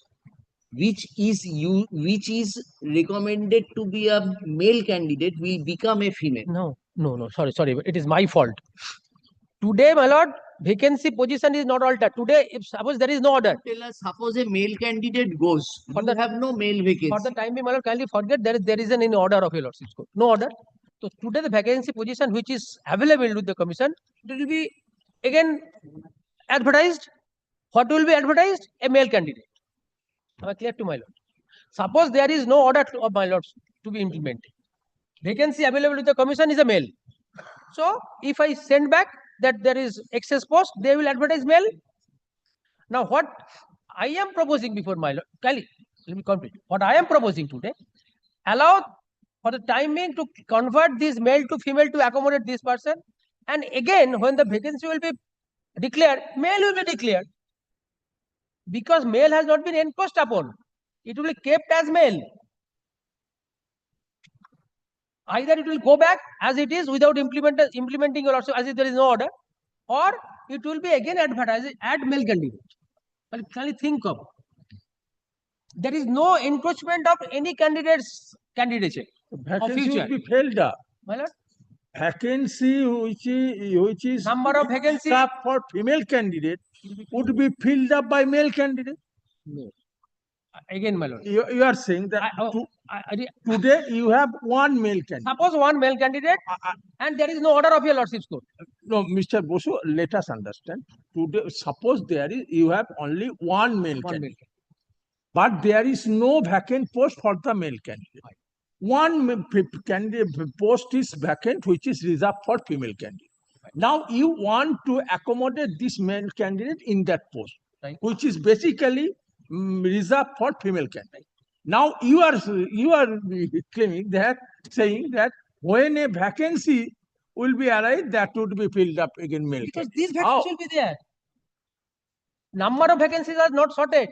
is recommended to be a male candidate will become a female. No. Sorry. It is my fault. Today, my lord, vacancy position is not altered. Today, if suppose there is no order. Tell us, suppose a male candidate goes, you have no male vacancy. For the time being, my lord, kindly forget there is an in order of your lordship's court. No order. So today the vacancy position which is available with the commission, it will be again advertised. What will be advertised? A male candidate. Am I clear to my lord? Suppose there is no order of my lords to be implemented. Vacancy available with the commission is a male. So if I send back that there is excess post, they will advertise male. Now what I am proposing before my lord, Kali, let me complete. What I am proposing today, allow for the timing to convert this male to female to accommodate this person. And again, when the vacancy will be declared, male will be declared. Because male has not been enforced upon. It will be kept as male. Either it will go back as it is without implementing or also as if there is no order, or it will be again advertised, add male candidate. But can you think of? There is no encroachment of any candidate's candidature. Vacancy will be filled up. My lord? Vacancy which is number of vacancies for female candidate would be filled up by male candidate. No. Again, my lord. You are saying that today you have one male candidate. Suppose one male candidate and there is no order of your lordship's court. No, Mr. Bosu, let us understand. Today, suppose you have only one male candidate. But there is no vacant post for the male candidate. One candidate post is vacant, which is reserved for female candidate. Now you want to accommodate this male candidate in that post, which is basically reserved for female candidate. Now you are claiming that, saying that when a vacancy will be arrived, that would be filled up again male. Because these vacancies will be there. Number of vacancies are not sorted.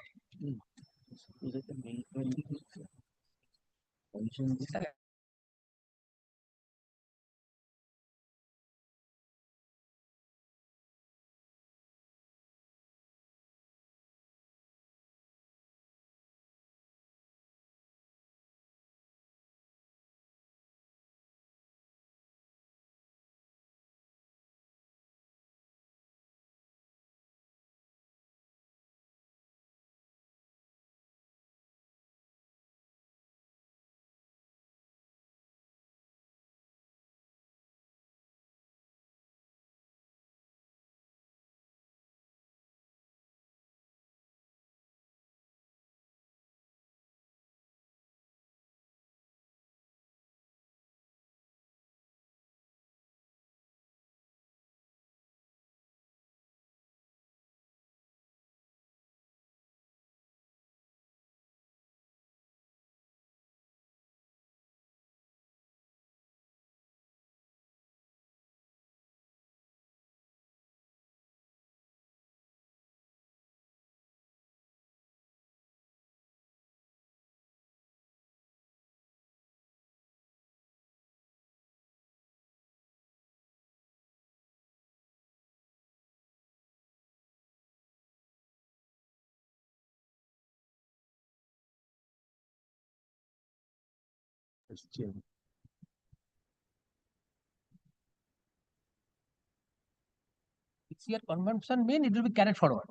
It's your consumption mean it will be carried forward.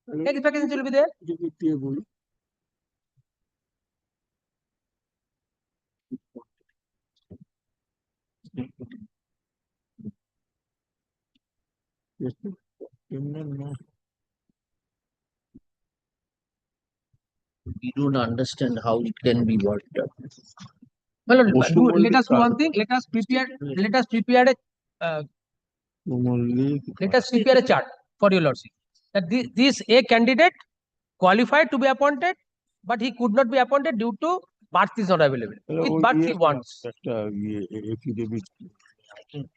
Next vacancy will be there. We don't understand how it can be worked out. Well, let us do one thing. Let us prepare a chart for your lordship. That this a candidate qualified to be appointed, but he could not be appointed due to birth is not available. With birth he wants.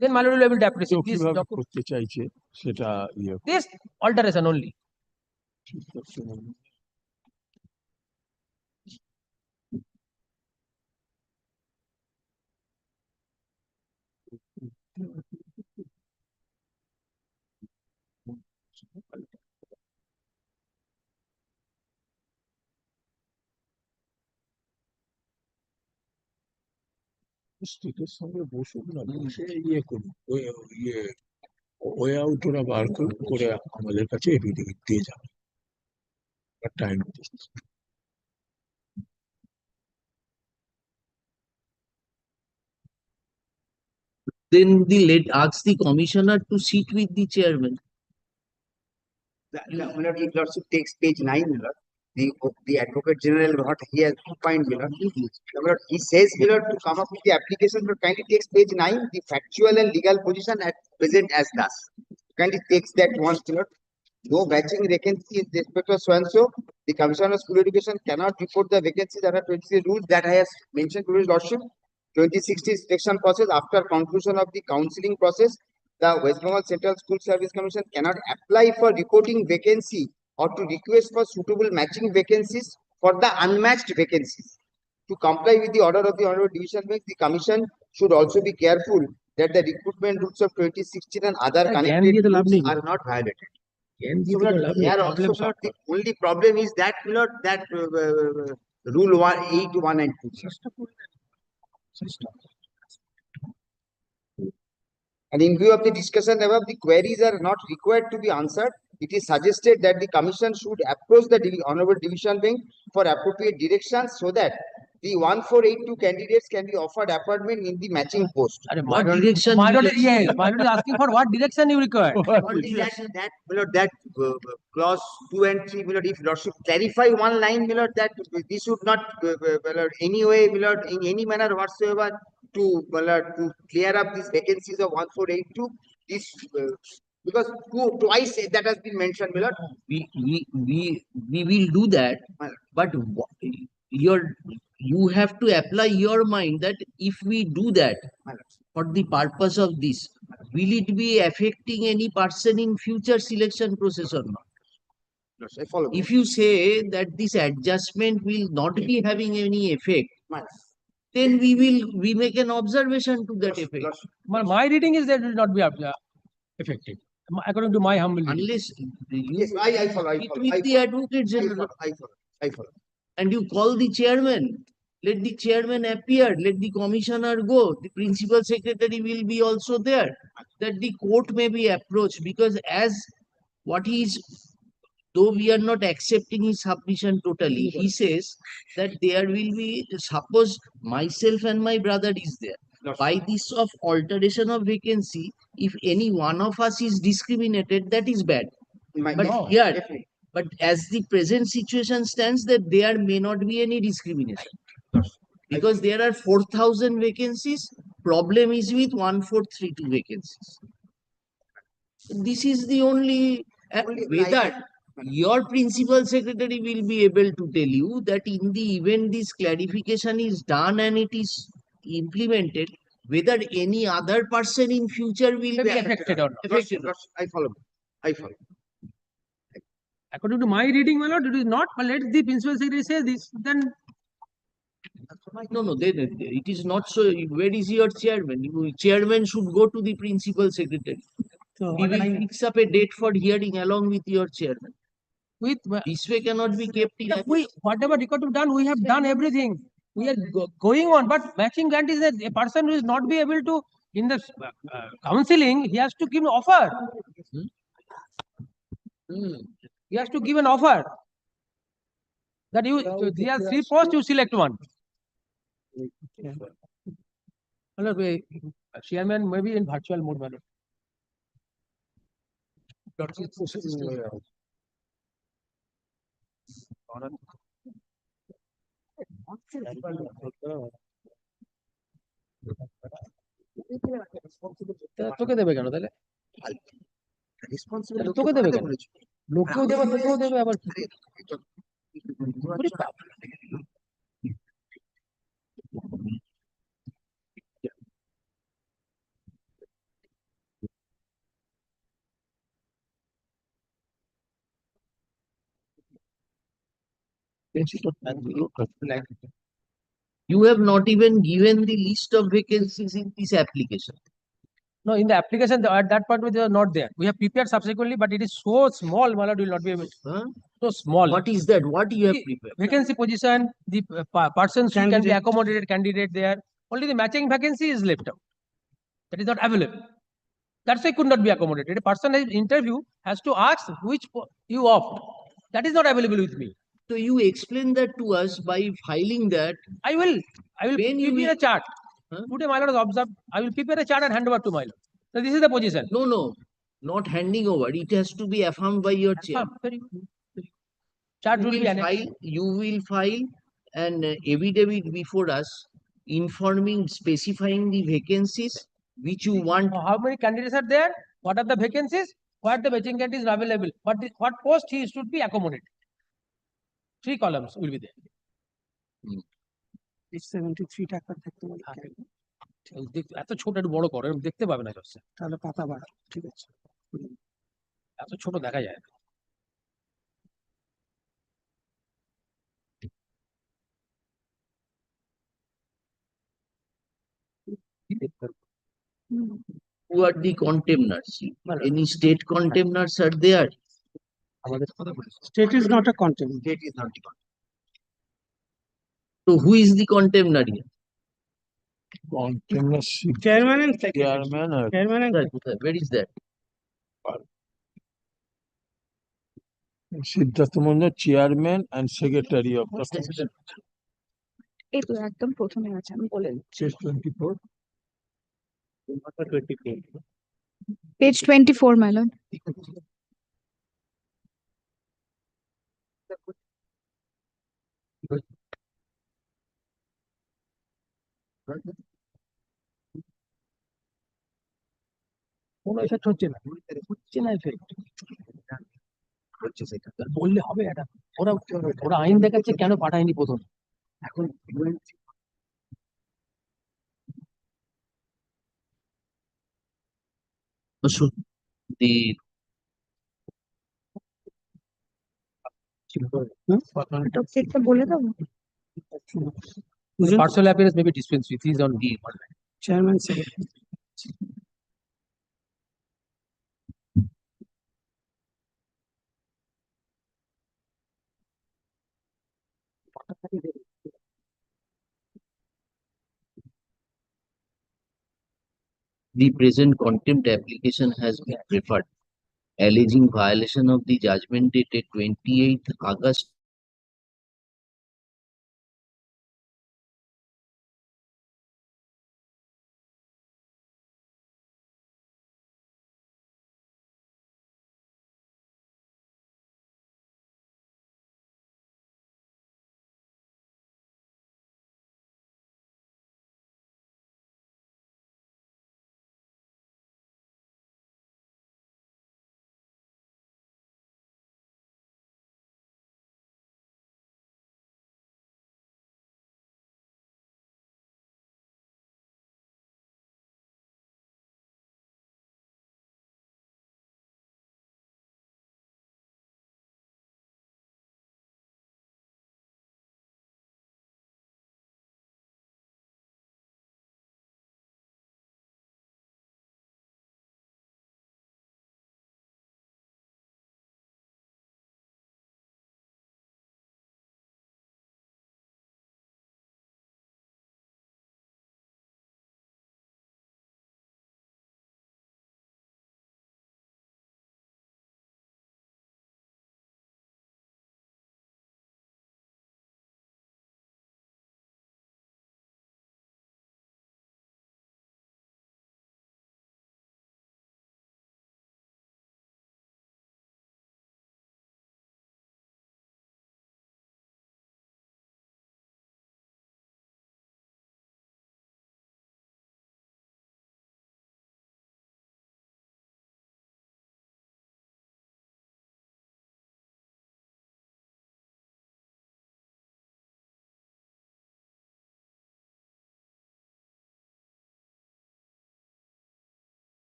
Then my lord will be able to appreciate this this alteration only. স্ট্রিটের সঙ্গে বসুন না, বসে ইয়ে করুন, way out ওরা বার করে আমাদের কাছে এফিডেভিট দিয়ে যাবে, টাইম দিচ্ছে। Then ask the commissioner to sit with the chairman. If lordship takes page 9, the advocate general, what he has to find, he says, to come up with the application, but kindly takes page 9, the factual and legal position at present as thus. Kindly takes that once, no matching vacancy in respect of so and so. The Commissioner of School Education cannot report the vacancies under 26 rules that I have mentioned to his lordship. 2060 selection process after conclusion of the counseling process. The West Bengal Central School Service Commission cannot apply for reporting vacancy or to request for suitable matching vacancies for the unmatched vacancies. To comply with the order of the Honorable Division Bench, the Commission should also be careful that the recruitment rules of 2016 and other connected rules are not violated. Here also, the only problem is that rule 8, 1 and 2. And in view of the discussion above, the queries are not required to be answered. It is suggested that the Commission should approach the Honorable Division Bench for appropriate directions so that the 1482 candidates can be offered appointment in the matching post. What direction? My lord is asking for what direction you require. That clause 2 and 3, if lordship clarify one line, that this should not any way, in any manner whatsoever to clear up these vacancies of 1482. This because twice that has been mentioned, Millard. We will do that, but you have to apply your mind that if we do that for the purpose of this, will it be affecting any person in future selection process or not? Yes, I follow. If you say that this adjustment will not be having any effect, then we make an observation to that effect. My reading is that it will not be affected, according to my humble reading. Unless Yes, I follow. with the advocate general. I follow. And you call the chairman, let the chairman appear, let the commissioner go, the principal secretary will be also there, that the court may be approached, because as what he is, though we are not accepting his submission totally, he says that there will be, suppose myself and my brother is there, by this of alteration of vacancy, if any one of us is discriminated, that is bad. But here, but as the present situation stands, that there may not be any discrimination. Because there are 4,000 vacancies, problem is with 1432 vacancies. This is the only whether your principal secretary will be able to tell you that in the event this clarification is done and it is implemented, whether any other person in future will be affected or not. I follow. According to my reading, my lord, it is not. But let the principal secretary say this, then. No, it is not so. Where is your chairman? Chairman should go to the principal secretary. So we will fix up a date for hearing along with your chairman. This way cannot be kept in. Whatever record we've done, we have done everything. We are going on, but matching grant is that a person who is not be able to in the counseling, he has to give an offer. He has to give an offer that there are 3 posts, you select one. Chairman maybe in virtual mode, my lord. তোকে দেবে কেন তাহলে? তাহলে তোকে দেবে কেন? লোককেও দেবে, তোকেও দেবে আবার কি? ওরে বাবা। You have not even given the list of vacancies in this application. No, in the application, at that point, they are not there. We have prepared subsequently, but it is so small, my lord, will not be able to. Huh? So small. What is that? What you have See, prepared? Vacancy position, the persons who can be Candidate. accommodated candidate there. Only the matching vacancy is left out. That is not available. That's why it could not be accommodated. A person in interview has to ask which you opt. That is not available with me. So you explain that to us by filing that. I will When you prepare a will- chart. Today, my lord has observed. I will prepare a chart and hand over to my lord. So this is the position. No, not handing over. It has to be affirmed by your chair. Very good. Chart You will be will annexed. file an affidavit before us informing, specifying the vacancies which you want. How many candidates are there? What are the vacancies? What the vacancies are available? What post he should be accommodated? 3 columns will be there. 73 টাকা থাকতে বলে এত ছোট একটু বড় করো, দেখতে পাবে না জসে। তাহলে পাতা বাড়া, ঠিক আছে। এত ছোট দেখা যায় না। Who are the contemners? Any state contemners are there? State is not a contempt. State is not the contemner. So who is the contemner here? Chairman and secretary. Chairman and Where is that? Siddhartha Mondal chairman and secretary of the এই তো একদম প্রথমে আছে, আমি বলে দিচ্ছি। Page 24, my lord. কোনো effect হচ্ছে না, এফেক্ট বললে হবে। এটা ওরা আইন দেখাচ্ছে, কেন পাঠায়নি প্রথম? এখন The একটা বলে দেবো। Partial appearance may be dispensed with. He is on leave. chairman secretary. The present contempt application has been referred, alleging violation of the judgment dated 28th August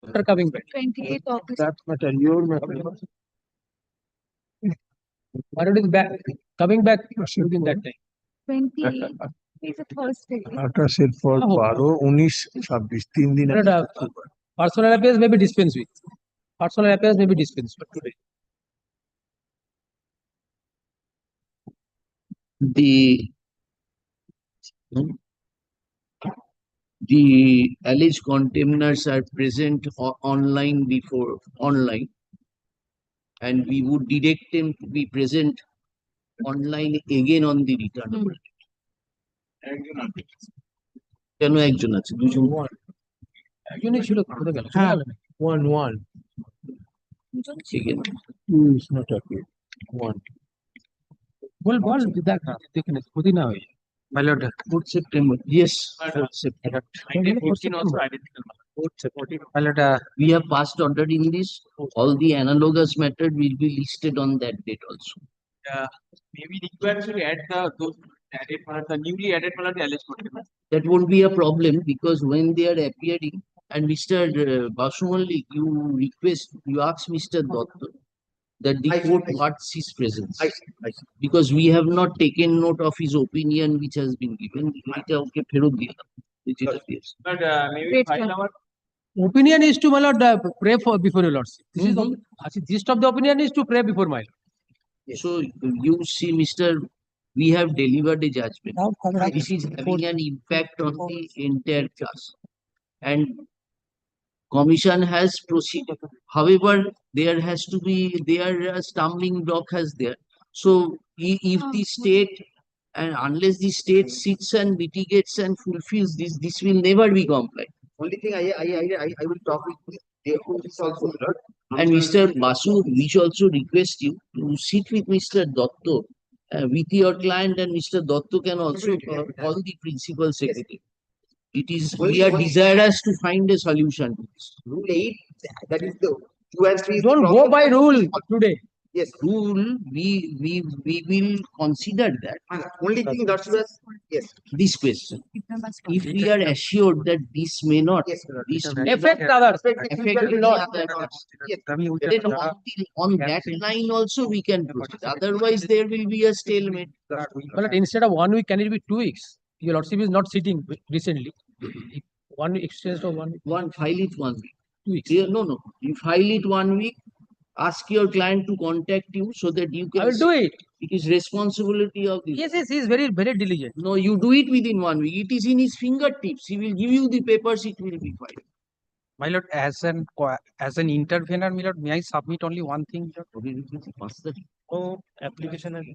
After coming back. 28th August. That matter, your matter. My lord is back, coming back within that time. 20 is a Thursday. আঠাশের পর Oh. 12, 19, 26, 3 দিন My lord, personal affairs may be dispensed with. Personal affairs may be dispensed with today. The alleged contemners are present online and we would direct them to be present online again on the return. কেন একজন আছে দুজন একজনই ছিল কোথায় গেল? হ্যাঁ, 1. Two is not appeared. 1. বল দেখ না, দেখে না, ক্ষতি না হয়ে যায়। My lord, 4th September. Yes, 4th September. 14 also identical. 4th September. My lord, we have passed order in this. All the analogous matter will be listed on that date also. Maybe required to add those added the newly added the alleged contempt. That won't be a problem because when they are appearing and Mr. Basu Malik, you ask Mr. Dotto that the court what's his presence. Because we have not taken note of his opinion which has been given. But maybe file our Opinion is to, my lord, pray for before your lordship. This is the gist of the opinion is to pray before my lord. So you see, we have delivered a judgment. This is having an impact on the entire class. And commission has proceeded. However, there has to be, stumbling block has there. So if the state, and unless the state sits and litigates and fulfills this will never be compliant. Only thing I will talk with this also, Lord. And Mr. Basu, we shall also request you to sit with Mr. Dotto, with your client, and Mr. Dotto can also call the principal secretary. It is, we are desirous to find a solution to this. Rule 8, that is the 2 and 3. Don't go by rule today. Yes. Rule, we will consider that. Only thing that's yes. This question. If we are assured that this may not, this may Affect not others. affect the others, then on that line also we can proceed. Otherwise, there will be a stalemate. But instead of 1 week, can it be 2 weeks? Your lordship is not sitting recently. 1 week exchange of 1 week. File it 1 week. 2 weeks. No. You file it 1 week. Ask your client to contact you so that you can. I will do it. It is responsibility of the. Yes, he is very, very diligent. No, you do it within 1 week. It is in his fingertips. He will give you the papers. It will be filed. My lord, as an intervener, my lord, may I submit only one thing? Oh, application and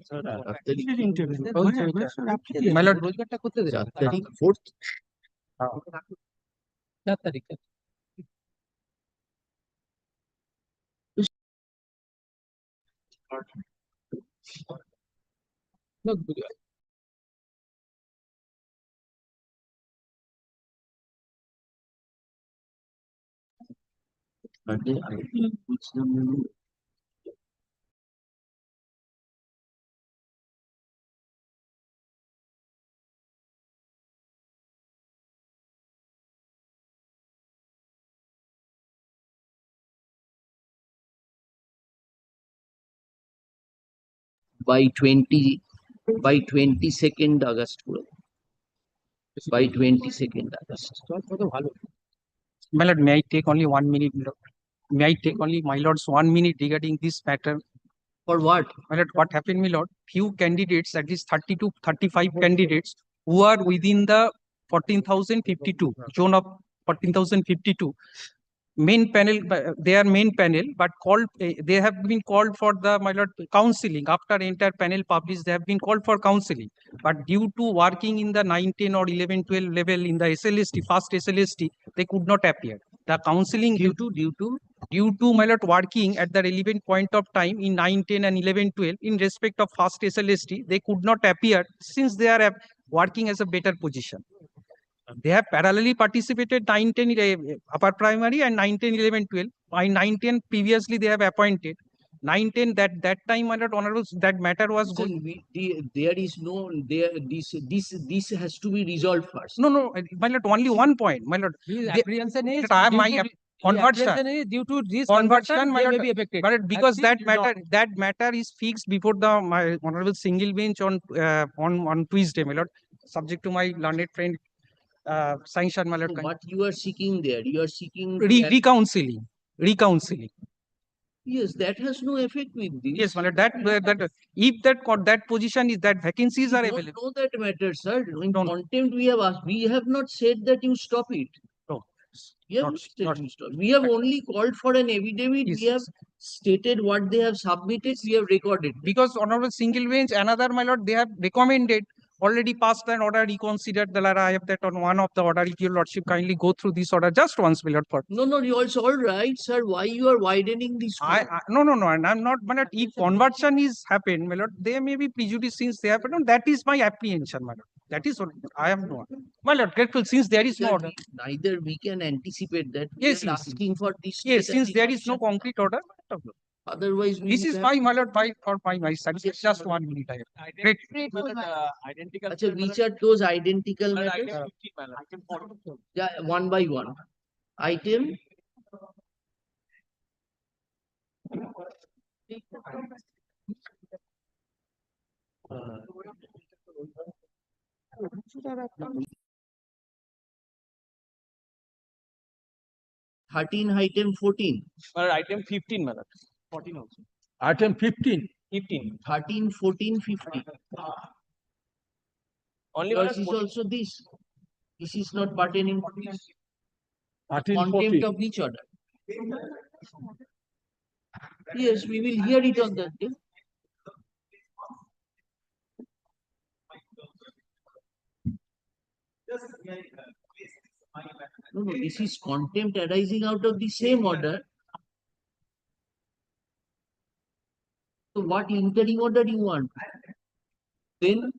my lord, 4th. 4 তারিখ। Look, by 22nd August. By 22nd August. my lord, may I take only 1 minute? May I take only my lord's 1 minute regarding this matter? For what? My lord, what happened, my lord? Few candidates, at least 30 to 35 candidates, who are within the 14,052 zone of 14,052 main panel. They are main panel, but they have been called for the, my lord, counseling. After entire panel published, they have been called for counseling. But due to working in the 9, 10 or 11, 12 level in the SLST, first SLST, they could not appear. The counseling due to my lord working at the relevant point of time in 9, 10 and 11, 12 in respect of first SLST, they could not appear since they are working as a better position. They have parallelly participated 9, 10 upper primary and 9, 10, 11, 12. By 9, 10 previously they have appointed. 9, 10 that time, my lord, honorables, that matter was good. There is no this has to be resolved first. No, my lord, only one point, my lord. His apprehension is Conversion. Due to this Conversion, conversion, my they may lord, be affected. but because That that matter is fixed before the my honorable single bench on Tuesday, my lord, subject to my learned friend sanction, my lord. So what you are seeking there? You are seeking to have- recounseling. Yes, that has no effect with this. Yes, my lord, that if that position is that vacancies are We available. don't know that matter, sir. In contempt, we have asked. We have not said that you stop it. No. We have not said you stop. We have only called for an affidavit. We have stated what they have submitted. We have recorded. Because honorable single bench, another, my lord, they have recommended, already passed an order, reconsidered the letter. I have that on one of the order. If your lordship kindly go through this order just once, my lord. For No, it's all right, sir. Why you are widening this? No, and I'm not, my lord. If conversion is happened, my lord, there may be prejudice since they happen. That is my apprehension, my lord. That is what I am not. My lord, grateful since there is no order. Neither we can anticipate that. Yes, We are asking for this. Yes, since there is no concrete order. Otherwise, This is my, my lord, for my satisfaction. Just 1 minute. Great. Identical. Achha, which are those identical matters? Yeah, one by one. Item. Item 14. Item 15, my lord. 14 also. Item 15. 15. 13, 14, 15. Only Yours one is 14. also this. This is not pertaining to this. 13, Contempt 14. of which order? Yes, we will hear it on that day. No, this is contempt arising out of the same order. So what interim order you want? Then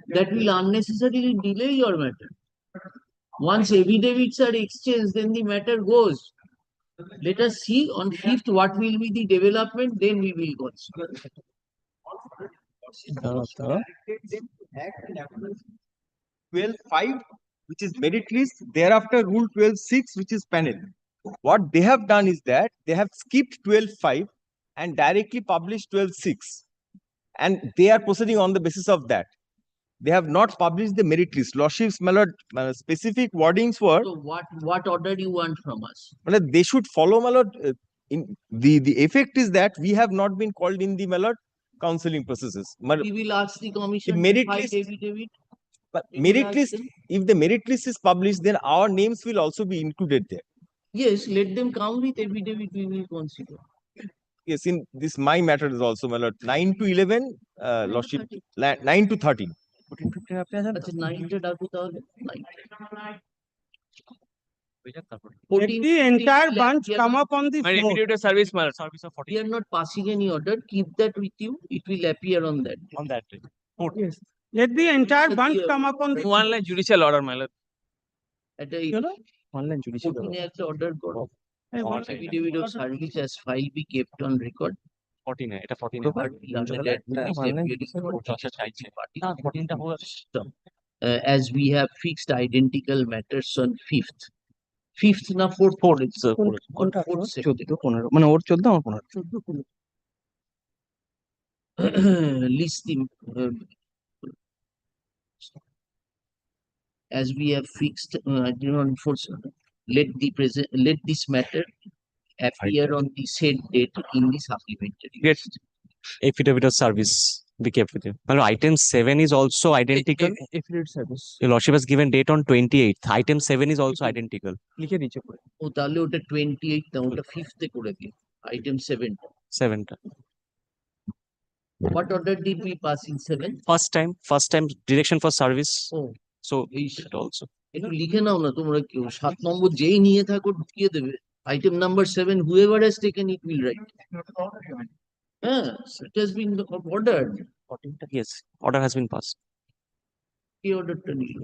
that will unnecessarily delay your matter. Once affidavits are exchanged, then the matter goes. Let us see on 5th what will be the development, then we will go. 12.5, which is merit list, thereafter rule 12.6, which is panel. What they have done is that they have skipped 12.5 and directly published 12.6, and they are proceeding on the basis of that. They have not published the merit list. Lordships, my lord, specific wordings were. So what order you want from us? My lord, they should follow, my lord. In the effect is that we have not been called in the, my lord, counseling processes. We will ask the commission. The merit to list. affidavit. But We will merit ask list, them. if the merit list is published, then our names will also be included there. Yes, let them come with affidavit, we will consider. Yes, in this my matter is also, my lord, 9 to 11, lordship, 9 to 13. 14, 15 আচ্ছা 9 ডাকো তাহলে 9 Let the entire bunch come up on the My floor. affidavit of service, my lord, service of We 14. are not passing any order. Keep that with you. It will appear on that. On that day. Yes. Let the entire bunch come up on the One line judicial order, my lord. At a One line judicial 14 order. একটা order করো। One line. Affidavit of service as file be kept on record. 14 এটা 14 As we have fixed identical matters on 5th. 5th na 4th? 4 it's 4th section. 14 15 মানে ওর 14 আমার 15 List the as we have fixed do not enforce let this matter appear on the said date in the supplementary Get list. affidavit of service be kept with you. Well, item 7 is also identical. affidavit service. Your lordship has given date on 28th. Item 7 is also identical. লিখে দিচ্ছে পরে। ও তাহলে ওটা 28 না ওটা 5th এ করে দিন item 7. 7 What order did we pass in 7? first time direction for service. Oh, so it also একটু লিখে নাও না তোমরা কেউ 7 নম্বর যেই নিয়ে থাকো ঢুকিয়ে দেবে item number 7 whoever has taken it will write. It has been ordered. Yes, order has been passed. কি অর্ডারটা নিল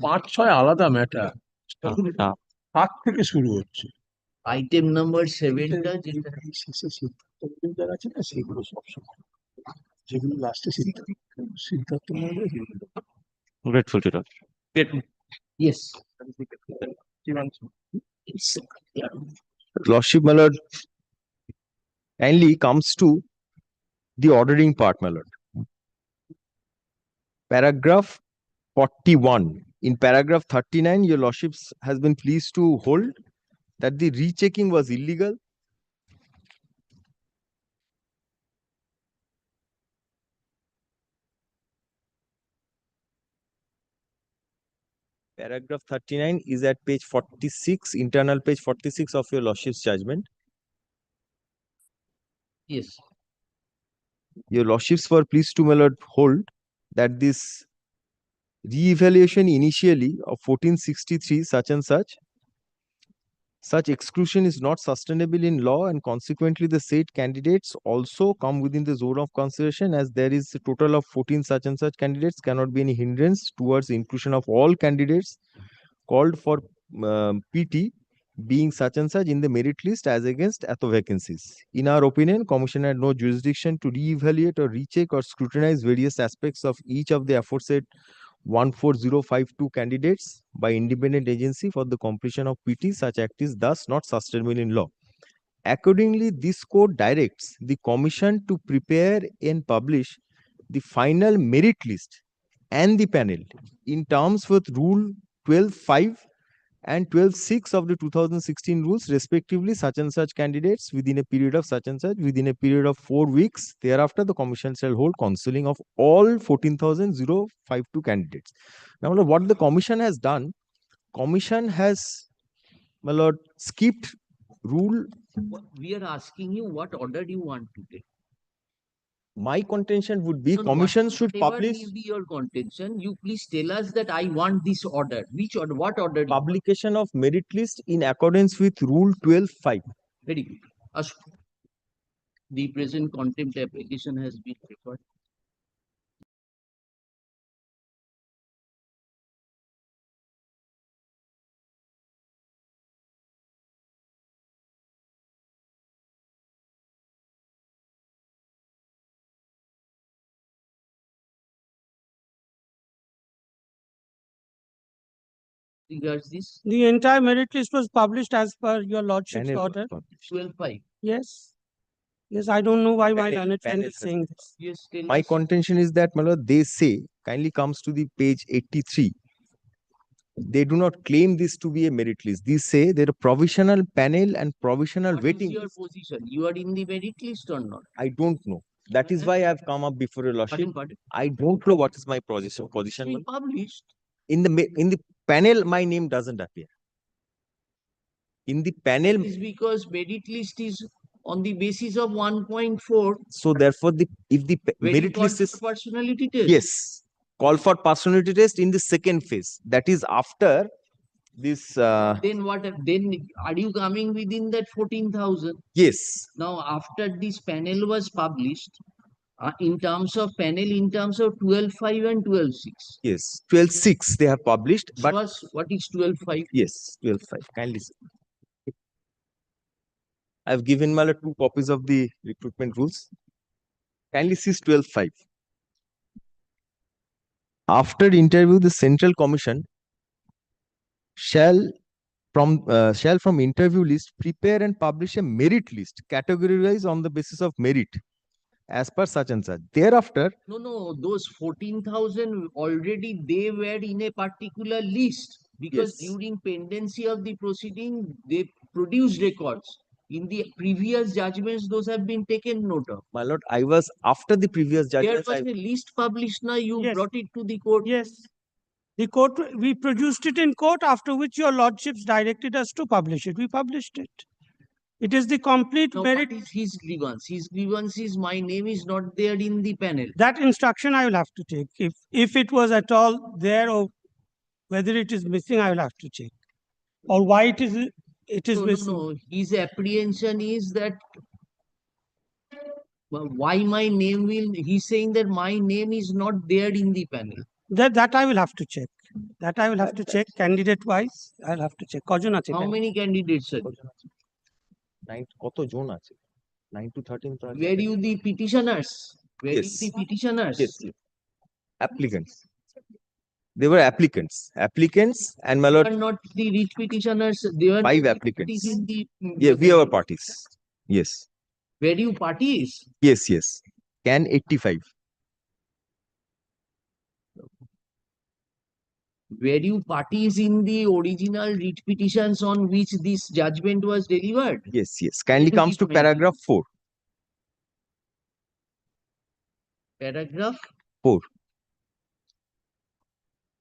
পাঁচ ছয় আলাদা ম্যাটার সাত থেকে শুরু হচ্ছে আইটেম নাম্বার 7 টা যেটা শেষে সিদ্ধান্ত আছে না সেগুলো সবসময় যেগুলো লাস্টে সিদ্ধান্ত নেবে Grateful to that. Yes. Lordship, my lord, kindly comes to the ordering part, my lord. Paragraph 41. In paragraph 39, your lordships has been pleased to hold that the rechecking was illegal. Paragraph 39 is at page 46, internal page 46 of your lordship's judgment. Yes. Your lordships were pleased to, my lord, hold that this re-evaluation initially of 1463 such and such exclusion is not sustainable in law, and consequently the said candidates also come within the zone of consideration, as there is a total of 14 such and such candidates, cannot be any hindrance towards the inclusion of all candidates called for PT being such and such in the merit list as against ato vacancies. In our opinion, Commission had no jurisdiction to re-evaluate or recheck or scrutinize various aspects of each of the aforesaid 14052 candidates by independent agency for the completion of PT. Such act is thus not sustainable in law. Accordingly, this court directs the Commission to prepare and publish the final merit list and the panel in terms with Rule 12.5 and 12.6 of the 2016 rules, respectively, such and such candidates within a period of such and such, within a period of 4 weeks. Thereafter, the Commission shall hold counseling of all 14,052 candidates. Now, what the Commission has done, Commission has, my lord, skipped rule. We are asking you what order you want to take. My contention would be Commission should publish. Be your contention. You please tell us that I want this order. Which order? What order? Publication of merit list in accordance with Rule 12.5. Very good. The present contempt application has been referred. Regards this? The entire merit list was published as per your lordship's order. 12.5. Yes. Yes, I don't know why my Panel- learned friend panel is saying this. Yes, tell My us. contention is that, my lord, they say, kindly comes to the page 83. They do not claim this to be a merit list. These say there are provisional panel and provisional What waiting is your list. position? You are in the merit list or not? I don't know. That is why I have come up before your lordship. Pardon? I don't know what is my position. Been published. In the panel, my name doesn't appear. In the panel, Is because merit list is on the basis of 1.4. so therefore, if the merit list is personality test. yes, call for personality test in the second phase. That is after this. Then what? Then are you coming within that 14,000? Yes. Now, after this panel was published, in terms of panel, in terms of 12.5 and 12.6. Yes, 12.6 they have published, but what is 12.5? Yes, 12.5. Kindly see. I have given Mala 2 copies of the recruitment rules. Kindly see 12.5. After interview, the Central Commission shall from interview list prepare and publish a merit list categorized on the basis of merit as per such and such. Thereafter, No, those 14,000 already they were in a particular list because Yes. during pendency of the proceeding, they produced records. In the previous judgments, those have been taken note of. my lord, I was after the previous There judgment. was a list published now, you brought it to the court. Yes. The court, we produced it in court, after which your lordships directed us to publish it. We published it. It is the complete Now, merit. what is his grievance? His grievance is my name is not there in the panel. That instruction I will have to take. If it was at all there or whether it is missing, I will have to check. Or why it is missing. No. His apprehension is that why my name will, he's saying that my name is not there in the panel. That I will have to check. That I will have to check candidate wise. I'll have to check. কজন আছে How এখানে? many candidates are? কত জন আছে? 9 to 13 তো আছে। Were you the petitioners? Were you Yes. the petitioners? Yes, yes. Applicants. They were applicants. Applicants and my They lord, were not the rich petitioners. They were 5 the applicants. parties in the. Yeah, we are parties. Yes. Were you parties? Yes, yes. Can 85. Were you parties in the original writ petitions on which this judgment was delivered? Yes, yes. Kindly comes to paragraph 4. Paragraph 4.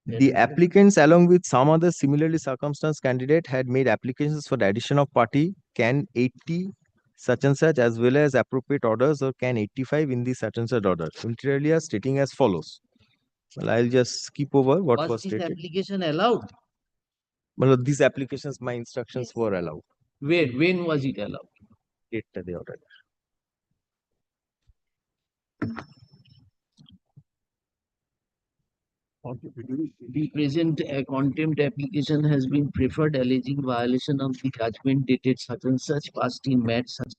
The applicants, along with some other similarly circumstanced candidate, had made applications for the addition of party can 80 such and such, as well as appropriate orders or can 85 in the such and such order. Ulteriorly are stating as follows. Well, I'll just skip over what was was this stated. application allowed? Well, these applications, my instructions were allowed. Where? When was it allowed? The order. The present contempt application has been preferred, alleging violation of the judgment dated such and such, passed in Mat such.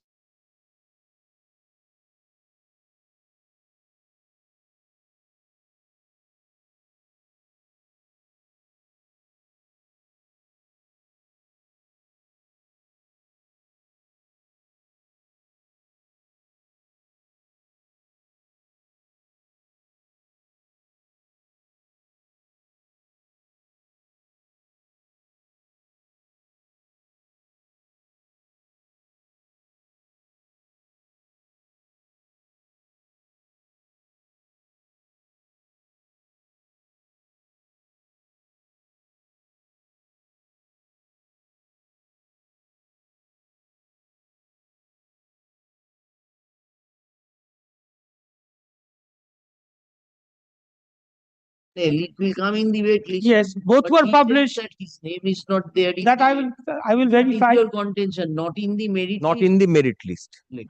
It will come in the wait list. Yes, both But were he said published. that his name is not there. In That the- I will That is verify. your contention, not in the merit Not list. in the merit list. Like,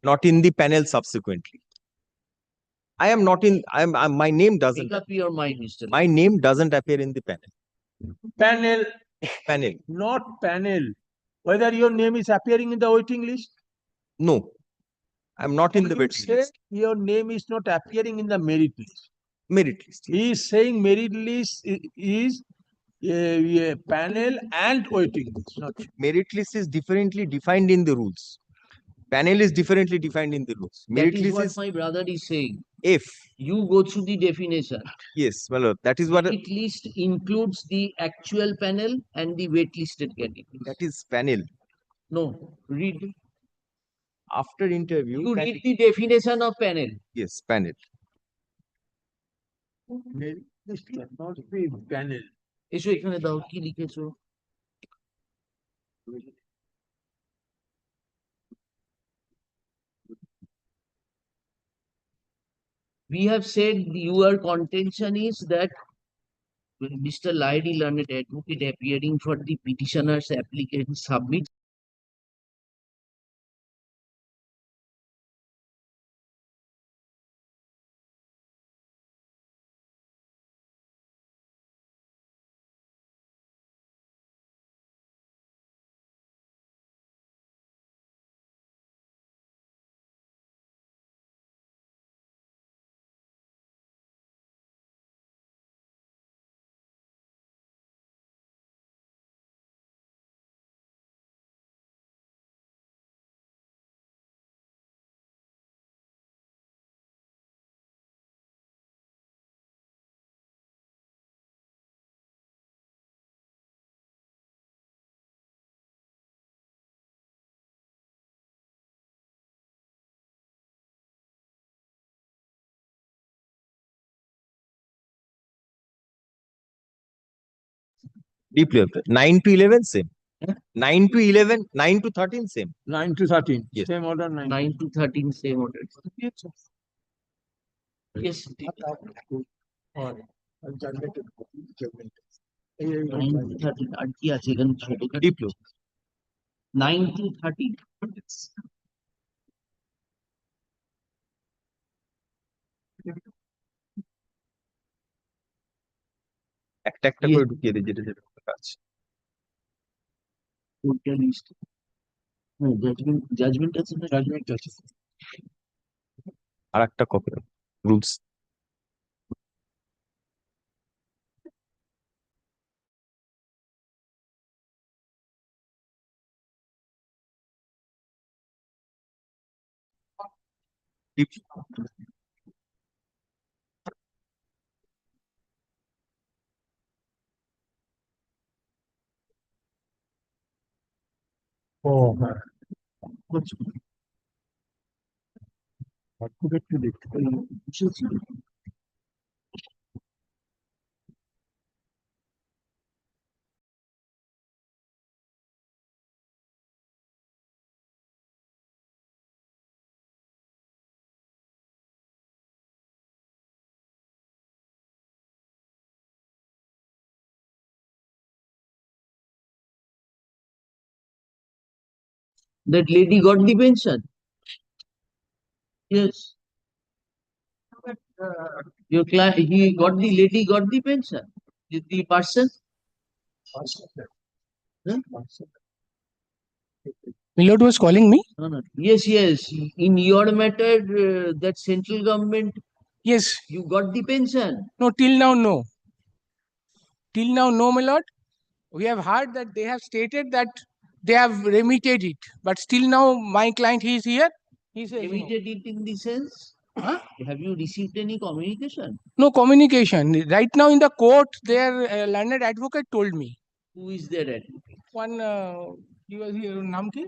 Not in the panel subsequently. I am not in, my name doesn't, make up your mind, Mr. my name doesn't appear in the panel. Panel, Panel. not panel. Whether your name is appearing in the waiting list? No, I'm not in the You waiting say list. your name is not appearing in the merit list. Merit list. He is saying merit list is a panel and waiting list. Not Merit list is differently defined in the rules. Panel is differently defined in the rules. that Merit is list what is my brother is saying. if. You go through the definition. Yes, well, that is what, Merit list includes the actual panel and the waitlisted candidates. that is panel. No, read. After interview. You read the definition of panel. Yes, panel. merit list cannot be panel. এসো এখানে দাও কি লিখেছো? We have said your contention is that when Mr. Laidi, learned advocate appearing for the petitioner's applicant submits Deeply. 9 to 11, same. 9 to 11, 9 to 13, same. 9 to 13. Yes. Same order 9. 9 to 13 same order. Yes. 9 to 13 আর কি আছে এখানে ছোটখাটো? Diplo. 9 to 13. একটা একটা করে ঢুকিয়ে দিই যেটা যেটা আছে। জাজমেন্ট আছে না? Judgment আছে। আর একটা কপি রুলস। ও হ্যাঁ। খুব একটু দেখতে পাই। That lady got the pension. Yes. Your client, he got the lady got the pension. The person. Huh? Milord was calling me. No, no. Yes, yes. In your matter, that central government. Yes. You got the pension. No, till now, no. Till now, no, my lord. We have heard that they have stated that they have remitted it, but still now my client, he is here. He says no. Remitted it in the sense. Huh? Have you received any communication? No communication. Right now in the court, their learned advocate told me. Who is their advocate? One, he was here, naam ki?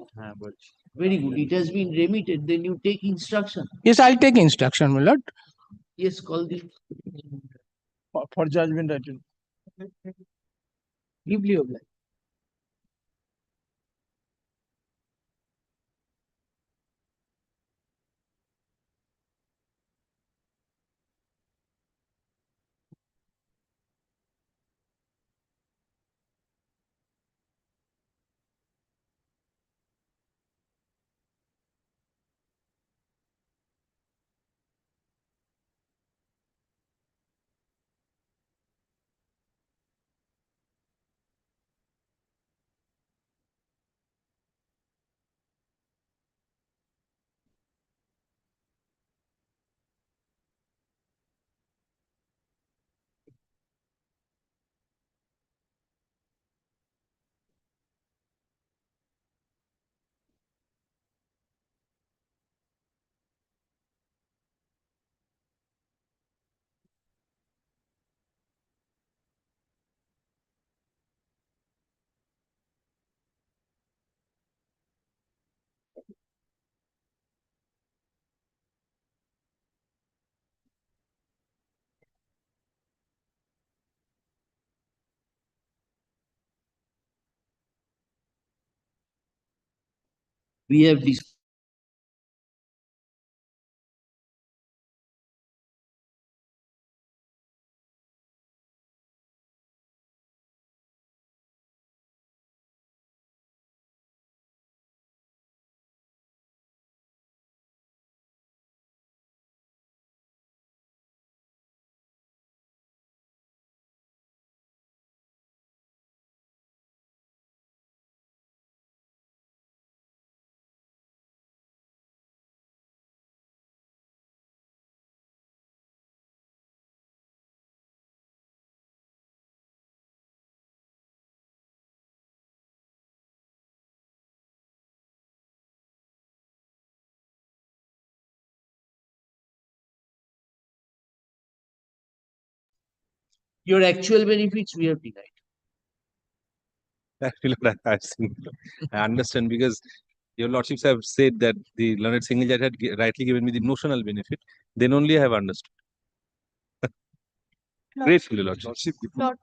Very good. It has been remitted. Then you take instruction. Yes, I'll take instruction, my lord. Yes, call the. For judgment item. Deeply obliged. We have discussed. Your actual benefits we have denied. Actually, I understand because your lordships have said that the learned single judge had rightly given me the notional benefit. Then only I have understood. Gratefully, lordship. Lord,